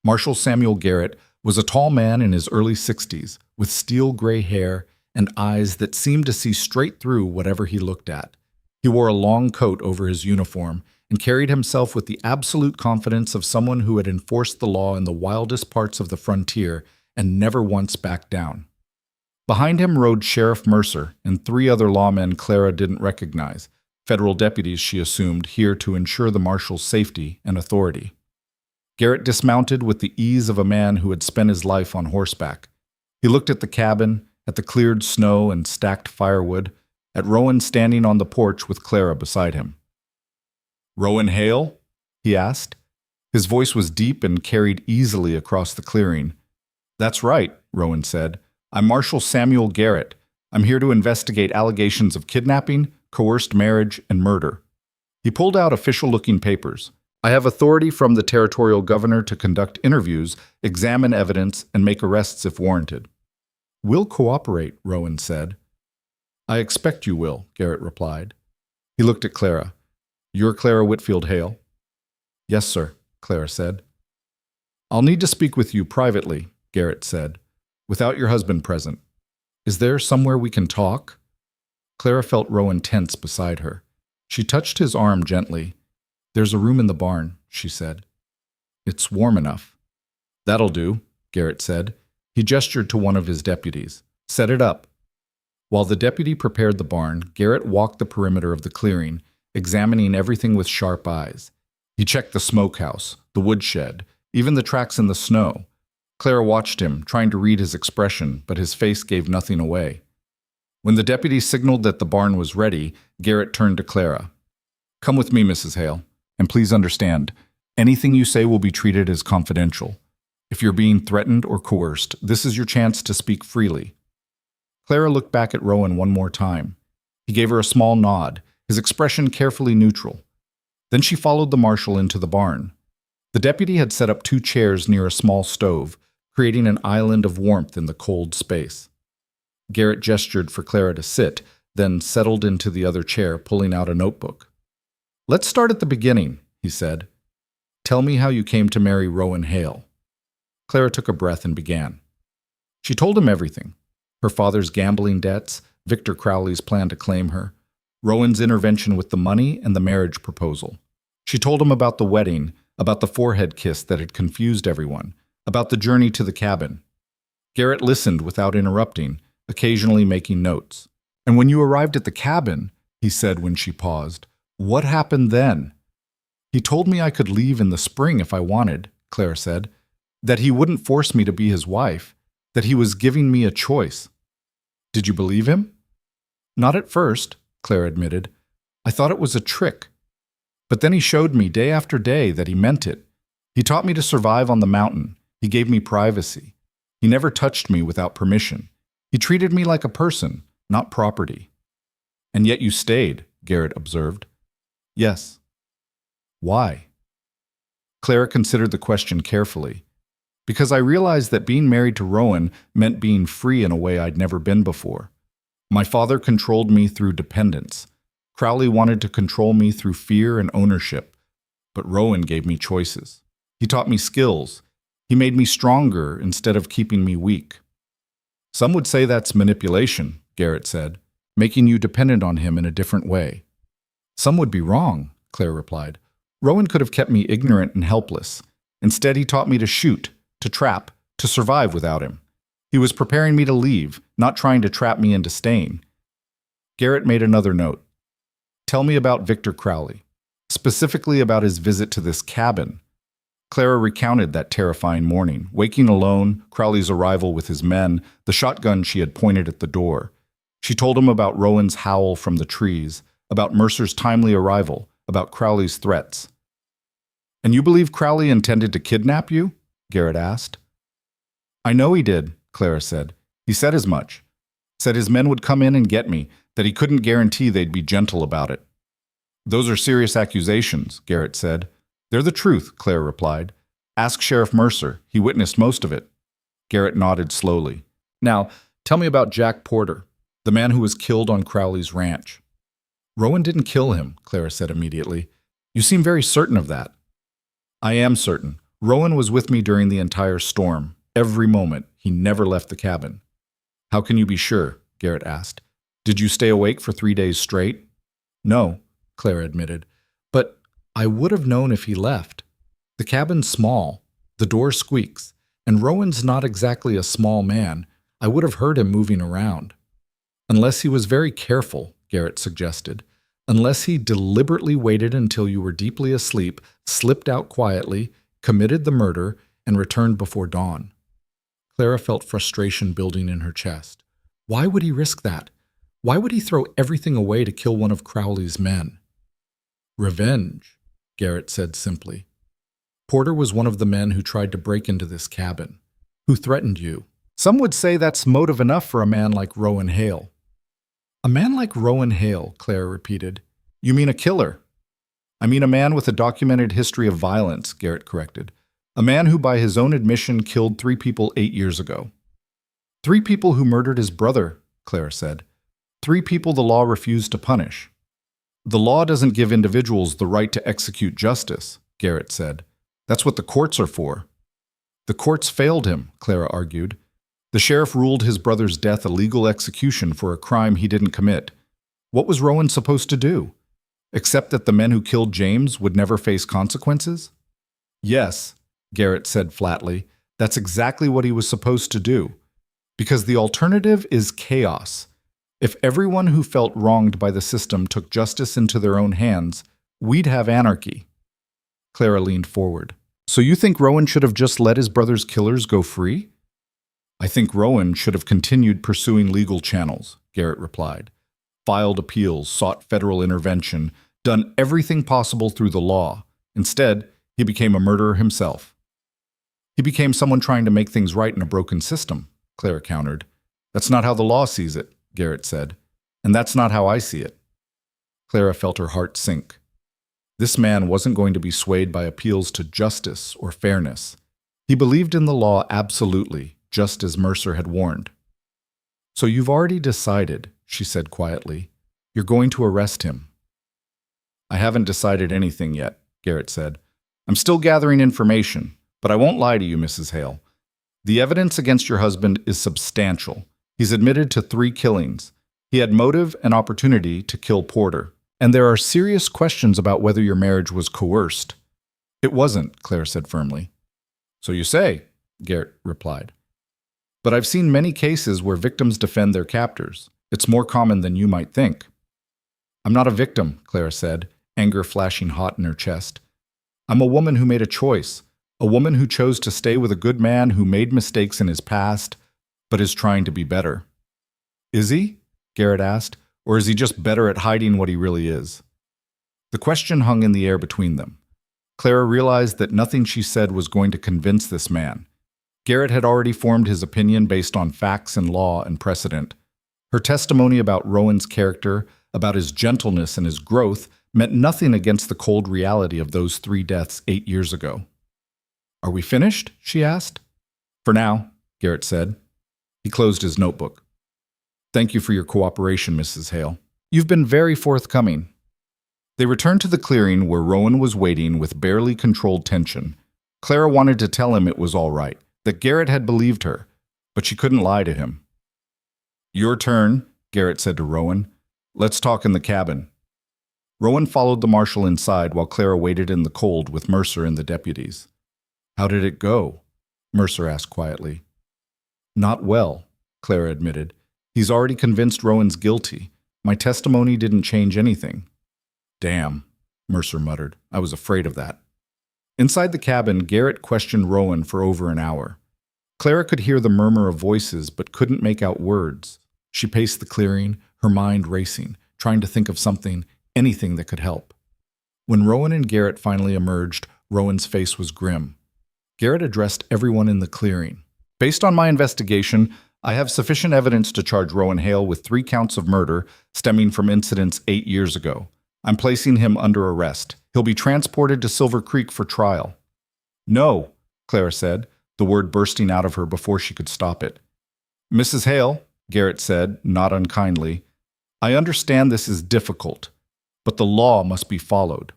Marshal Samuel Garrett was a tall man in his early 60s, with steel gray hair and eyes that seemed to see straight through whatever he looked at. He wore a long coat over his uniform and carried himself with the absolute confidence of someone who had enforced the law in the wildest parts of the frontier and never once backed down. Behind him rode Sheriff Mercer and 3 other lawmen Clara didn't recognize, federal deputies she assumed here to ensure the marshal's safety and authority. Garrett dismounted with the ease of a man who had spent his life on horseback. He looked at the cabin, at the cleared snow and stacked firewood, at Rowan standing on the porch with Clara beside him. "Rowan Hale?" he asked. His voice was deep and carried easily across the clearing. "That's right," Rowan said. "I'm Marshal Samuel Garrett. I'm here to investigate allegations of kidnapping, coerced marriage, and murder." He pulled out official-looking papers. "I have authority from the territorial governor to conduct interviews, examine evidence, and make arrests if warranted." "We'll cooperate," Rowan said. "I expect you will," Garrett replied. He looked at Clara. "You're Clara Whitfield Hale?" "Yes, sir," Clara said. "I'll need to speak with you privately," Garrett said, "without your husband present. Is there somewhere we can talk?" Clara felt Rowan tense beside her. She touched his arm gently. "There's a room in the barn," she said. "It's warm enough." "That'll do," Garrett said. He gestured to one of his deputies. "Set it up." While the deputy prepared the barn, Garrett walked the perimeter of the clearing, examining everything with sharp eyes. He checked the smokehouse, the woodshed, even the tracks in the snow. Clara watched him, trying to read his expression, but his face gave nothing away. When the deputy signaled that the barn was ready, Garrett turned to Clara. "Come with me, Mrs. Hale, and please understand, anything you say will be treated as confidential. If you're being threatened or coerced, this is your chance to speak freely." Clara looked back at Rowan one more time. He gave her a small nod, his expression carefully neutral. Then she followed the marshal into the barn. The deputy had set up 2 chairs near a small stove, creating an island of warmth in the cold space. Garrett gestured for Clara to sit, then settled into the other chair, pulling out a notebook. "Let's start at the beginning," he said. "Tell me how you came to marry Rowan Hale." Clara took a breath and began. She told him everything. Her father's gambling debts, Victor Crowley's plan to claim her, Rowan's intervention with the money, and the marriage proposal. She told him about the wedding, about the forehead kiss that had confused everyone, about the journey to the cabin. Garrett listened without interrupting, occasionally making notes. "And when you arrived at the cabin," he said when she paused, "what happened then?" "He told me I could leave in the spring if I wanted," Clara said, "that he wouldn't force me to be his wife, that he was giving me a choice." "Did you believe him?" "Not at first," Clara admitted. "I thought it was a trick. But then he showed me day after day that he meant it. He taught me to survive on the mountain. He gave me privacy. He never touched me without permission. He treated me like a person, not property." "And yet you stayed," Garrett observed. "Yes." "Why?" Clara considered the question carefully. "Because I realized that being married to Rowan meant being free in a way I'd never been before. My father controlled me through dependence. Crowley wanted to control me through fear and ownership. But Rowan gave me choices. He taught me skills. He made me stronger instead of keeping me weak." "Some would say that's manipulation," Garrett said, "making you dependent on him in a different way." "Some would be wrong," Claire replied. "Rowan could have kept me ignorant and helpless. Instead, he taught me to shoot, to trap, to survive without him. He was preparing me to leave, not trying to trap me into staying." Garrett made another note. "Tell me about Victor Crowley, specifically about his visit to this cabin." Clara recounted that terrifying morning, waking alone, Crowley's arrival with his men, the shotgun she had pointed at the door. She told him about Rowan's howl from the trees, about Mercer's timely arrival, about Crowley's threats. "And you believe Crowley intended to kidnap you?" Garrett asked. "I know he did," Clara said. "He said as much. Said his men would come in and get me, that he couldn't guarantee they'd be gentle about it." "Those are serious accusations," Garrett said. "They're the truth," Claire replied. "Ask Sheriff Mercer. He witnessed most of it." Garrett nodded slowly. "Now, tell me about Jack Porter, the man who was killed on Crowley's ranch." "Rowan didn't kill him," Clara said immediately. "You seem very certain of that." "I am certain. Rowan was with me during the entire storm. Every moment. He never left the cabin." "How can you be sure?" Garrett asked. "Did you stay awake for 3 days straight?" "No," Clara admitted. "But I would have known if he left. The cabin's small, the door squeaks, and Rowan's not exactly a small man. I would have heard him moving around." "Unless he was very careful," Garrett suggested. "Unless he deliberately waited until you were deeply asleep, slipped out quietly, committed the murder, and returned before dawn." Clara felt frustration building in her chest. Why would he risk that? Why would he throw everything away to kill one of Crowley's men? Revenge, Garrett said simply. Porter was one of the men who tried to break into this cabin, who threatened you. Some would say that's motive enough for a man like Rowan Hale. A man like Rowan Hale, Claire repeated. You mean a killer? I mean a man with a documented history of violence, Garrett corrected. A man who by his own admission killed 3 people 8 years ago. 3 people who murdered his brother, Claire said. 3 people the law refused to punish. The law doesn't give individuals the right to execute justice, Garrett said. That's what the courts are for. The courts failed him, Clara argued. The sheriff ruled his brother's death a legal execution for a crime he didn't commit. What was Rowan supposed to do? Accept that the men who killed James would never face consequences? Yes, Garrett said flatly. That's exactly what he was supposed to do. Because the alternative is chaos. If everyone who felt wronged by the system took justice into their own hands, we'd have anarchy. Clara leaned forward. So you think Rowan should have just let his brother's killers go free? I think Rowan should have continued pursuing legal channels, Garrett replied. Filed appeals, sought federal intervention, done everything possible through the law. Instead, he became a murderer himself. He became someone trying to make things right in a broken system, Clara countered. That's not how the law sees it, Garrett said. And that's not how I see it. Clara felt her heart sink. This man wasn't going to be swayed by appeals to justice or fairness. He believed in the law absolutely, just as Mercer had warned. So you've already decided, she said quietly. You're going to arrest him. I haven't decided anything yet, Garrett said. I'm still gathering information, but I won't lie to you, Mrs. Hale. The evidence against your husband is substantial. He's admitted to 3 killings. He had motive and opportunity to kill Porter. And there are serious questions about whether your marriage was coerced. It wasn't, Claire said firmly. So you say, Garrett replied. But I've seen many cases where victims defend their captors. It's more common than you might think. I'm not a victim, Clara said, anger flashing hot in her chest. I'm a woman who made a choice, a woman who chose to stay with a good man who made mistakes in his past, but is trying to be better. Is he? Garrett asked, or is he just better at hiding what he really is? The question hung in the air between them. Clara realized that nothing she said was going to convince this man. Garrett had already formed his opinion based on facts and law and precedent. Her testimony about Rowan's character, about his gentleness and his growth, meant nothing against the cold reality of those 3 deaths 8 years ago. Are we finished? She asked. For now, Garrett said. He closed his notebook. Thank you for your cooperation, Mrs. Hale. You've been very forthcoming. They returned to the clearing where Rowan was waiting with barely controlled tension. Clara wanted to tell him it was all right, that Garrett had believed her, but she couldn't lie to him. Your turn, Garrett said to Rowan. Let's talk in the cabin. Rowan followed the marshal inside while Clara waited in the cold with Mercer and the deputies. How did it go? Mercer asked quietly. Not well, Clara admitted. He's already convinced Rowan's guilty. My testimony didn't change anything. Damn, Mercer muttered. I was afraid of that. Inside the cabin, Garrett questioned Rowan for over an hour. Clara could hear the murmur of voices but couldn't make out words. She paced the clearing, her mind racing, trying to think of something, anything that could help. When Rowan and Garrett finally emerged, Rowan's face was grim. Garrett addressed everyone in the clearing. Based on my investigation, I have sufficient evidence to charge Rowan Hale with 3 counts of murder stemming from incidents 8 years ago. I'm placing him under arrest. He'll be transported to Silver Creek for trial. No, Clara said, the word bursting out of her before she could stop it. Mrs. Hale, Garrett said, not unkindly, I understand this is difficult, but the law must be followed.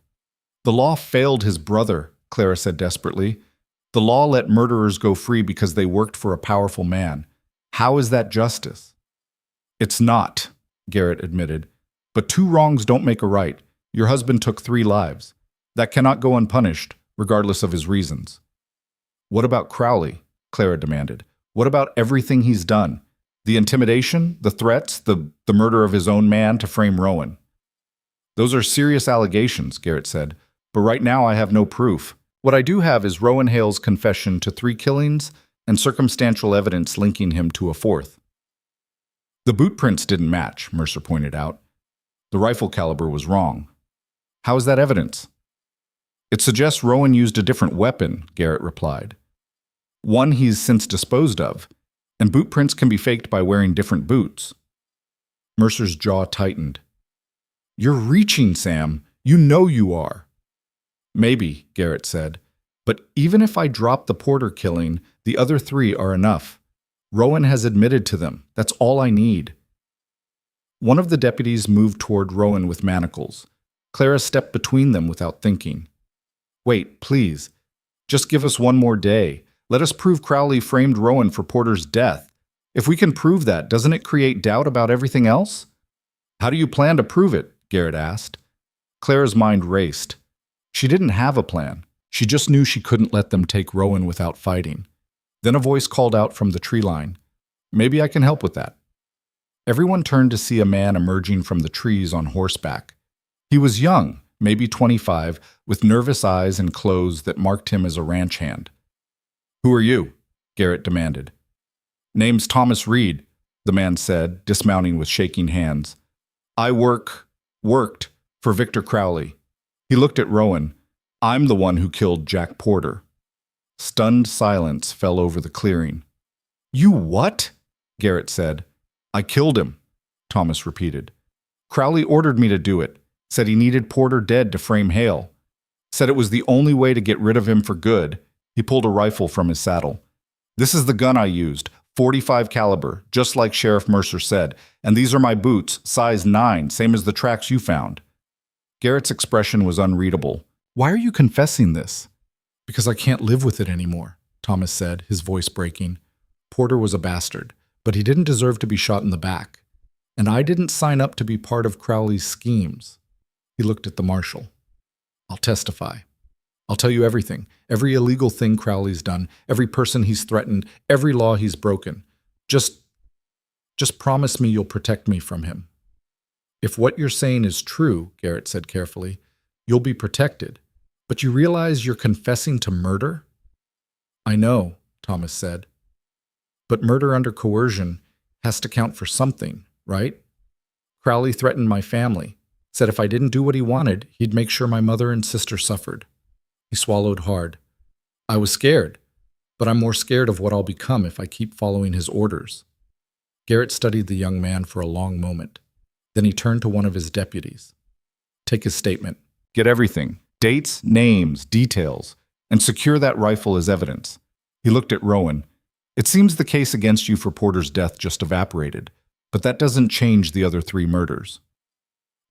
The law failed his brother, Clara said desperately. The law let murderers go free because they worked for a powerful man. How is that justice? It's not, Garrett admitted. But 2 wrongs don't make a right. Your husband took 3 lives. That cannot go unpunished, regardless of his reasons. What about Crowley? Clara demanded. What about everything he's done? The intimidation, the threats, the murder of his own man to frame Rowan. Those are serious allegations, Garrett said, but right now I have no proof. What I do have is Rowan Hale's confession to 3 killings and circumstantial evidence linking him to a 4th. The boot prints didn't match, Mercer pointed out. The rifle caliber was wrong. How is that evidence? It suggests Rowan used a different weapon, Garrett replied. One he's since disposed of, and boot prints can be faked by wearing different boots. Mercer's jaw tightened. You're reaching, Sam. You know you are. Maybe, Garrett said. But even if I drop the Porter killing, the other three are enough. Rowan has admitted to them. That's all I need. One of the deputies moved toward Rowan with manacles. Clara stepped between them without thinking. Wait, please. Just give us one more day. Let us prove Crowley framed Rowan for Porter's death. If we can prove that, doesn't it create doubt about everything else? How do you plan to prove it? Garrett asked. Clara's mind raced. She didn't have a plan. She just knew she couldn't let them take Rowan without fighting. Then a voice called out from the tree line. Maybe I can help with that. Everyone turned to see a man emerging from the trees on horseback. He was young, maybe 25, with nervous eyes and clothes that marked him as a ranch hand. Who are you? Garrett demanded. Name's Thomas Reed, the man said, dismounting with shaking hands. I worked for Victor Crowley. He looked at Rowan. I'm the one who killed Jack Porter. Stunned silence fell over the clearing. You what? Garrett said. I killed him, Thomas repeated. Crowley ordered me to do it, said he needed Porter dead to frame Hale. Said it was the only way to get rid of him for good. He pulled a rifle from his saddle. This is the gun I used, .45 caliber, just like Sheriff Mercer said, and these are my boots, size 9, same as the tracks you found. Garrett's expression was unreadable. Why are you confessing this? Because I can't live with it anymore, Thomas said, his voice breaking. Porter was a bastard, but he didn't deserve to be shot in the back. And I didn't sign up to be part of Crowley's schemes. He looked at the marshal. I'll testify. I'll tell you everything, every illegal thing Crowley's done, every person he's threatened, every law he's broken. Just promise me you'll protect me from him. If what you're saying is true, Garrett said carefully, you'll be protected. But you realize you're confessing to murder? I know, Thomas said. But murder under coercion has to count for something, right? Crowley threatened my family, said if I didn't do what he wanted, he'd make sure my mother and sister suffered. He swallowed hard. I was scared, but I'm more scared of what I'll become if I keep following his orders. Garrett studied the young man for a long moment. Then he turned to one of his deputies. Take his statement. Get everything. Dates, names, details, and secure that rifle as evidence. He looked at Rowan. It seems the case against you for Porter's death just evaporated, but that doesn't change the other 3 murders.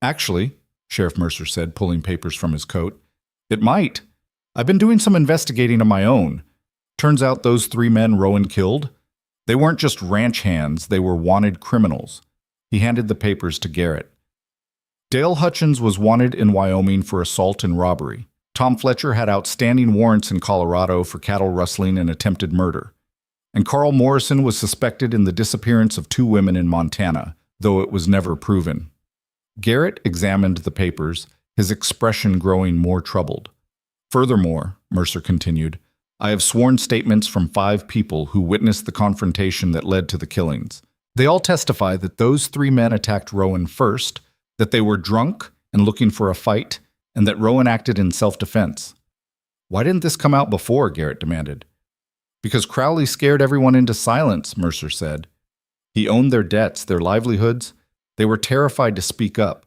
Actually, Sheriff Mercer said, pulling papers from his coat, it might. I've been doing some investigating on my own. Turns out those 3 men Rowan killed, they weren't just ranch hands, they were wanted criminals. He handed the papers to Garrett. Dale Hutchins was wanted in Wyoming for assault and robbery. Tom Fletcher had outstanding warrants in Colorado for cattle rustling and attempted murder. And Carl Morrison was suspected in the disappearance of 2 women in Montana, though it was never proven. Garrett examined the papers, his expression growing more troubled. Furthermore, Mercer continued, I have sworn statements from 5 people who witnessed the confrontation that led to the killings. They all testify that those 3 men attacked Rowan first, that they were drunk and looking for a fight, and that Rowan acted in self-defense. Why didn't this come out before? Garrett demanded. Because Crowley scared everyone into silence, Mercer said. He owned their debts, their livelihoods. They were terrified to speak up.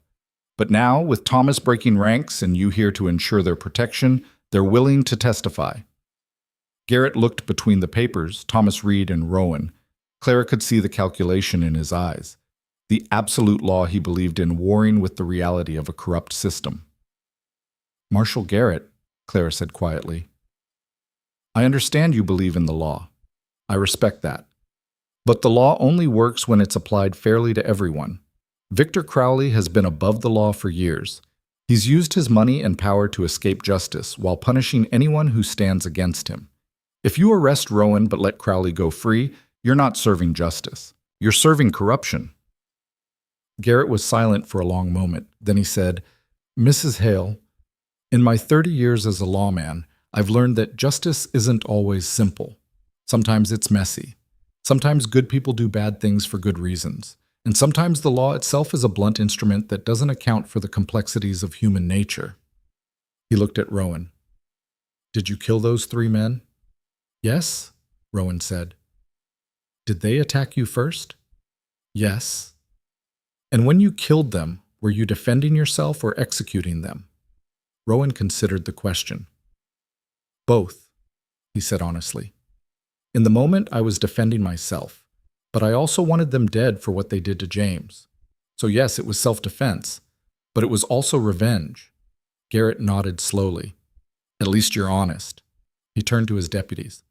But now, with Thomas breaking ranks and you here to ensure their protection, they're willing to testify. Garrett looked between the papers, Thomas Reed and Rowan. Clara could see the calculation in his eyes. The absolute law he believed in warring with the reality of a corrupt system. Marshal Garrett, Clara said quietly, I understand you believe in the law. I respect that. But the law only works when it's applied fairly to everyone. Victor Crowley has been above the law for years. He's used his money and power to escape justice while punishing anyone who stands against him. If you arrest Rowan but let Crowley go free, you're not serving justice. You're serving corruption. Garrett was silent for a long moment. Then he said, Mrs. Hale, in my 30 years as a lawman, I've learned that justice isn't always simple. Sometimes it's messy. Sometimes good people do bad things for good reasons. And sometimes the law itself is a blunt instrument that doesn't account for the complexities of human nature. He looked at Rowan. Did you kill those 3 men? Yes, Rowan said. Did they attack you first? Yes. And when you killed them, were you defending yourself or executing them? Rowan considered the question. Both, he said honestly. In the moment, I was defending myself, but I also wanted them dead for what they did to James. So yes, it was self-defense, but it was also revenge. Garrett nodded slowly. At least you're honest. He turned to his deputies.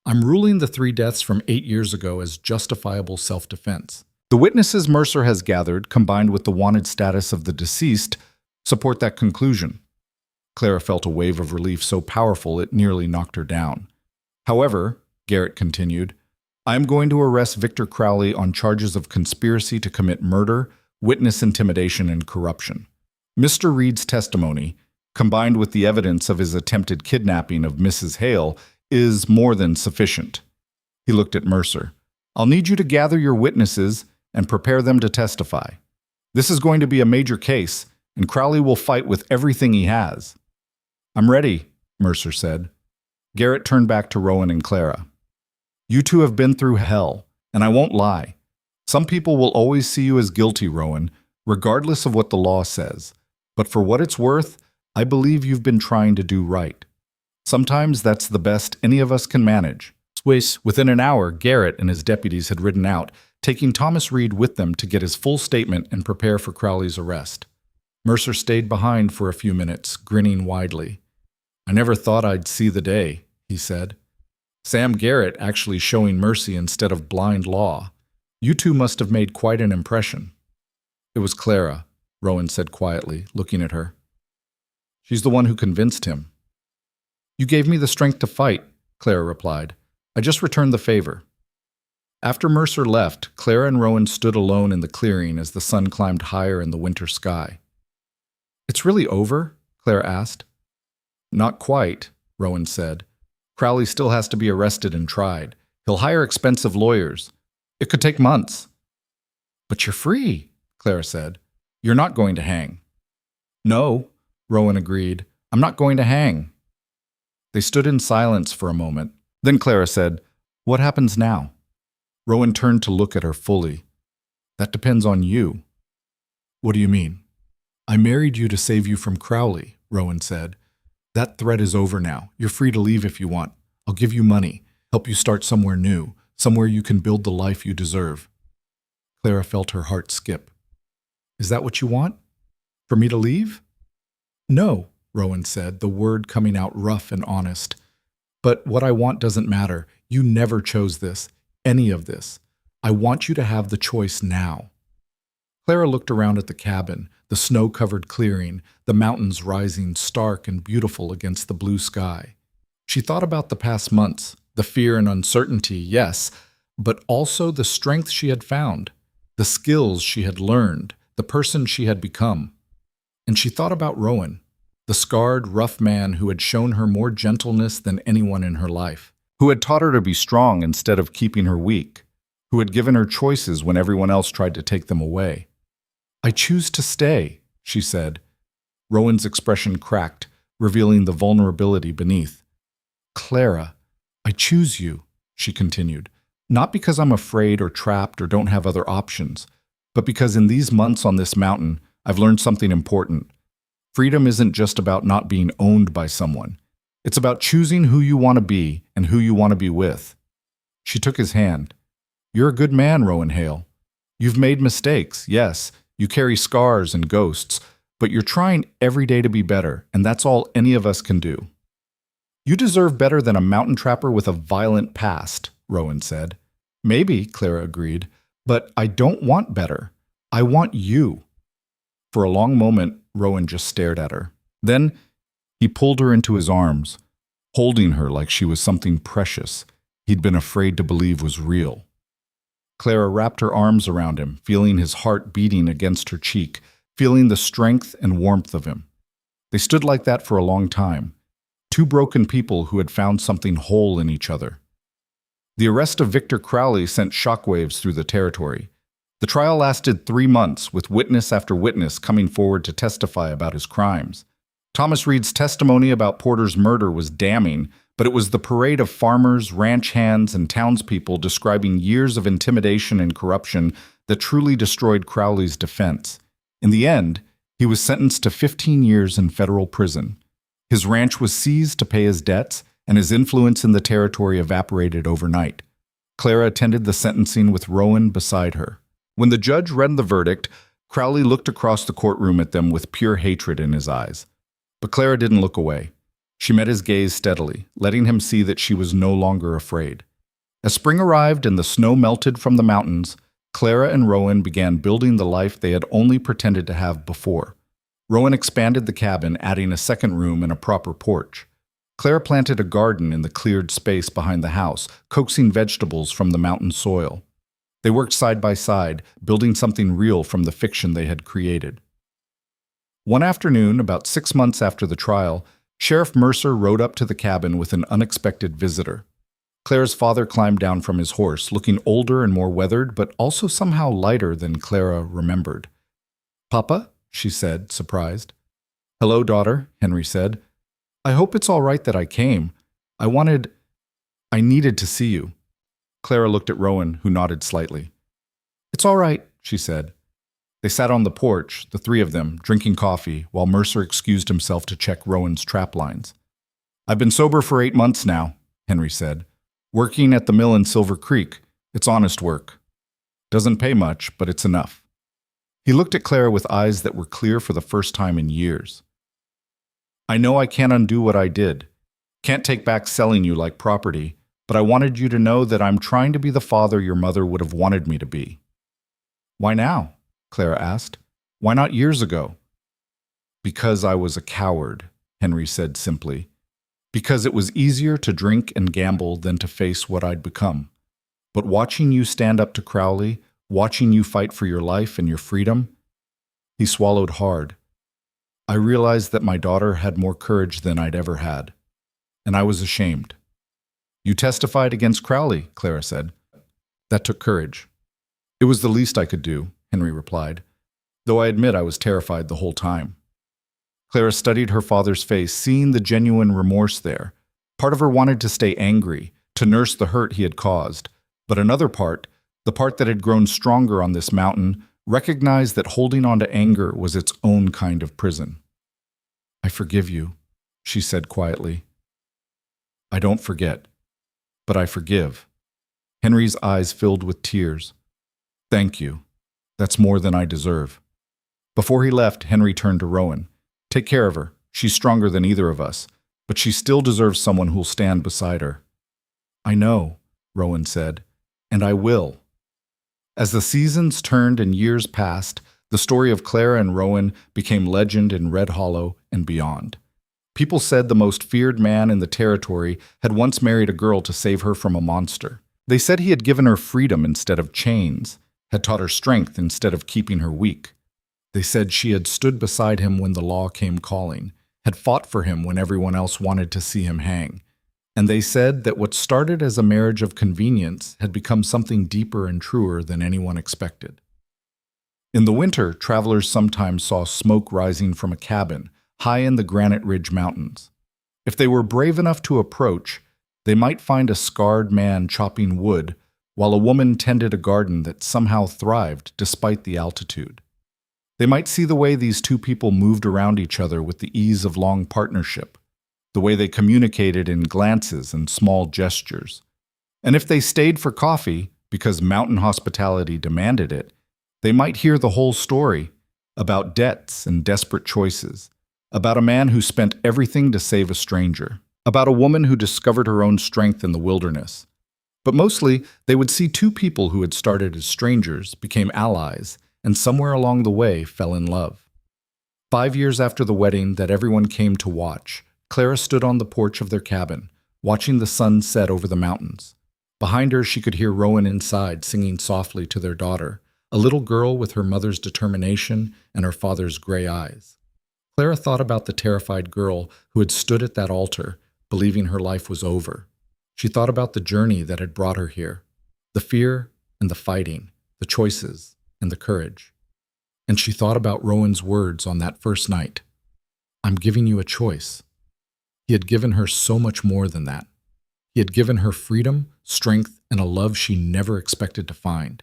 I'm ruling the 3 deaths from 8 years ago as justifiable self-defense. The witnesses Mercer has gathered, combined with the wanted status of the deceased, support that conclusion. Clara felt a wave of relief so powerful it nearly knocked her down. However, Garrett continued, I am going to arrest Victor Crowley on charges of conspiracy to commit murder, witness intimidation, and corruption. Mr. Reed's testimony, combined with the evidence of his attempted kidnapping of Mrs. Hale, is more than sufficient. He looked at Mercer. I'll need you to gather your witnesses and prepare them to testify. This is going to be a major case, and Crowley will fight with everything he has. I'm ready, Mercer said. Garrett turned back to Rowan and Clara. You 2 have been through hell, and I won't lie. Some people will always see you as guilty, Rowan, regardless of what the law says. But for what it's worth, I believe you've been trying to do right. Sometimes that's the best any of us can manage. Within an hour, Garrett and his deputies had ridden out, taking Thomas Reed with them to get his full statement and prepare for Crowley's arrest. Mercer stayed behind for a few minutes, grinning widely. I never thought I'd see the day, he said. Sam Garrett actually showing mercy instead of blind law. You 2 must have made quite an impression. It was Clara, Rowan said quietly, looking at her. She's the one who convinced him. You gave me the strength to fight, Clara replied. I just returned the favor. After Mercer left, Clara and Rowan stood alone in the clearing as the sun climbed higher in the winter sky. It's really over? Clara asked. Not quite, Rowan said. Crowley still has to be arrested and tried. He'll hire expensive lawyers. It could take months. But you're free, Clara said. You're not going to hang. No, Rowan agreed. I'm not going to hang. They stood in silence for a moment. Then Clara said, What happens now? Rowan turned to look at her fully. That depends on you. What do you mean? I married you to save you from Crowley, Rowan said. That threat is over now. You're free to leave if you want. I'll give you money, help you start somewhere new, somewhere you can build the life you deserve. Clara felt her heart skip. Is that what you want? For me to leave? No, Rowan said, the word coming out rough and honest. But what I want doesn't matter. You never chose this, any of this. I want you to have the choice now. Clara looked around at the cabin, the snow-covered clearing, the mountains rising stark and beautiful against the blue sky. She thought about the past months, the fear and uncertainty, yes, but also the strength she had found, the skills she had learned, the person she had become. And she thought about Rowan, the scarred, rough man who had shown her more gentleness than anyone in her life, who had taught her to be strong instead of keeping her weak, who had given her choices when everyone else tried to take them away. I choose to stay, she said. Rowan's expression cracked, revealing the vulnerability beneath. Clara, I choose you, she continued, not because I'm afraid or trapped or don't have other options, but because in these months on this mountain, I've learned something important. Freedom isn't just about not being owned by someone. It's about choosing who you want to be and who you want to be with. She took his hand. You're a good man, Rowan Hale. You've made mistakes, yes. You carry scars and ghosts, but you're trying every day to be better, and that's all any of us can do. You deserve better than a mountain trapper with a violent past, Rowan said. Maybe, Clara agreed, but I don't want better. I want you. For a long moment, Rowan just stared at her. Then he pulled her into his arms, holding her like she was something precious he'd been afraid to believe was real. Clara wrapped her arms around him, feeling his heart beating against her cheek, feeling the strength and warmth of him. They stood like that for a long time, 2 broken people who had found something whole in each other. The arrest of Victor Crowley sent shockwaves through the territory. The trial lasted 3 months, with witness after witness coming forward to testify about his crimes. Thomas Reed's testimony about Porter's murder was damning, but it was the parade of farmers, ranch hands, and townspeople describing years of intimidation and corruption that truly destroyed Crowley's defense. In the end, he was sentenced to 15 years in federal prison. His ranch was seized to pay his debts, and his influence in the territory evaporated overnight. Clara attended the sentencing with Rowan beside her. When the judge read the verdict, Crowley looked across the courtroom at them with pure hatred in his eyes. But Clara didn't look away. She met his gaze steadily, letting him see that she was no longer afraid. As spring arrived and the snow melted from the mountains, Clara and Rowan began building the life they had only pretended to have before. Rowan expanded the cabin, adding a second room and a proper porch. Clara planted a garden in the cleared space behind the house, coaxing vegetables from the mountain soil. They worked side by side, building something real from the fiction they had created. One afternoon, about 6 months after the trial, Sheriff Mercer rode up to the cabin with an unexpected visitor. Clara's father climbed down from his horse, looking older and more weathered, but also somehow lighter than Clara remembered. "Papa?" she said, surprised. "Hello, daughter," Henry said. "I hope it's all right that I came. I needed to see you." Clara looked at Rowan, who nodded slightly. "It's all right," she said. They sat on the porch, the three of them, drinking coffee, while Mercer excused himself to check Rowan's trap lines. "I've been sober for 8 months now," Henry said. "Working at the mill in Silver Creek. It's honest work. Doesn't pay much, but it's enough." He looked at Clara with eyes that were clear for the first time in years. "I know I can't undo what I did. Can't take back selling you like property, but I wanted you to know that I'm trying to be the father your mother would have wanted me to be." "Why now?" Clara asked. "Why not years ago?" "Because I was a coward," Henry said simply. "Because it was easier to drink and gamble than to face what I'd become. But watching you stand up to Crowley, watching you fight for your life and your freedom," he swallowed hard. "I realized that my daughter had more courage than I'd ever had, and I was ashamed." "You testified against Crowley," Clara said. "That took courage." "It was the least I could do," Henry replied, "though I admit I was terrified the whole time." Clara studied her father's face, seeing the genuine remorse there. Part of her wanted to stay angry, to nurse the hurt he had caused, but another part, the part that had grown stronger on this mountain, recognized that holding on to anger was its own kind of prison. "I forgive you," she said quietly. "I don't forget, but I forgive." Henry's eyes filled with tears. "Thank you. That's more than I deserve." Before he left, Henry turned to Rowan. "Take care of her. She's stronger than either of us, but she still deserves someone who'll stand beside her." "I know," Rowan said, "and I will." As the seasons turned and years passed, the story of Clara and Rowan became legend in Red Hollow and beyond. People said the most feared man in the territory had once married a girl to save her from a monster. They said he had given her freedom instead of chains, had taught her strength instead of keeping her weak. They said she had stood beside him when the law came calling, had fought for him when everyone else wanted to see him hang. And they said that what started as a marriage of convenience had become something deeper and truer than anyone expected. In the winter, travelers sometimes saw smoke rising from a cabin high in the Granite Ridge Mountains. If they were brave enough to approach, they might find a scarred man chopping wood while a woman tended a garden that somehow thrived despite the altitude. They might see the way these two people moved around each other with the ease of long partnership, the way they communicated in glances and small gestures. And if they stayed for coffee, because mountain hospitality demanded it, they might hear the whole story about debts and desperate choices, about a man who spent everything to save a stranger, about a woman who discovered her own strength in the wilderness. But mostly, they would see two people who had started as strangers, became allies, and somewhere along the way fell in love. 5 years after the wedding that everyone came to watch, Clara stood on the porch of their cabin, watching the sun set over the mountains. Behind her, she could hear Rowan inside singing softly to their daughter, a little girl with her mother's determination and her father's gray eyes. Clara thought about the terrified girl who had stood at that altar, believing her life was over. She thought about the journey that had brought her here, the fear and the fighting, the choices and the courage. And she thought about Rowan's words on that first night. I'm giving you a choice. He had given her so much more than that. He had given her freedom, strength, and a love she never expected to find.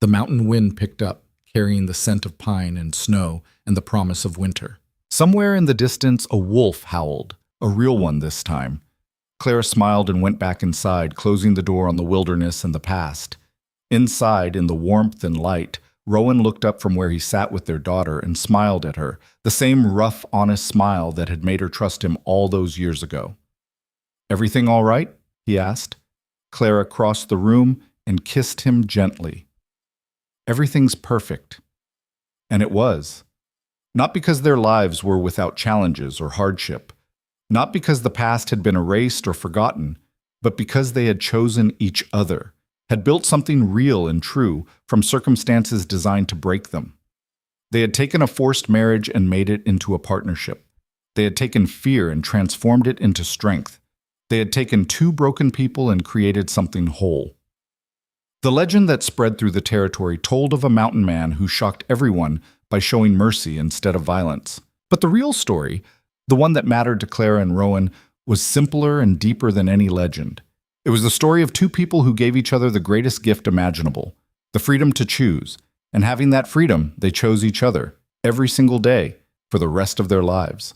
The mountain wind picked up, carrying the scent of pine and snow and the promise of winter. Somewhere in the distance, a wolf howled, a real one this time. Clara smiled and went back inside, closing the door on the wilderness and the past. Inside, in the warmth and light, Rowan looked up from where he sat with their daughter and smiled at her, the same rough, honest smile that had made her trust him all those years ago. Everything all right? He asked. Clara crossed the room and kissed him gently. Everything's perfect. And it was. Not because their lives were without challenges or hardship, not because the past had been erased or forgotten, but because they had chosen each other, had built something real and true from circumstances designed to break them. They had taken a forced marriage and made it into a partnership. They had taken fear and transformed it into strength. They had taken two broken people and created something whole. The legend that spread through the territory told of a mountain man who shocked everyone by showing mercy instead of violence. But the real story, the one that mattered to Clara and Rowan, was simpler and deeper than any legend. It was the story of two people who gave each other the greatest gift imaginable, the freedom to choose, and having that freedom, they chose each other, every single day, for the rest of their lives.